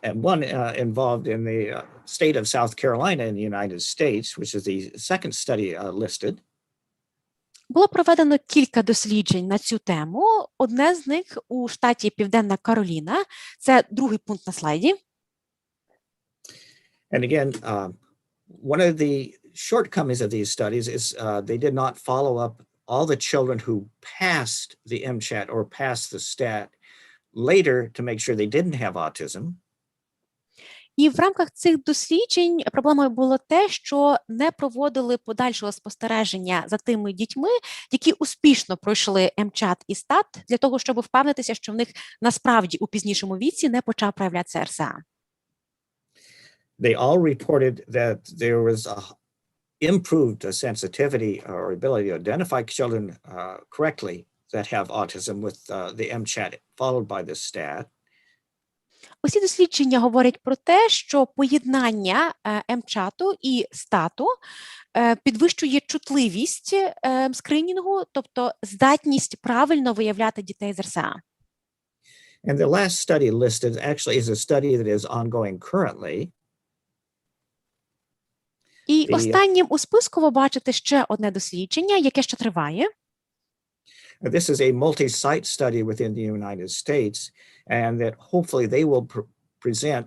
and one involved in the state of South Carolina in the United States, which is the second study listed. Було проведено кілька досліджень на цю тему. Одне з них у штаті Південна Кароліна. Це другий пункт на слайді. And again, one of the shortcomings of these studies is they did not follow up all the children who passed the MChat or passed the STAT later to make sure they didn't have autism. І в рамках цих досліджень проблемою було те, що не проводили подальшого спостереження за тими дітьми, які успішно пройшли MChat і STAT, для того, щоб впевнитися, що в них насправді у пізнішому віці не почав проявлятися РСА. They all reported that there was a improved sensitivity or ability to identify children correctly that have autism with the MChat followed by the STAT. Усі дослідження говорять про те, що поєднання МЧАТу і стату підвищує чутливість скринінгу, тобто здатність правильно виявляти дітей з РСА. And the last study listed actually is a study that is ongoing currently. І останнім у списку ви бачите ще одне дослідження, яке ще триває. This is a multi-site study within the United States, and that hopefully they will present,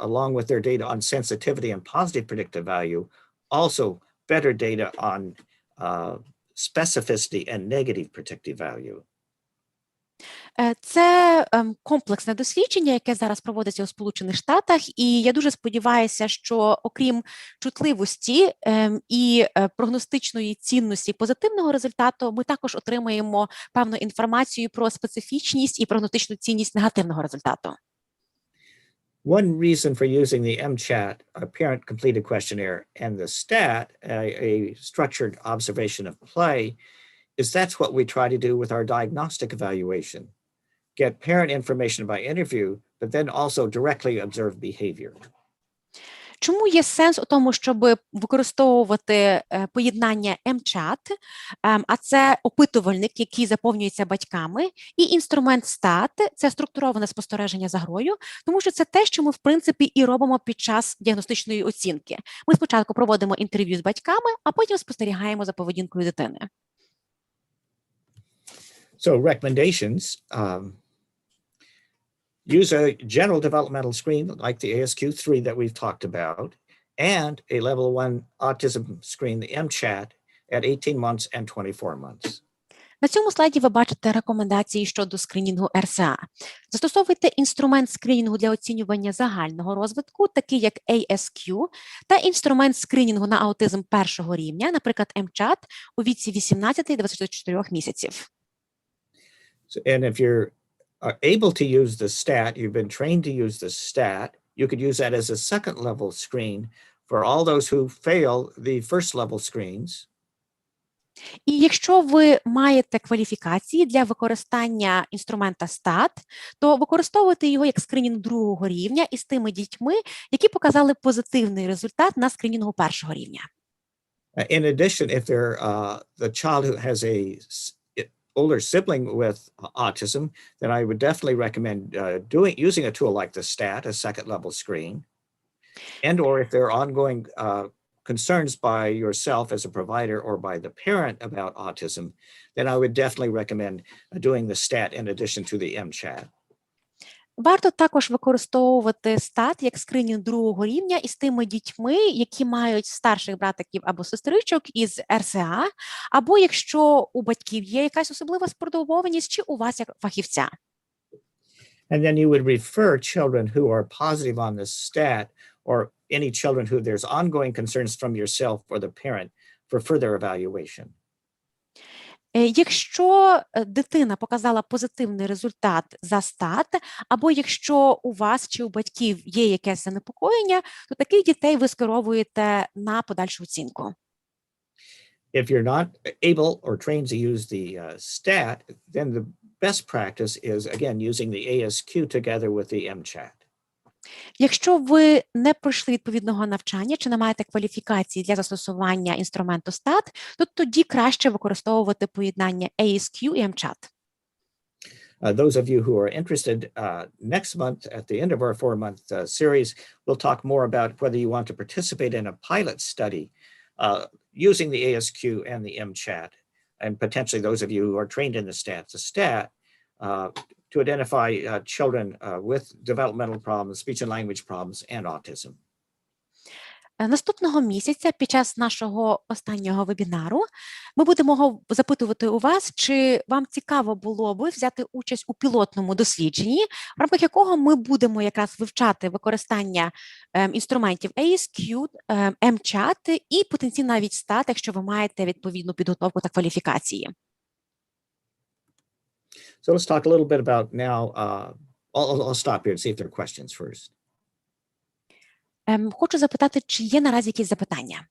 along with their data on sensitivity and positive predictive value, also better data on specificity and negative predictive value. Це комплексне дослідження, яке зараз проводиться у Сполучених Штатах, і я дуже сподіваюся, що окрім чутливості і прогностичної цінності позитивного результату, ми також отримаємо певну інформацію про специфічність і прогностичну цінність негативного результату. One reason for using the MCHAT, a parent-completed questionnaire, and the STAT, a structured observation of play, is that's what we try to do with our diagnostic evaluation. Get parent information by interview, but then also directly observe behavior. Чому є сенс у тому, щоб використовувати поєднання МЧАТ, а це опитувальник, який заповнюється батьками, і інструмент STAT – це структуроване спостереження за грою, тому що це те, що ми, в принципі, і робимо під час діагностичної оцінки. Ми спочатку проводимо інтерв'ю з батьками, а потім спостерігаємо за поведінкою дитини. So recommendations, use a general developmental screen like the ASQ3 that we've talked about, and a level 1 autism screen, the MCHAT, at 18 months and 24 months. На цьому слайді ви бачите рекомендації щодо скринінгу РСА. Застосовуйте інструмент скринінгу для оцінювання загального розвитку, такий як ASQ, та інструмент скринінгу на аутизм першого рівня, наприклад, MCHAT, у віці 18-24 місяців. And if you're able to use the STAT, you've been trained to use the STAT, you could use that as a second level screen for all those who fail the first level screens. І якщо ви маєте кваліфікації для використання інструмента STAT, то використовуйте його як скринінг другого рівня із тими дітьми, які показали позитивний результат на скринінгу першого рівня. In addition, if they're the child who has a older sibling with autism, then I would definitely recommend using a tool like the STAT, a second level screen. And or if there are ongoing concerns by yourself as a provider or by the parent about autism, then I would definitely recommend doing the STAT in addition to the MCHAT. Варто також використовувати STAT як скринінг другого рівня із тими дітьми, які мають старших братиків або сестричок із РСА, або якщо у батьків є якась особлива спортивованість, чи у вас як фахівця. And then you would refer children who are positive on the STAT or any children who there's ongoing concerns from yourself or the parent for further evaluation. Якщо дитина показала позитивний результат за STAT, або якщо у вас чи у батьків є якесь занепокоєння, то таких дітей ви скеровуєте на подальшу оцінку. If you're not able or trained to use the STAT, then the best practice is, again, using the ASQ together with the MCHAT. Якщо ви не пройшли відповідного навчання чи не маєте кваліфікації для застосування інструменту STAT, то тоді краще використовувати поєднання ASQ і MCHAT. Those of you who are interested, next month at the end of our 4-month series, we'll talk more about whether you want to participate in a pilot study using the ASQ and the MCHAT, and potentially those of you who are trained in the STAT, to identify children with developmental problems, speech and language problems, and autism. Наступного місяця під час нашого останнього вебінару ми будемо запитувати у вас, чи вам цікаво було би взяти участь у пілотному дослідженні, в рамках якого ми будемо якраз вивчати використання інструментів ASQ, MCHAT і потенційно навіть STAT, якщо ви маєте відповідну підготовку та кваліфікації. So let's talk a little bit about now. I'll stop here and see if there are questions first. Хочу запитати, чи є наразі якісь запитання?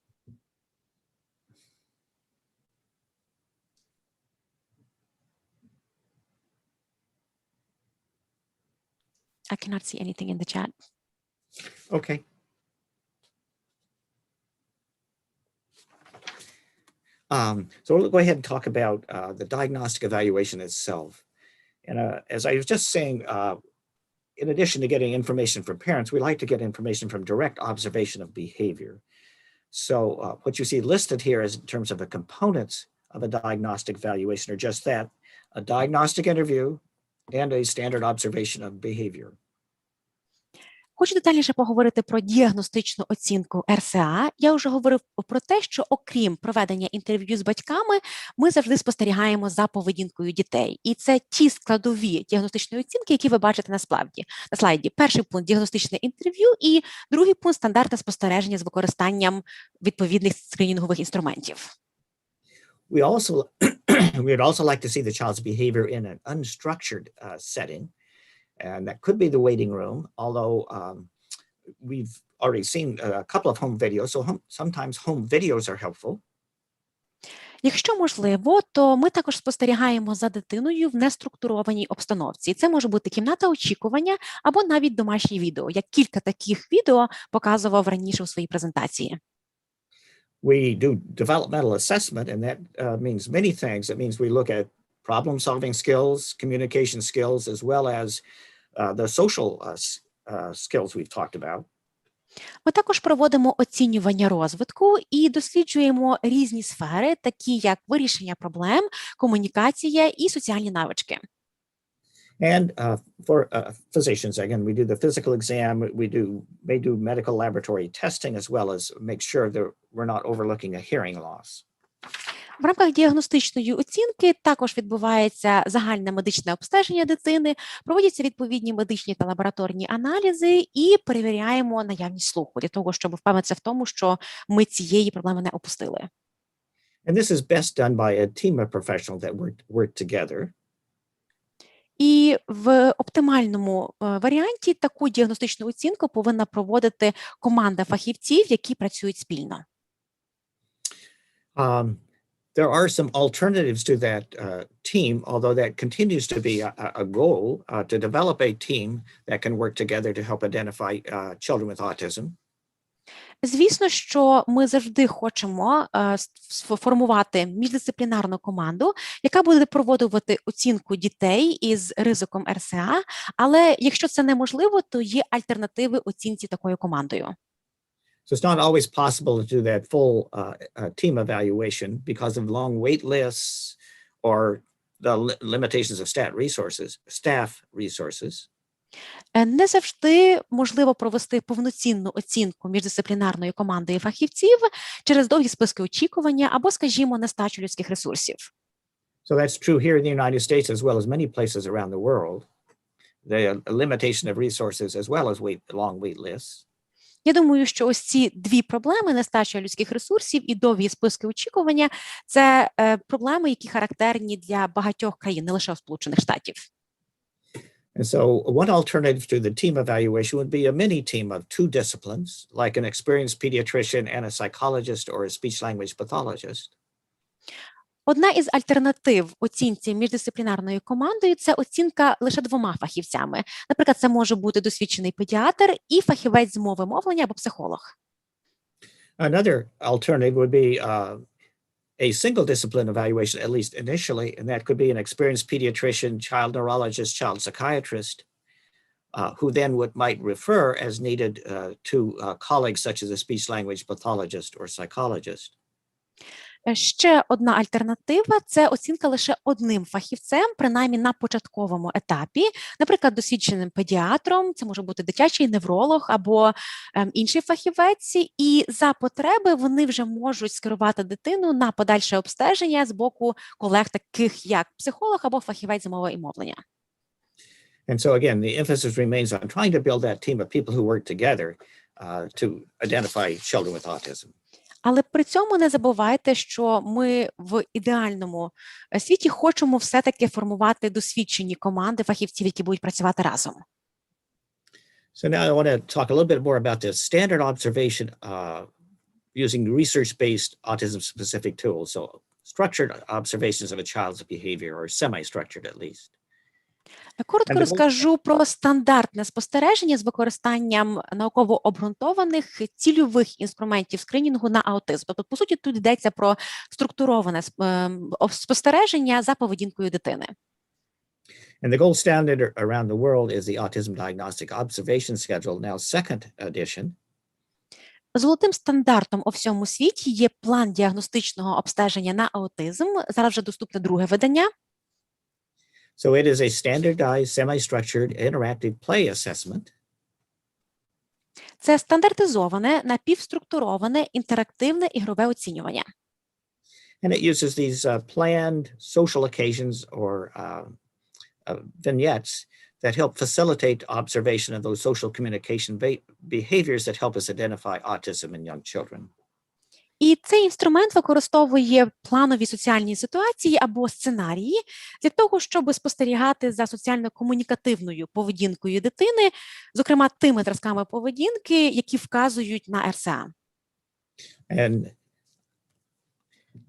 I cannot see anything in the chat. Okay. So we'll go ahead and talk about the diagnostic evaluation itself. And as I was just saying, in addition to getting information from parents, we like to get information from direct observation of behavior. So what you see listed here is in terms of the components of a diagnostic evaluation are just that, a diagnostic interview and a standard observation of behavior. Хочу детальніше поговорити про діагностичну оцінку РСА. Я вже говорив про те, що окрім проведення інтерв'ю з батьками, ми завжди спостерігаємо за поведінкою дітей. І це ті складові діагностичної оцінки, які ви бачите на слайді. Перший пункт – діагностичне інтерв'ю, і другий пункт – стандартне спостереження з використанням відповідних скринінгових інструментів. We'd also like to see the child's behavior in an unstructured setting. And that could be the waiting room, although we've already seen a couple of home videos, so sometimes home videos are helpful. Якщо можливо, то ми також спостерігаємо за дитиною в неструктурованій обстановці. Це може бути кімната очікування або навіть домашнє відео. Я кілька таких відео показував раніше у своїй презентації. We do developmental assessment, and that means many things. It means we look at problem-solving skills, communication skills, as well as the social skills we've talked about. Ми також проводимо оцінювання розвитку і досліджуємо різні сфери, такі як вирішення проблем, комунікація і соціальні навички. And for physicians, again, we do the physical exam, may do medical laboratory testing, as well as make sure that we're not overlooking a hearing loss. В рамках діагностичної оцінки також відбувається загальне медичне обстеження дитини, проводяться відповідні медичні та лабораторні аналізи і перевіряємо наявність слуху для того, щоб впевнитися в тому, що ми цієї проблеми не опустили. And this is best done by a team of professionals that work together. І в оптимальному варіанті таку діагностичну оцінку повинна проводити команда фахівців, які працюють спільно. There are some alternatives to that team, although that continues to be a goal to develop a team that can work together to help identify children with autism. Звісно, що ми завжди хочемо сформувати міждисциплінарну команду, яка буде проводити оцінку дітей із ризиком РСА, але якщо це неможливо, то є альтернативи оцінці такою командою. So it's not always possible to do that full team evaluation because of long wait lists or the limitations of staff resources. Не завжди можливо провести повноцінну оцінку міждисциплінарної командою фахівців через довгі списки очікування або, скажімо, нестачу людських ресурсів. So that's true here in the United States as well as many places around the world. The limitation of resources as well as long wait lists. Я думаю, що ось ці дві проблеми – нестача людських ресурсів і довгі списки очікування – це проблеми, які характерні для багатьох країн, не лише Сполучених Штатів. And so one alternative to the team evaluation would be a mini team of two disciplines, like an experienced pediatrician and a psychologist or a speech-language pathologist. Одна із альтернатив оцінці міждисциплінарною командою – це оцінка лише двома фахівцями. Наприклад, це може бути досвідчений педіатр і фахівець з мови мовлення або психолог. Another alternative would be a single discipline evaluation, at least initially, and that could be an experienced pediatrician, child neurologist, child psychiatrist, who then might refer as needed to colleagues such as a speech-language pathologist or psychologist. Ще одна альтернатива – це оцінка лише одним фахівцем, принаймні на початковому етапі, наприклад, досвідченим педіатром, це може бути дитячий невролог або інший фахівець, і за потреби вони вже можуть скерувати дитину на подальше обстеження з боку колег, таких як психолог або фахівець з мови і мовлення. And so again, the emphasis remains on trying to build that team of people who work together to identify children with autism. Але при цьому не забувайте, що ми в ідеальному світі хочемо все-таки формувати досвідчені команди фахівців, які будуть працювати разом. So now I want to talk a little bit more about this standard observation using research-based autism-specific tools. So structured observations of a child's behavior, or semi-structured at least. Коротко And the gold- розкажу про стандартне спостереження з використанням науково обґрунтованих цільових інструментів скринінгу на аутизм. Тобто, по суті, тут йдеться про структуроване спостереження за поведінкою дитини. And the gold standard around the world is the Autism Diagnostic Observation Schedule, now second edition. Золотим стандартом у всьому світі є план діагностичного обстеження на аутизм. Зараз вже доступне друге видання. So it is a standardized, semi-structured, interactive play assessment. Це стандартизоване, напівструктуроване, інтерактивне ігрове оцінювання. And it uses these planned social occasions or vignettes that help facilitate observation of those social communication behaviors that help us identify autism in young children. І цей інструмент використовує планові соціальні ситуації або сценарії для того, щоб спостерігати за соціально-комунікативною поведінкою дитини, зокрема тими зразками поведінки, які вказують на РСА. And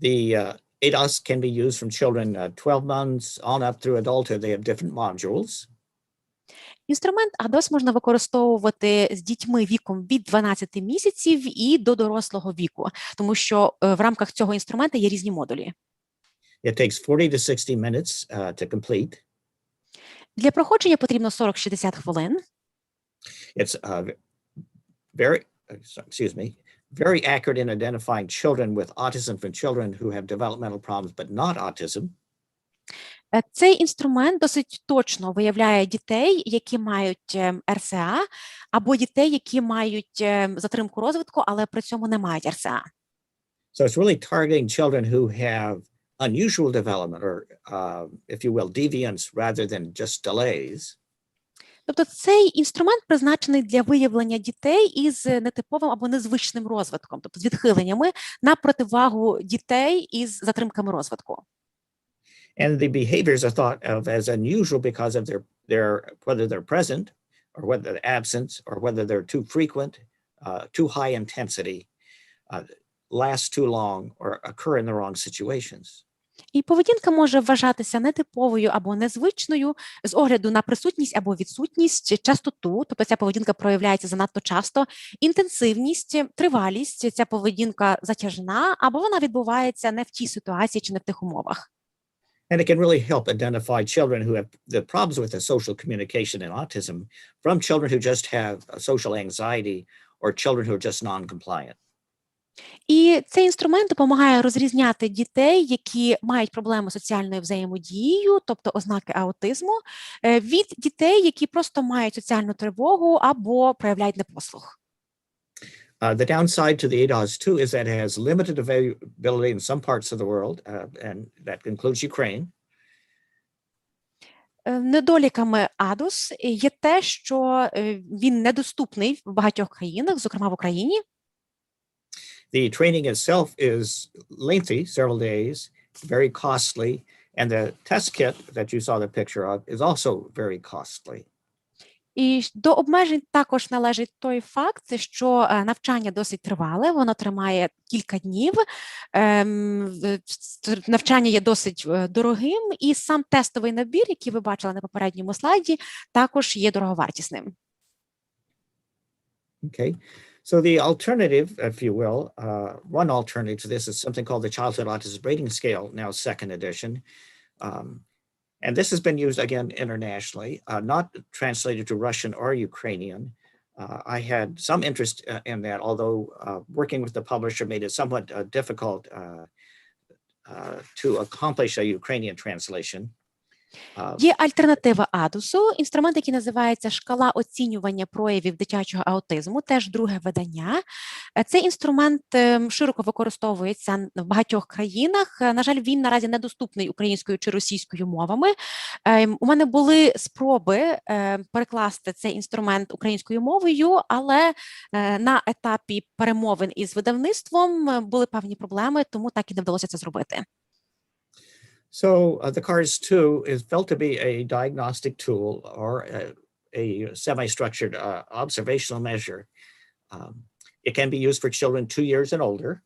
the ADOS can be used from children 12 months on up through adulthood. They have different modules. Інструмент ADOS можна використовувати з дітьми віком від 12 місяців і до дорослого віку, тому що в рамках цього інструменту є різні модулі. It takes 40 to 60 minutes to complete. Для проходження потрібно 40-60 хвилин. It's very accurate in identifying children with autism from children who have developmental problems but not autism. Цей інструмент досить точно виявляє дітей, які мають РСА, або дітей, які мають затримку розвитку, але при цьому не мають РСА. So it's really targeting children who have unusual development or, if you will, deviance rather than just delays. Тобто цей інструмент призначений для виявлення дітей із нетиповим або незвичним розвитком, тобто з відхиленнями на противагу дітей із затримками розвитку. And the behaviors are thought of as unusual because of their whether they're present or whether they're absent or whether they're too frequent, too high intensity, last too long, or occur in the wrong situations. І поведінка може вважатися нетиповою або незвичною з огляду на присутність або відсутність, частоту, тобто ця поведінка проявляється занадто часто, інтенсивність, тривалість, ця поведінка затяжна, або вона відбувається не в тій ситуації чи не в тих умовах. And it can really help identify children who have the problems with the social communication and autism from children who just have social anxiety or children who are just non-compliant. І цей інструмент допомагає розрізняти дітей, які мають проблеми з соціальною взаємодією, тобто ознаки аутизму, від дітей, які просто мають соціальну тривогу або проявляють непослух. The downside to the ADOS-2 is that it has limited availability in some parts of the world, and that includes Ukraine. Недоліками ADOS є те, що він недоступний в багатьох країнах, зокрема в Україні. The training itself is lengthy, several days, very costly, and the test kit that you saw the picture of is also very costly. І до обмежень також належить той факт, що навчання досить тривале, воно триває кілька днів, навчання є досить дорогим, і сам тестовий набір, який ви бачили на попередньому слайді, також є дороговартісним. Okay. So the alternative, if you will, one alternative to this is something called the Childhood Autism Rating Scale, now second edition. And this has been used again internationally, not translated to Russian or Ukrainian. I had some interest in that, although working with the publisher made it somewhat difficult to accomplish a Ukrainian translation. Є альтернатива ADOS, інструмент, який називається «Шкала оцінювання проявів дитячого аутизму», теж друге видання. Цей інструмент широко використовується в багатьох країнах. На жаль, він наразі недоступний українською чи російською мовами. У мене були спроби перекласти цей інструмент українською мовою, але на етапі перемовин із видавництвом були певні проблеми, тому так і не вдалося це зробити. So the CARS-2 is felt to be a diagnostic tool or a semi-structured observational measure. It can be used for children 2 years and older.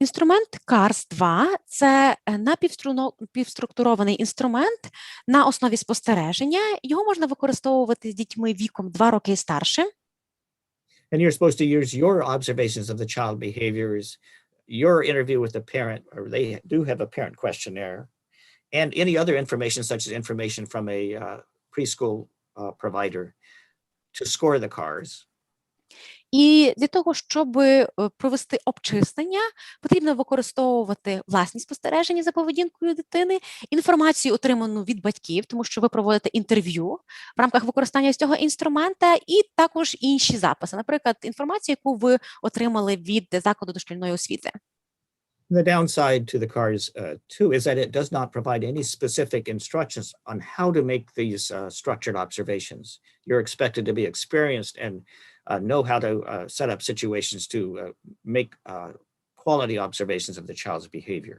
Інструмент CARS-2 – це напівструктурований інструмент на основі спостереження. Його можна використовувати з дітьми віком 2 роки і старше. And you're supposed to use your observations of the child behaviors, your interview with the parent, or they do have a parent questionnaire, and any other information, such as information from a preschool provider, to score the CARS. І для того, щоб провести обчислення, потрібно використовувати власні спостереження за поведінкою дитини, інформацію, отриману від батьків, тому що ви проводите інтерв'ю в рамках використання цього інструмента, і також інші записи, наприклад, інформацію, яку ви отримали від закладу дошкільної освіти. The downside to the CARS 2 is that it does not provide any specific instructions on how to make these structured observations. You're expected to be experienced and know how to set up situations to make quality observations of the child's behavior.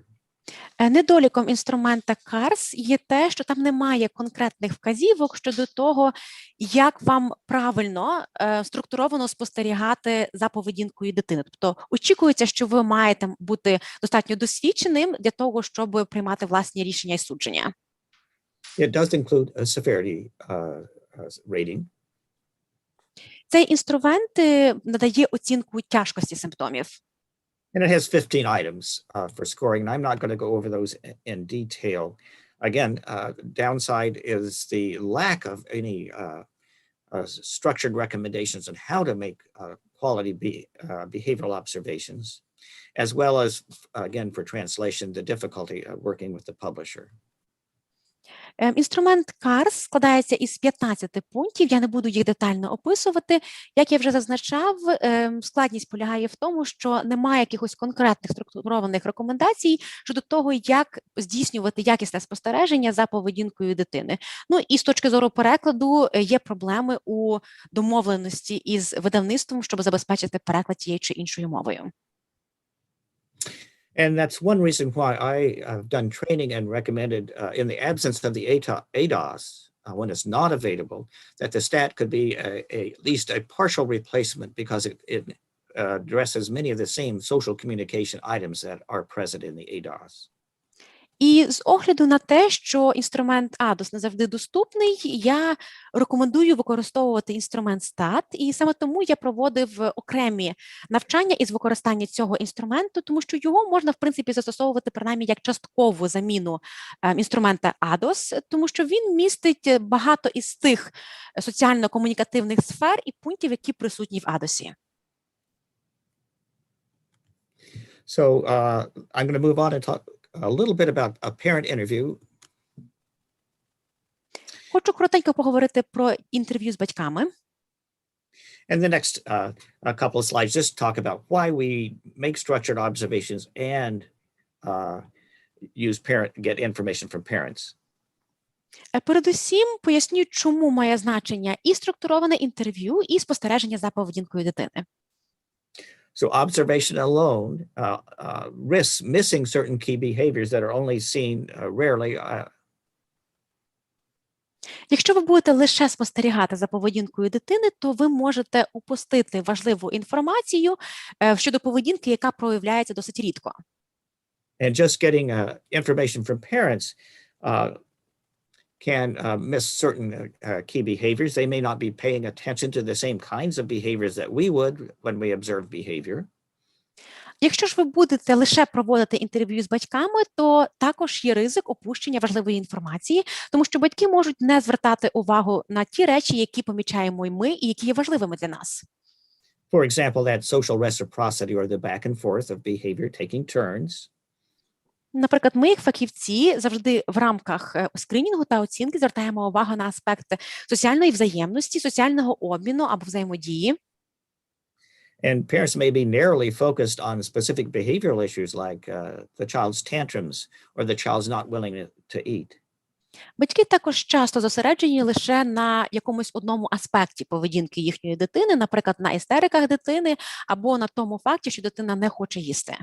Недоліком інструмента CARS є те, що там немає конкретних вказівок щодо того, як вам правильно структуровано спостерігати за поведінкою дитини. Тобто очікується, що ви маєте бути достатньо досвідченим для того, щоб приймати власні рішення і судження. It does include a severity rating. Цей інструмент надає оцінку тяжкості симптомів. And it has 15 items for scoring, and I'm not going to go over those in detail. Again, downside is the lack of any structured recommendations on how to make quality behavioral observations, as well as, again, for translation, the difficulty of working with the publisher. Інструмент CARS складається із 15 пунктів, я не буду їх детально описувати. Як я вже зазначав, складність полягає в тому, що немає якихось конкретних структурованих рекомендацій щодо того, як здійснювати якісне спостереження за поведінкою дитини. Ну і з точки зору перекладу є проблеми у домовленості із видавництвом, щоб забезпечити переклад тією чи іншою мовою. And that's one reason why I have done training and recommended, in the absence of the ADOS, when it's not available, that the STAT could be at least a partial replacement, because it addresses many of the same social communication items that are present in the ADOS. І з огляду на те, що інструмент ADOS не завжди доступний, я рекомендую використовувати інструмент STAT, і саме тому я проводив окремі навчання із використання цього інструменту, тому що його можна, в принципі, застосовувати принаймні як часткову заміну інструмента ADOS, тому що він містить багато із тих соціально-комунікативних сфер і пунктів, які присутні в ADOS. So I'm going to move on and talk a little bit about a parent interview. Хочу коротенько поговорити про інтерв'ю з батьками. And the next a couple of slides just talk about why we make structured observations and get information from parents. Передусім поясню, чому має значення і структуроване інтерв'ю, і спостереження за поведінкою дитини. So observation alone risks missing certain key behaviors that are only seen rarely. Якщо ви будете лише спостерігати за поведінкою дитини, то ви можете упустити важливу інформацію щодо поведінки, яка проявляється досить рідко. And just getting information from parents can miss certain key behaviors. They may not be paying attention to the same kinds of behaviors that we would when we observe behavior. Якщо ж ви будете лише проводити інтерв'ю з батьками, то також є ризик опущення важливої інформації, тому що батьки можуть не звертати увагу на ті речі, які помічаємо і ми, і які є важливими для нас. For example, that social reciprocity or the back and forth of behavior taking turns. Наприклад, ми, як фахівці, завжди в рамках скринінгу та оцінки звертаємо увагу на аспекти соціальної взаємності, соціального обміну або взаємодії. And parents may be narrowly focused on specific behavioral issues like the child's tantrums or the child's not willing to eat. Батьки також часто зосереджені лише на якомусь одному аспекті поведінки їхньої дитини, наприклад, на істериках дитини або на тому факті, що дитина не хоче їсти.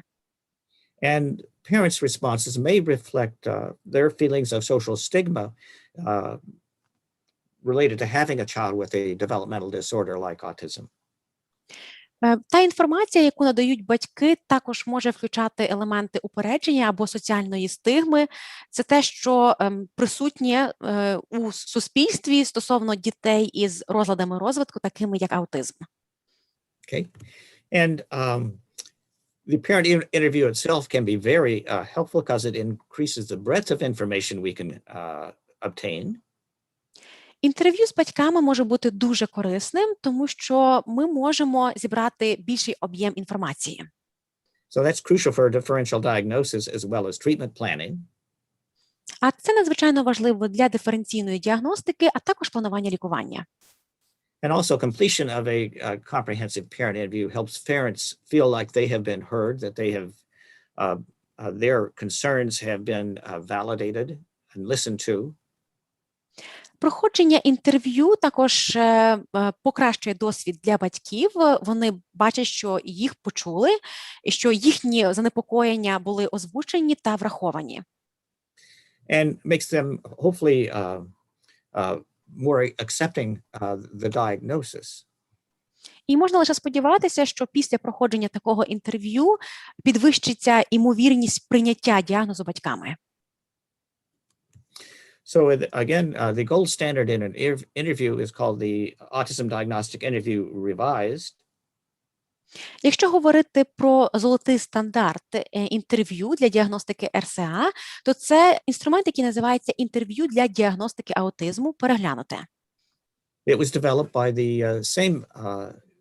And parents' responses may reflect their feelings of social stigma related to having a child with a developmental disorder like autism. Та інформація, яку надають батьки, також може включати елементи упередження або соціальної стигми. Це те, що присутнє у суспільстві стосовно дітей із розладами розвитку, такими як аутизм. Okay. And the parent interview itself can be very helpful because it increases the breadth of information we can obtain. Інтерв'ю з батьками може бути дуже корисним, тому що ми можемо зібрати більший об'єм інформації. So that's crucial for differential diagnosis as well as treatment planning. А це надзвичайно важливо для диференційної діагностики, а також планування лікування. And also completion of a comprehensive parent interview helps parents feel like they have been heard, that they have their concerns have been validated and listened to. Проходження інтерв'ю також покращує досвід для батьків. Вони бачать, що їх почули, і що їхні занепокоєння були озвучені та враховані. And makes them hopefully more accepting the diagnosis. І можна лише сподіватися, що після проходження такого інтерв'ю підвищиться імовірність прийняття діагнозу батьками. So again, the gold standard in an interview is called the Autism Diagnostic Interview Revised. Якщо говорити про золотий стандарт інтерв'ю для діагностики РСА, то це інструмент, який називається інтерв'ю для діагностики аутизму переглянуте. It was developed by the same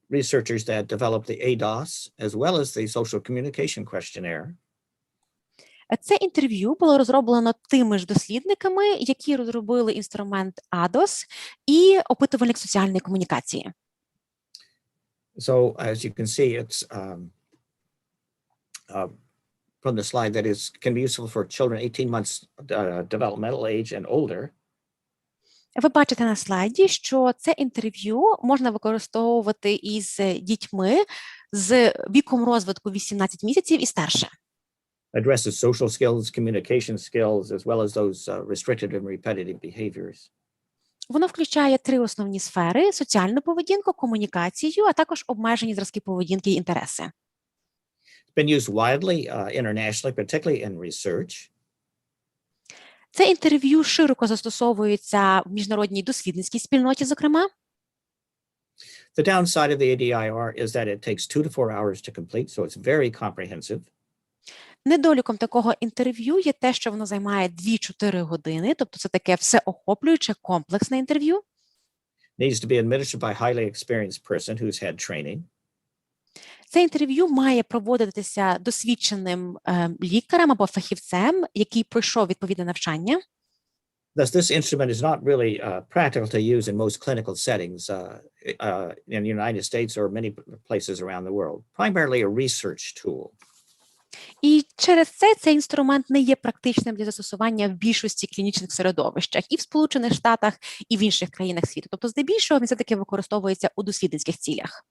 researchers that developed the ADOS as well as the Social Communication Questionnaire. Це інтерв'ю було розроблено тими ж дослідниками, які розробили інструмент ADOS і опитувальник соціальної комунікації. So as you can see, it's from the slide that can be useful for children 18 months developmental age and older. Ви бачите на слайді, що це інтерв'ю можна використовувати із дітьми з віком розвитку 18 місяців і старше. Addresses social skills, communication skills, as well as those restricted and repetitive behaviors. Воно включає 3 основні сфери: соціальну поведінку, комунікацію, а також обмежені зразки поведінки і інтереси. It's been used widely internationally, particularly in research. Це інтерв'ю широко застосовується в міжнародній дослідницькій спільноті, зокрема. The downside of the ADIR is that it takes 2 to 4 hours to complete, so it's very comprehensive. Недоліком такого інтерв'ю є те, що воно займає 2-4 години, тобто це таке всеохоплююче, комплексне інтерв'ю. Needs to be administered by a highly experienced person who's had training. Це інтерв'ю має проводитися досвідченим лікарем або фахівцем, який пройшов відповідне навчання. Thus, this instrument is not really practical to use in most clinical settings in the United States or many places around the world. Primarily a research tool. І через це цей інструмент не є практичним для застосування в більшості клінічних середовищах і в Сполучених Штатах, і в інших країнах світу. Тобто, здебільшого, він все-таки використовується у дослідницьких цілях.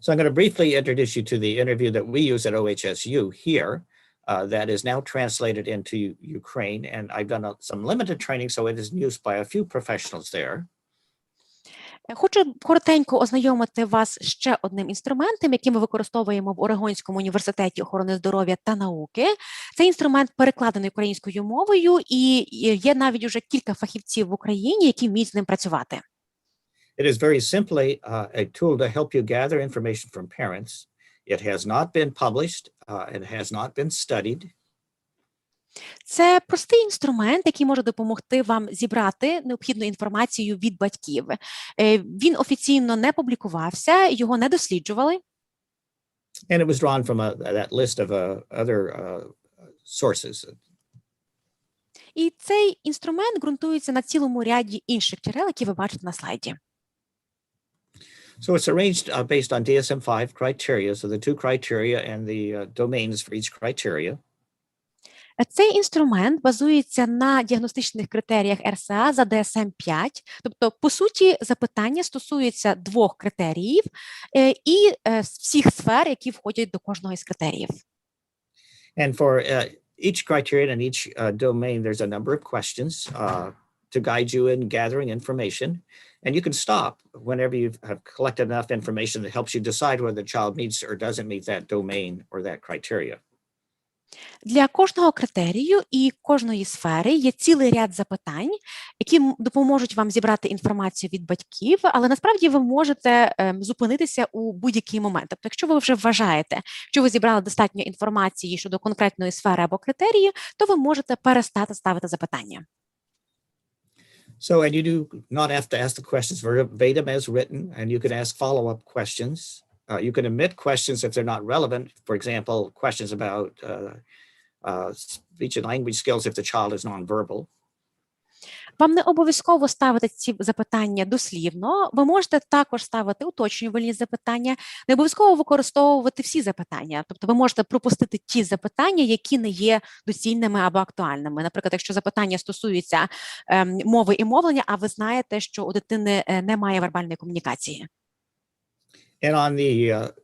So I'm going to briefly introduce you to the interview that we use at OHSU here that is now translated into Ukraine. And I've done some limited training, so it is used by a few professionals there. Хочу коротенько ознайомити вас ще одним інструментом, який ми використовуємо в Орегонському університеті охорони здоров'я та науки. Цей інструмент перекладений українською мовою, і є навіть уже кілька фахівців в Україні, які вміють з ним працювати. It is very simply a tool to help you gather information from parents. It has not been published. It has not been studied. Це простий інструмент, який може допомогти вам зібрати необхідну інформацію від батьків. Він офіційно не публікувався, його не досліджували. And it was drawn from that list of other sources. І цей інструмент ґрунтується на цілому ряді інших джерел, які ви бачите на слайді. So it's arranged based on DSM-5 criteria, so the 2 criteria and the domains for each criteria. Цей інструмент базується на діагностичних критеріях РСА за DSM-5, тобто, по суті, запитання стосуються 2 критеріїв і всіх сфер, які входять до кожного із критеріїв. And for each criterion and each domain, there's a number of questions to guide you in gathering information. And you can stop whenever you have collected enough information that helps you decide whether the child meets or doesn't meet that domain or that criteria. Для кожного критерію і кожної сфери є цілий ряд запитань, які допоможуть вам зібрати інформацію від батьків, але насправді ви можете зупинитися у будь-який момент. Тобто, якщо ви вже вважаєте, що ви зібрали достатньо інформації щодо конкретної сфери або критерії, то ви можете перестати ставити запитання. So, and you do not have to ask the questions verbatim as written, and you can ask follow-up questions. You can omit questions if they're not relevant. For example, questions about speech and language skills if the child is nonverbal. Вам не обов'язково ставити ці запитання дослівно. Ви можете також ставити уточнювальні запитання. Не обов'язково використовувати всі запитання. Тобто ви можете пропустити ті запитання, які не є доцільними або актуальними. Наприклад, якщо запитання стосується мови і мовлення, а ви знаєте, що у дитини немає вербальної комунікації. And on the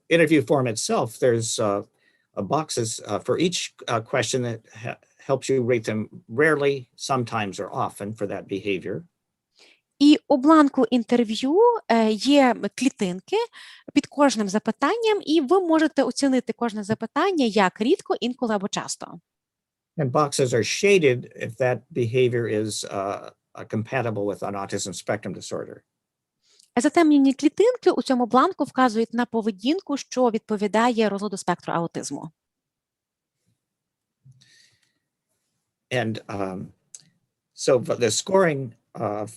interview form itself, there's boxes for each question that helps you rate them rarely, sometimes, or often for that behavior. І у бланку інтерв'ю є клітинки під кожним запитанням, і ви можете оцінити кожне запитання як рідко, інколи або часто. And boxes are shaded if that behavior is compatible with an autism spectrum disorder. Затемнені клітинки у цьому бланку вказують на поведінку, що відповідає розладу спектру аутизму. And so the scoring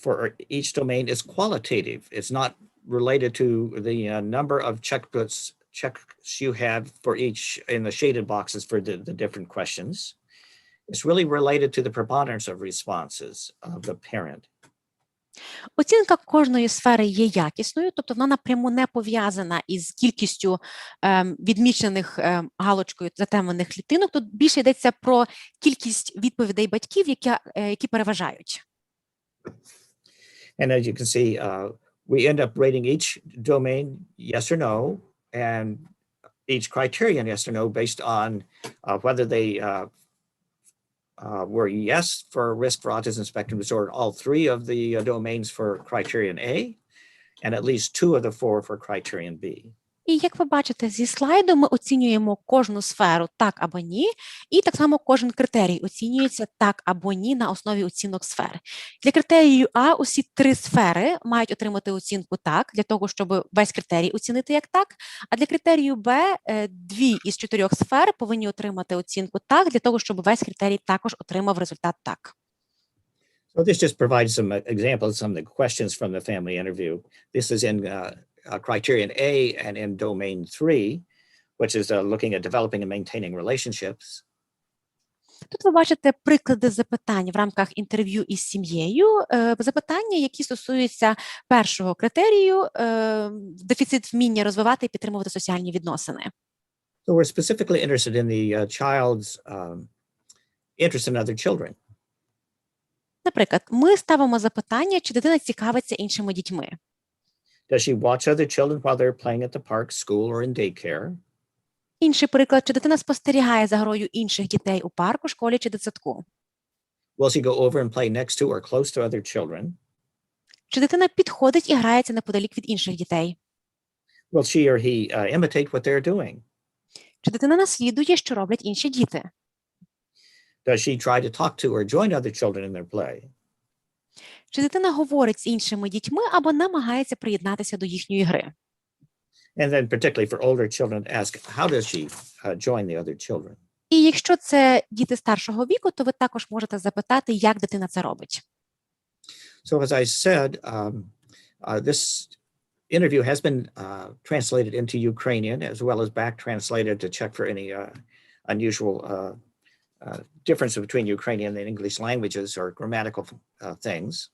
for each domain is qualitative. It's not related to the number of checks you have for each in the shaded boxes for the different questions. It's really related to the preponderance of responses of the parent. Оцінка кожної сфери є якісною, тобто вона напряму не пов'язана із кількістю відмічених галочкою затемнених клітинок. Тут більше йдеться про кількість відповідей батьків, які переважають. And as you can see, we end up rating each domain yes or no, and each criterion yes or no based on whether they were yes for risk for autism spectrum disorder, all three of the domains for criterion A, and at least 2 of the 4 for criterion B. І як ви бачите зі слайду, ми оцінюємо кожну сферу так або ні, і так само кожен критерій оцінюється так або ні на основі оцінок сфер. Для критерію А усі 3 сфери мають отримати оцінку так, для того, щоб весь критерій оцінити як так, а для критерію Б 2 із 4 сфер повинні отримати оцінку так, для того, щоб весь критерій також отримав результат так. So this just provides some examples, some of the questions from the family interview. This is in criterion A and in domain 3, which is looking at developing and maintaining relationships. Тут ви бачите приклади запитань в рамках інтерв'ю із сім'єю, запитання, які стосуються першого критерію, дефіцит вміння розвивати і підтримувати соціальні відносини. So we're specifically interested in the child's interest in other children. Наприклад, ми ставимо запитання, чи дитина цікавиться іншими дітьми. Does she watch other children while they're playing at the park, school, or in daycare? Інший приклад, чи дитина спостерігає за грою інших дітей у парку, школі чи дитсадку. Will she go over and play next to or close to other children? Чи дитина підходить і грається неподалік від інших дітей. Will she or he imitate what they're doing? Чи дитина наслідує, що роблять інші діти. Does she try to talk to or join other children in their play? Чи дитина говорить з іншими дітьми або намагається приєднатися до їхньої гри. And then particularly for older children, ask, how does she join the other children? І якщо це діти старшого віку, то ви також можете запитати, як дитина це робить. So as I said, this interview has been translated into Ukrainian as well as back translated to check for any unusual difference between Ukrainian and English languages or grammatical things.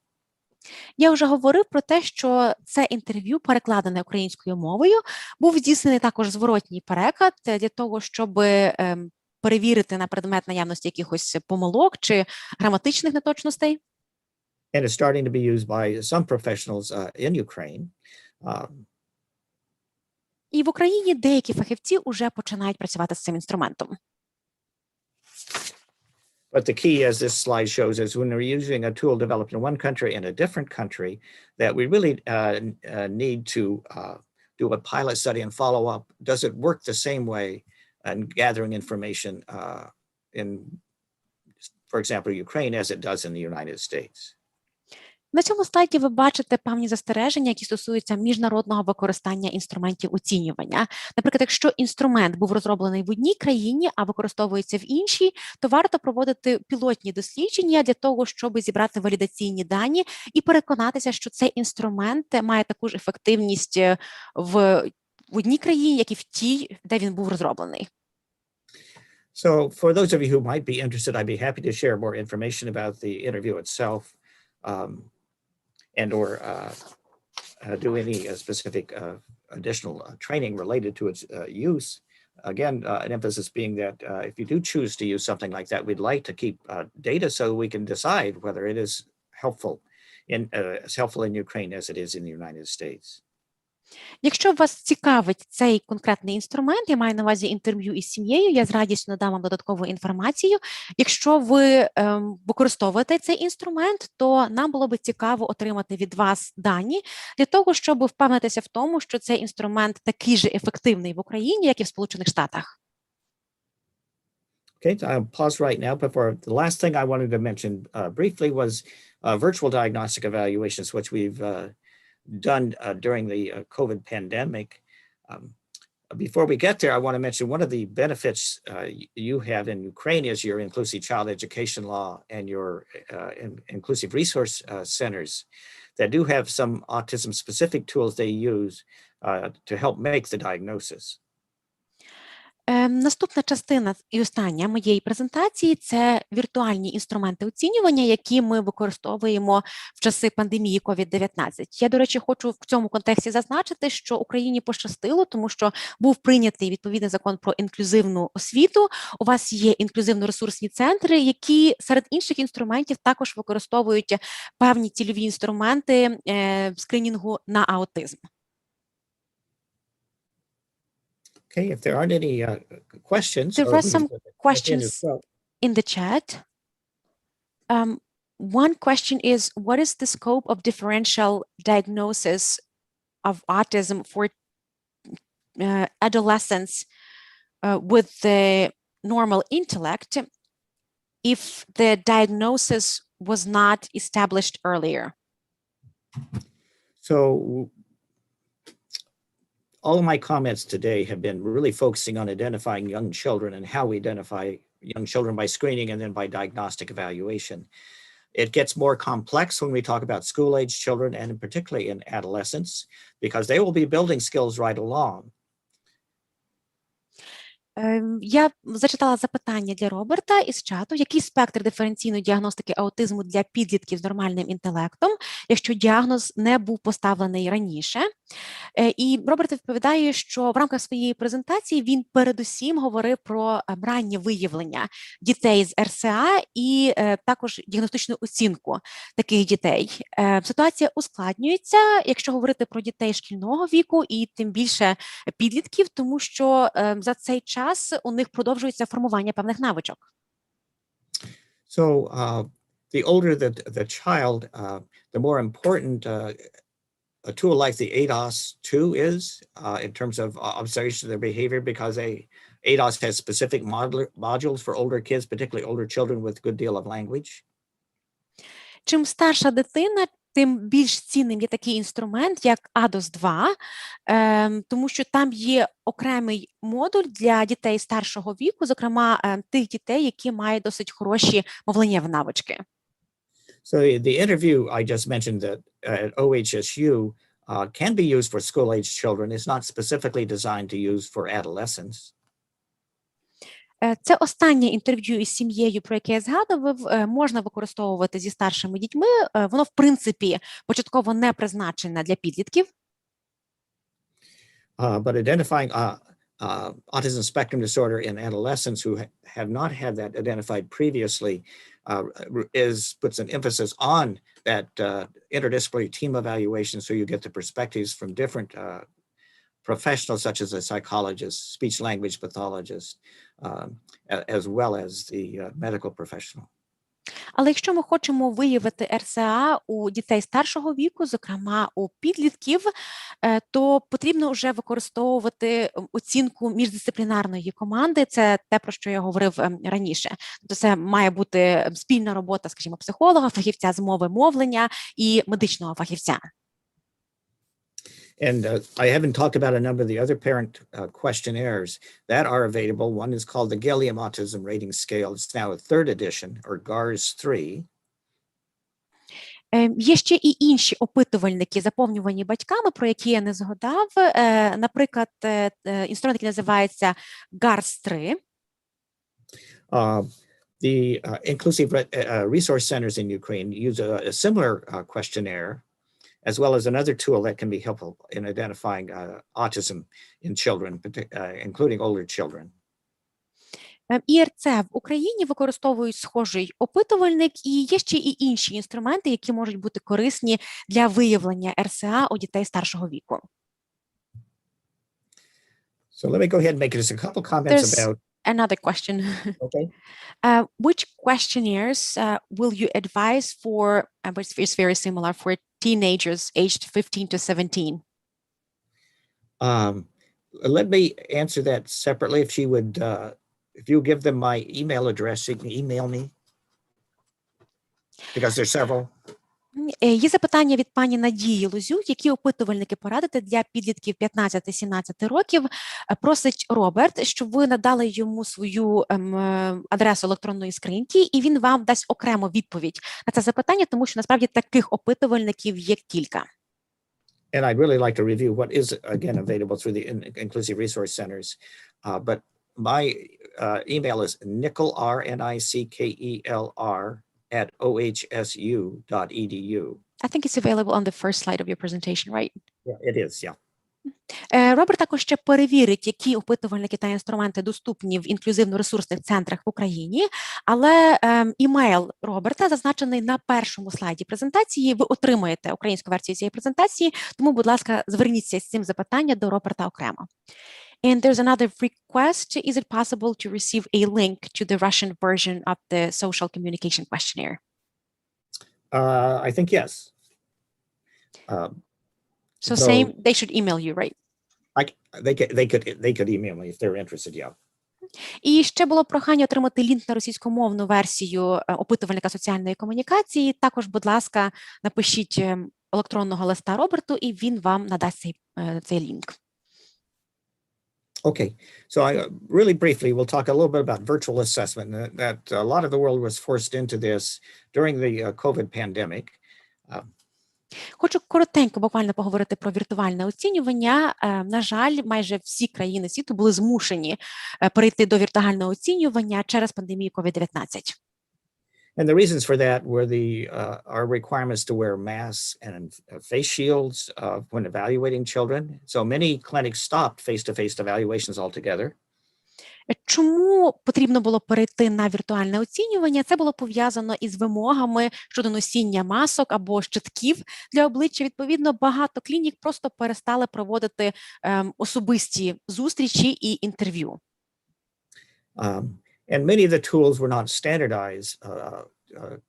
Я вже говорив про те, що це інтерв'ю, перекладене українською мовою, був здійснений також зворотній переклад для того, щоб перевірити на предмет наявності якихось помилок чи граматичних неточностей. And it's starting to be used by some professionals in Ukraine. І в Україні деякі фахівці вже починають працювати з цим інструментом. But the key, as this slide shows, is when we're using a tool developed in one country and a different country, that we really need to do a pilot study and follow up. Does it work the same way and gathering information in, for example, Ukraine as it does in the United States? На цьому слайді ви бачите певні застереження, які стосуються міжнародного використання інструментів оцінювання. Наприклад, якщо інструмент був розроблений в одній країні, а використовується в іншій, то варто проводити пілотні дослідження для того, щоб зібрати валідаційні дані і переконатися, що цей інструмент має таку ж ефективність в одній країні, як і в тій, де він був розроблений. So for those of you who might be interested, I'd be happy to share more information about the interview itself. And or do any specific additional training related to its use. Again, an emphasis being that if you do choose to use something like that, we'd like to keep data so we can decide whether it is helpful in Ukraine as it is in the United States. Якщо вас цікавить цей конкретний інструмент, я маю на увазі інтерв'ю із сім'єю, я з радістю надам вам додаткову інформацію. Якщо ви використовуєте цей інструмент, то нам було би цікаво отримати від вас дані для того, щоб впевнитися в тому, що цей інструмент такий же ефективний в Україні, як і в Сполучених Штатах. Okay, so I'll pause right now. Before the last thing I wanted to mention briefly was virtual diagnostic evaluations, which we've done during the COVID pandemic. Before we get there, I want to mention one of the benefits you have in Ukraine is your inclusive child education law and your inclusive resource centers that do have some autism specific tools they use to help make the diagnosis. Наступна частина і остання моєї презентації – це віртуальні інструменти оцінювання, які ми використовуємо в часи пандемії COVID-19. Я, до речі, хочу в цьому контексті зазначити, що Україні пощастило, тому що був прийнятий відповідний закон про інклюзивну освіту. У вас є інклюзивно-ресурсні центри, які серед інших інструментів також використовують певні цільові інструменти скринінгу на аутизм. Okay, if there aren't any questions. There are some questions in the chat. One question is, what is the scope of differential diagnosis of autism for adolescents with the normal intellect if the diagnosis was not established earlier? So all of my comments today have been really focusing on identifying young children and how we identify young children by screening and then by diagnostic evaluation. It gets more complex when we talk about school-age children and particularly in adolescents, because they will be building skills right along. Я зачитала запитання для Роберта із чату. Який спектр диференційної діагностики аутизму для підлітків з нормальним інтелектом, якщо діагноз не був поставлений раніше? І Роберт відповідає, що в рамках своєї презентації він передусім говорив про раннє виявлення дітей з РСА і також діагностичну оцінку таких дітей. Ситуація ускладнюється, якщо говорити про дітей шкільного віку і тим більше підлітків, тому що за цей час у них продовжується формування певних навичок. So the older the child, the more important a tool like the ADOS-2 is in terms of observation of their behavior, because ADOS has specific modules for older kids, particularly older children with a good deal of language. Чим старша дитина, тим більш цінним є такий інструмент, як ADOS-2, тому що там є окремий модуль для дітей старшого віку, зокрема тих дітей, які мають досить хороші мовленнєві навички. So the interview I just mentioned that at OHSU can be used for school-age children. It's not specifically designed to use for adolescents. Це останнє інтерв'ю із сім'єю, про яке я згадував, можна використовувати зі старшими дітьми. Воно, в принципі, початково не призначене для підлітків. But identifying autism spectrum disorder in adolescents who have not had that identified previously puts an emphasis on that interdisciplinary team evaluation, so you get the perspectives from different professionals such as a psychologist, speech language pathologist, as well as the medical professional. Але якщо ми хочемо виявити РСА у дітей старшого віку, зокрема у підлітків, то потрібно вже використовувати оцінку міждисциплінарної команди. Це те, про що я говорив раніше. Тобто це має бути спільна робота, скажімо, психолога, фахівця з мови мовлення і медичного фахівця. And I haven't talked about a number of the other parent questionnaires that are available. One is called the Gallium Autism Rating Scale. It's now a 3rd edition, or GARS 3. Є ще і інші опитувальники, заповнювані батьками, про які я не згадав. Наприклад, інструмент, який називається GARS 3. The inclusive resource centers in Ukraine use a similar questionnaire, as well as another tool that can be helpful in identifying autism in children, including older children. ІРЦ в Україні використовують схожий опитувальник, і є ще і інші інструменти, які можуть бути корисні для виявлення РСА у дітей старшого віку. So let me go ahead and make just a couple comments about another question. Okay. Which questionnaires will you advise for, which is very similar, for teenagers aged 15 to 17? Let me answer that separately. If she would, if you give them my email address, she can email me. Because there's several. Є запитання від пані Надії Лозюк, які опитувальники порадити для підлітків 15-17 років. Просить Роберт, щоб ви надали йому свою адресу електронної скриньки, і він вам дасть окремо відповідь на це запитання, тому що насправді таких опитувальників є кілька. And I'd really like to review what is, again, available through the inclusive resource centers. But my email is nickel, R-N-I-C-K-E-L-R, at ohsu.edu. I think it's available on the first slide of your presentation, right? Yeah, it is, yeah. Роберт також ще перевірить, які опитувальники та інструменти доступні в інклюзивно-ресурсних центрах в Україні, але імейл Роберта зазначений на першому слайді презентації. Ви отримаєте українську версію цієї презентації, тому, будь ласка, зверніться з цим запитанням до Роберта окремо. And there's another request. Is it possible to receive a link to the Russian version of the social communication questionnaire? I think yes. So same, they should email you, right? They could email me if they're interested, yeah. І ще було прохання отримати лінк на російськомовну версію опитувальника соціальної комунікації. Також, будь ласка, напишіть електронного листа Роберту, і він вам надасть цей лінк. Okay, so I really briefly will talk a little bit about virtual assessment. That a lot of the world was forced into this during the COVID pandemic. Хочу коротенько буквально поговорити про віртуальне оцінювання. На жаль, майже всі країни світу були змушені перейти до віртуального оцінювання через пандемію COVID-19. And the reasons for that were our requirements to wear masks and face shields when evaluating children. So many clinics stopped face-to-face evaluations altogether. Чому потрібно було перейти на віртуальне оцінювання? Це було пов'язано із вимогами щодо носіння масок або щитків для обличчя. Відповідно, багато клінік просто перестали проводити особисті зустрічі і інтерв'ю. And many of the tools were not standardized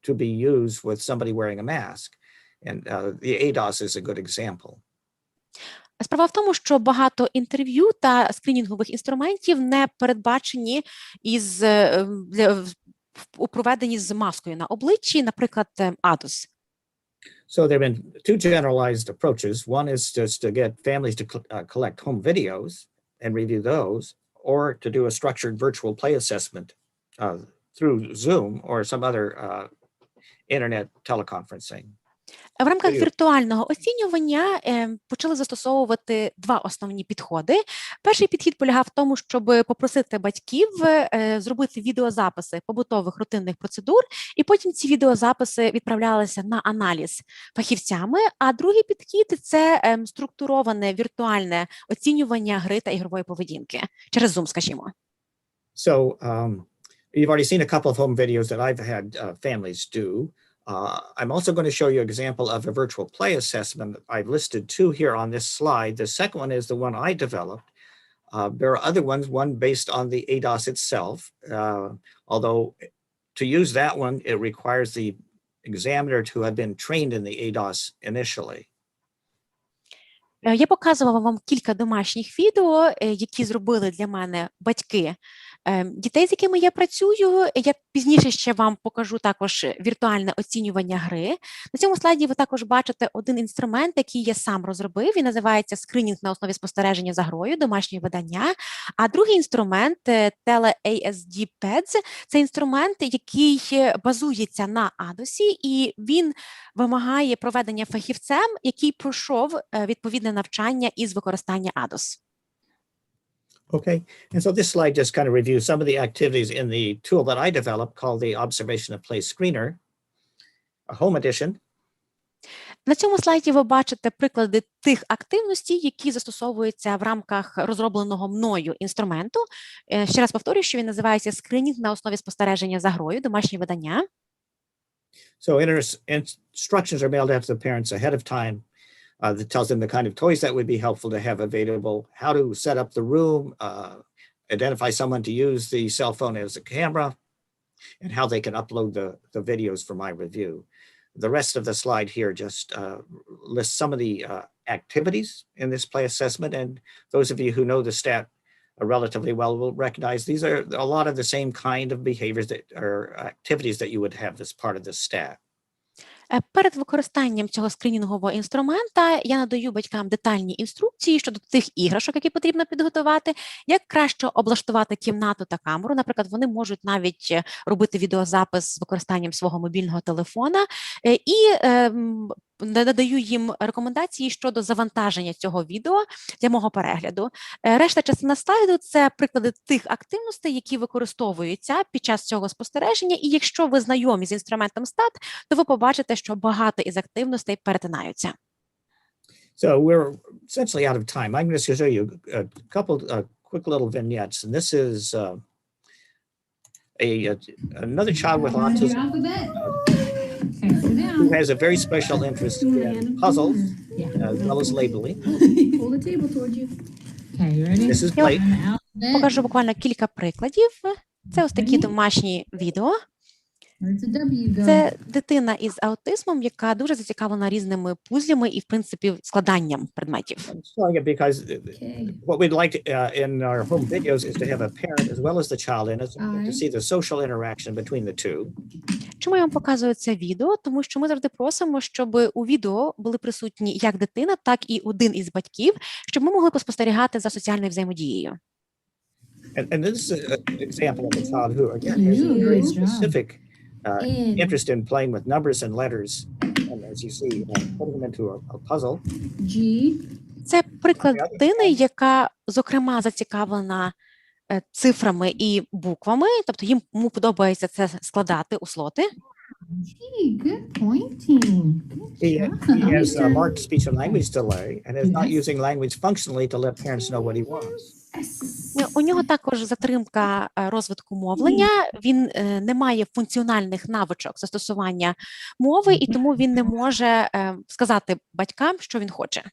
to be used with somebody wearing a mask. And the ADOS is a good example. Справа в тому, що багато інтерв'ю та скринінгових інструментів не передбачені у проведенні з маскою на обличчі, наприклад, ADOS. So there have been two generalized approaches. One is just to get families to collect home videos and review those, or to do a structured virtual play assessment through Zoom or some other internet teleconferencing. В рамках віртуального оцінювання почали застосовувати два основні підходи. Перший підхід полягав в тому, щоб попросити батьків зробити відеозаписи побутових рутинних процедур, і потім ці відеозаписи відправлялися на аналіз фахівцями, а другий підхід – це структуроване віртуальне оцінювання гри та ігрової поведінки, через Zoom, скажімо. So, you've already seen a couple of home videos that I've had families do. I'm also going to show you an example of a virtual play assessment. I've listed two here on this slide. The second one is the one I developed. There are other ones, one based on the ADOS itself, although to use that one, it requires the examiner to have been trained in the ADOS initially. Я показувала вам кілька домашніх відео, які зробили для мене батьки дітей, з якими я працюю. Я пізніше ще вам покажу також віртуальне оцінювання гри. На цьому слайді ви також бачите один інструмент, який я сам розробив. Він називається «Скринінг на основі спостереження за грою», домашнє видання. А другий інструмент Tele-ASD Pads – це інструмент, який базується на Адосі, і він вимагає проведення фахівцем, який пройшов відповідне навчання із використання Адос. Okay, and so this slide just kind of reviews some of the activities in the tool that I developed called the Observation of Play Screener, a home edition. На цьому слайді ви бачите приклади тих активностей, які застосовуються в рамках розробленого мною інструменту. Ще раз повторюю, що він називається «Скринінг на основі спостереження за грою», домашнє видання. So instructions are mailed out to the parents ahead of time. That tells them the kind of toys that would be helpful to have available, how to set up the room, identify someone to use the cell phone as a camera, and how they can upload the videos for my review. The rest of the slide here just lists some of the activities in this play assessment, and those of you who know the stat relatively well will recognize these are a lot of the same kind of behaviors that are activities that you would have as part of this stat. Перед використанням цього скринінгового інструмента я надаю батькам детальні інструкції щодо тих іграшок, які потрібно підготувати, як краще облаштувати кімнату та камеру. Наприклад, вони можуть навіть робити відеозапис з використанням свого мобільного телефона, і надаю їм рекомендації щодо завантаження цього відео для мого перегляду. Решта частина слайду – це приклади тих активностей, які використовуються під час цього спостереження, і якщо ви знайомі з інструментом STAT, то ви побачите, що багато із активностей перетинаються. So we're essentially out of time. I'm going to show you a couple quick little vignettes, and this is another child with autism who has a very special interest in puzzles as well as labeling. Pull the table towards you. Okay, you ready? This is Blake. Покажу буквально кілька прикладів. Це ось такі домашні відео. Where's the W go? Це дитина із аутизмом, яка дуже зацікавлена різними пузлями і, в принципі, складанням предметів. I'm showing it because what we'd like in our home videos is to have a parent as well as the child in it, to see the social interaction between the two. Чому я вам показую це відео? Тому що ми завжди просимо, щоб у відео були присутні як дитина, так і один із батьків, щоб ми могли поспостерігати за соціальною взаємодією. And this is an example of a child who, again, has a very specific interest in playing with numbers and letters, and as you see, putting them into a puzzle. Це приклад дитини, яка, зокрема, зацікавлена цифрами і буквами, тобто йому подобається це складати у слоти. Gee, good pointing. He has a marked speech and language delay and is not using language functionally to let parents know what he wants. У нього також затримка розвитку мовлення, він не має функціональних навичок застосування мови, і тому він не може сказати батькам, що він хоче.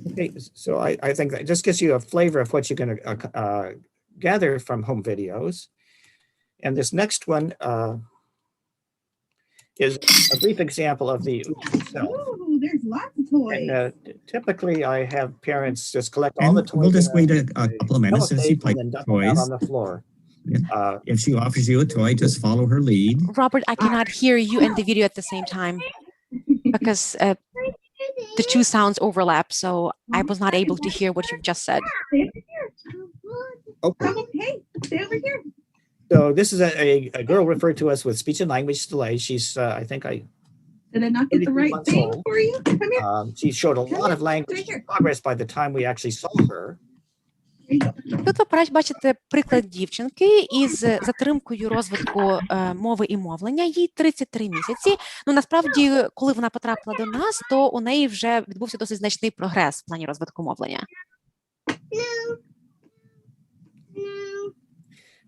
Okay, so I think that just gives you a flavor of what you're going to gather from home videos. And this next one is a brief example of the OOP itself. Ooh, there's lots of toys. And typically I have parents just collect all the toys. We'll just wait a couple of minutes as you play and dump them out toys. on the floor. If she offers you a toy, just follow her lead. Robert, I cannot hear you and the video at the same time because the two sounds overlap, so I was not able to hear what you just said. Okay. Hey, stay over here. So this is a girl referred to us with speech and language delay. She's, I think Did I not get the right thing for you? Come here. She showed a lot of language progress by the time we actually saw her. Тут ви бачите приклад дівчинки із затримкою розвитку мови і мовлення. Їй 33 місяці. Ну, насправді, коли вона потрапила до нас, то у неї вже відбувся досить значний прогрес в плані розвитку мовлення.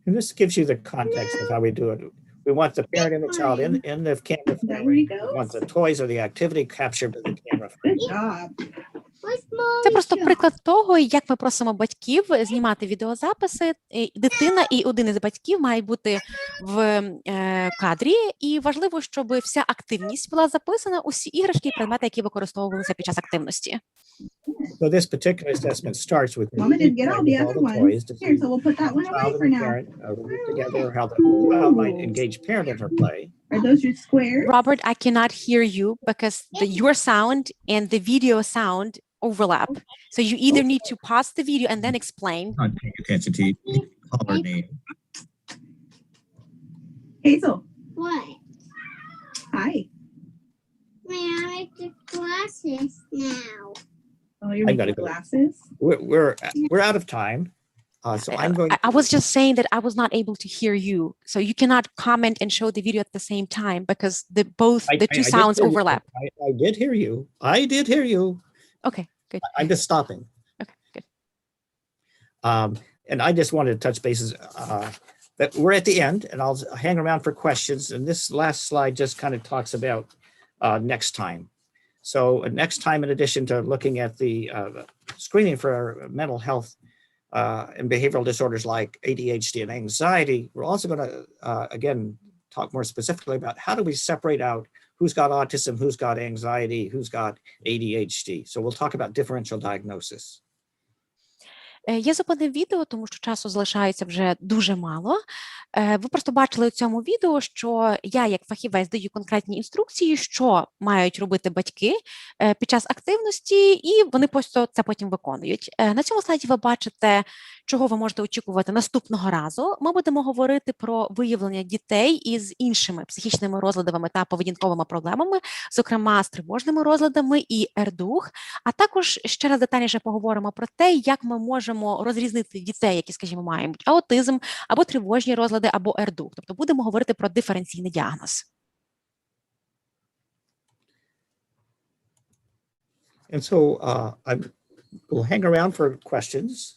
And this gives you the context of how we do it. We want the parent and the child in the camera Is that frame. where he We goes? want the toys or the activity captured by the camera frame. Good job. Це просто приклад того, як ми просимо батьків знімати відеозаписи. Дитина і один із батьків мають бути в кадрі, і важливо, щоб вся активність була записана, усі іграшки і предмети, які використовувалися під час активності. So this particular assessment starts with Mama didn't get all the all other the ones. toys to Here, see so we'll put that one away child for and now. parent work together, how the child might engage parent in her play. Are those your squares? Robert, I cannot hear you because your sound and the video sound overlap. So you either need to pause the video and then explain. Not paying attention to you. Call her name. Hazel. What? Hi. May I make the glasses now? Oh, you're I making gotta go. glasses? We're out of time. So I'm going I was just saying that I was not able to hear you. So you cannot comment and show the video at the same time because the two I did sounds hear you. overlap. I did hear you. I did hear you. Okay, good. I'm just stopping. Okay, good. And I just wanted to touch bases that we're at the end, and I'll hang around for questions. And this last slide just kind of talks about next time. So next time, in addition to looking at the screening for mental health and behavioral disorders like ADHD and anxiety, we're also going to, again, talk more specifically about how do we separate out who's got autism, who's got anxiety, who's got ADHD. So we'll talk about differential diagnosis. Я зупинив відео, тому що часу залишається вже дуже мало. Ви просто бачили у цьому відео, що я як фахівець даю конкретні інструкції, що мають робити батьки під час активності, і вони просто це потім виконують. На цьому слайді ви бачите, чого ви можете очікувати наступного разу. Ми будемо говорити про виявлення дітей із іншими психічними розладами та поведінковими проблемами, зокрема з тривожними розладами і РДУХ, а також ще раз детальніше поговоримо про те, як ми можемо розрізнити дітей, які, скажімо, мають аутизм, або тривожні розлади, або РДУХ. Тобто будемо говорити про диференційний діагноз. And so we'll hang around for questions.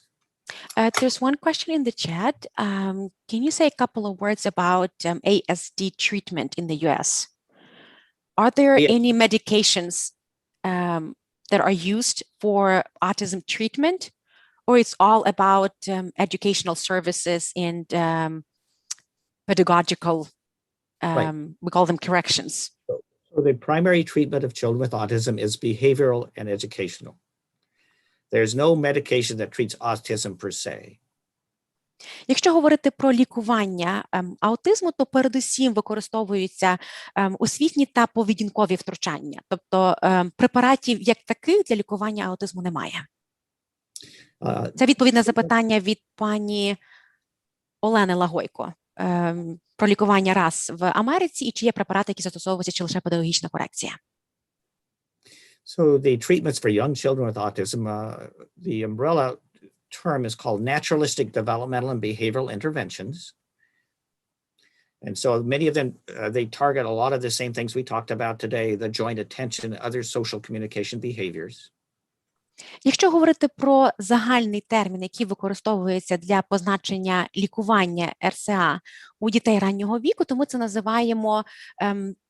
There's one question in the chat. Can you say a couple of words about ASD treatment in the US? Are there any medications that are used for autism treatment? Or it's all about educational services and pedagogical, we call them corrections. So the primary treatment of children with autism is behavioral and educational. There's no medication that treats autism per se. Якщо говорити про лікування аутизму, то передусім використовуються освітні та поведінкові втручання. Тобто препаратів як таких для лікування аутизму немає. Це відповідь на запитання від пані Олени Лагойко про лікування РАС в Америці і чи є препарати, які застосовуються, чи лише педагогічна корекція. So the treatments for young children with autism, the umbrella term is called naturalistic developmental and behavioral interventions. And so many of them, they target a lot of the same things we talked about today, the joint attention, other social communication behaviors. Якщо говорити про загальний термін, який використовується для позначення лікування РСА у дітей раннього віку, то ми це називаємо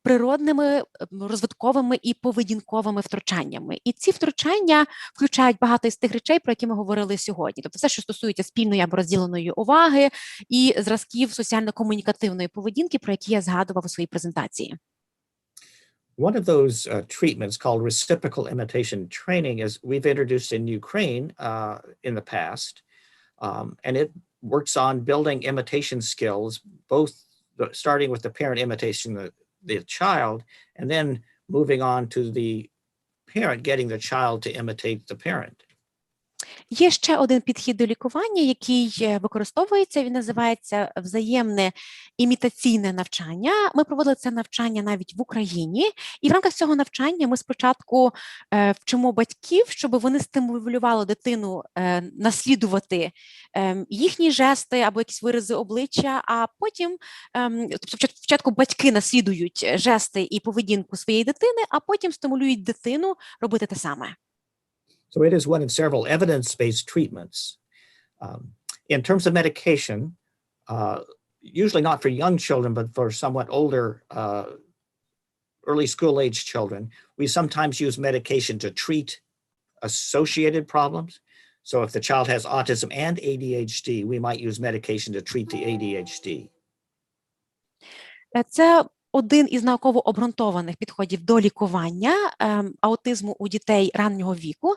природними, розвитковими і поведінковими втручаннями. І ці втручання включають багато із тих речей, про які ми говорили сьогодні. Тобто все, що стосується спільної або розділеної уваги і зразків соціально-комунікативної поведінки, про які я згадував у своїй презентації. One of those treatments called reciprocal imitation training is we've introduced in Ukraine in the past, and it works on building imitation skills, both starting with the parent imitation the child, and then moving on to the parent getting the child to imitate the parent. Є ще один підхід до лікування, який використовується, він називається взаємне імітаційне навчання. Ми проводили це навчання навіть в Україні, і в рамках цього навчання ми спочатку вчимо батьків, щоб вони стимулювали дитину наслідувати їхні жести або якісь вирази обличчя, а потім, спочатку батьки наслідують жести і поведінку своєї дитини, а потім стимулюють дитину робити те саме. So it is one of several evidence-based treatments. In terms of medication, usually not for young children, but for somewhat older, early school age children, we sometimes use medication to treat associated problems. So if the child has autism and ADHD, we might use medication to treat the ADHD. Це один із науково обґрунтованих підходів до лікування аутизму у дітей раннього віку.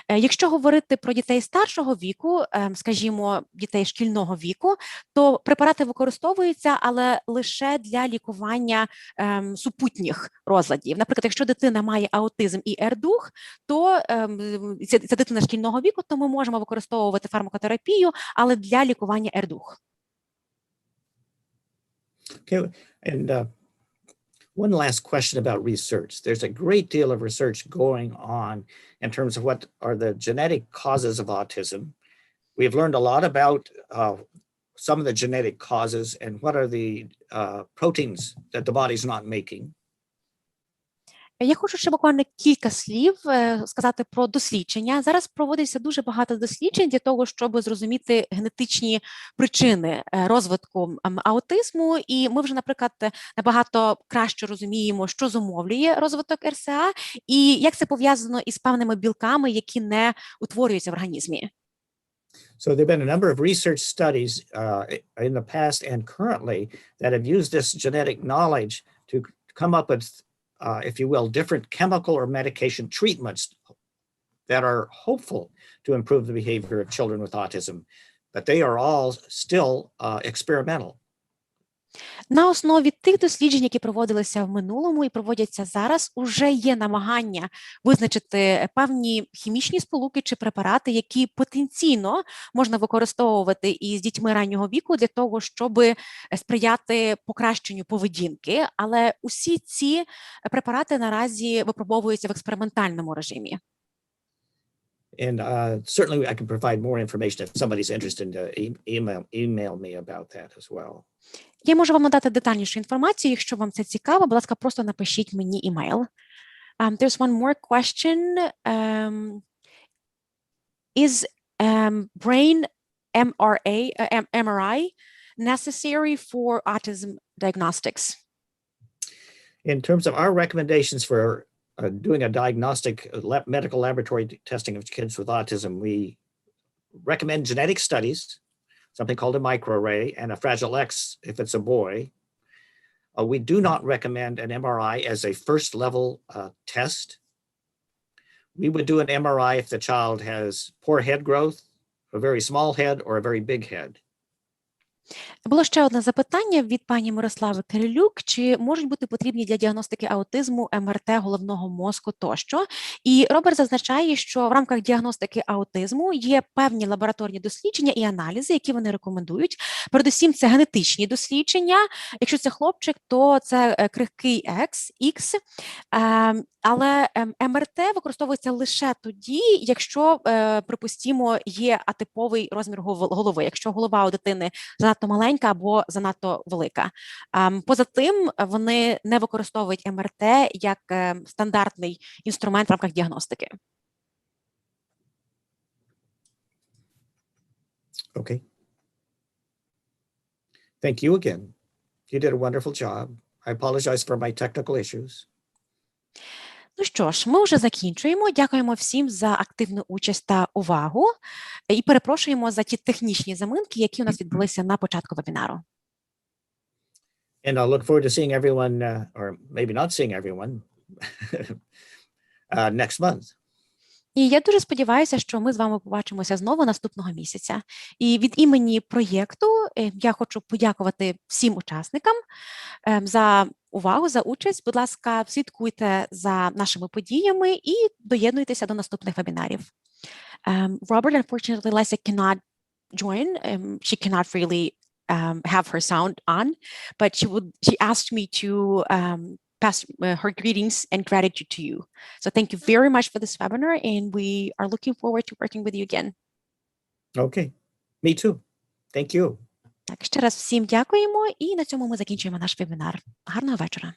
Якщо говорити про дітей старшого віку, скажімо, дітей шкільного віку, то препарати використовуються, але лише для лікування супутніх розладів. Наприклад, якщо дитина має аутизм і ердух, то це дитина шкільного віку, то ми можемо використовувати фармакотерапію, але для лікування ердух. Okay, and one last question about research. There's a great deal of research going on in terms of what are the genetic causes of autism. We've learned a lot about some of the genetic causes and what are the proteins that the body's not making. Я хочу ще буквально кілька слів сказати про дослідження. Зараз проводиться дуже багато досліджень для того, щоб зрозуміти генетичні причини розвитку аутизму. І ми вже, наприклад, набагато краще розуміємо, що зумовлює розвиток РСА і як це пов'язано із певними білками, які не утворюються в організмі. So there have been a number of research studies in the past and currently that have used this genetic knowledge to come up with if you will, different chemical or medication treatments that are hopeful to improve the behavior of children with autism, but they are all still experimental. На основі тих досліджень, які проводилися в минулому і проводяться зараз, уже є намагання визначити певні хімічні сполуки чи препарати, які потенційно можна використовувати із дітьми раннього віку для того, щоб сприяти покращенню поведінки, але усі ці препарати наразі випробовуються в експериментальному режимі. And certainly I can provide more information if somebody's interested to email me about that as well. Я можу вам надати детальнішу інформацію, якщо вам це цікаво, будь ласка, просто напишіть мені імейл. There's one more question. Is brain MRI necessary for autism diagnostics? In terms of our recommendations for doing a diagnostic medical laboratory testing of kids with autism, we recommend genetic studies, something called a microarray, and a Fragile X if it's a boy. We do not recommend an MRI as a first level test. We would do an MRI if the child has poor head growth, a very small head, or a very big head. Було ще одне запитання від пані Мирослави Кирилюк, чи можуть бути потрібні для діагностики аутизму МРТ головного мозку тощо. І Роберт зазначає, що в рамках діагностики аутизму є певні лабораторні дослідження і аналізи, які вони рекомендують. Передусім, це генетичні дослідження. Якщо це хлопчик, то це крихкий X, але МРТ використовується лише тоді, якщо, припустімо, є атиповий розмір голови, якщо голова у дитини занадто маленька або занадто велика. Поза тим, вони не використовують МРТ як стандартний інструмент в рамках діагностики. Okay. Thank you again. You did a wonderful job. I apologize for my technical issues. Ну що ж, ми вже закінчуємо. Дякуємо всім за активну участь та увагу. І перепрошуємо за ті технічні заминки, які у нас відбулися на початку вебінару. And I'll look forward to seeing everyone, or maybe not seeing everyone, next month. І я дуже сподіваюся, що ми з вами побачимося знову наступного місяця. І від імені проєкту я хочу подякувати всім учасникам за увагу, за участь. Будь ласка, слідкуйте за нашими подіями і доєднуйтеся до наступних вебінарів. Robert, unfortunately, Lisa cannot join. She cannot really have her sound on, but she asked me to pass her greetings and gratitude to you. So thank you very much for this webinar, and we are looking forward to working with you again. Okay, me too. Thank you. Так, ще раз всім дякуємо, і на цьому ми закінчуємо наш вебінар. Гарного вечора.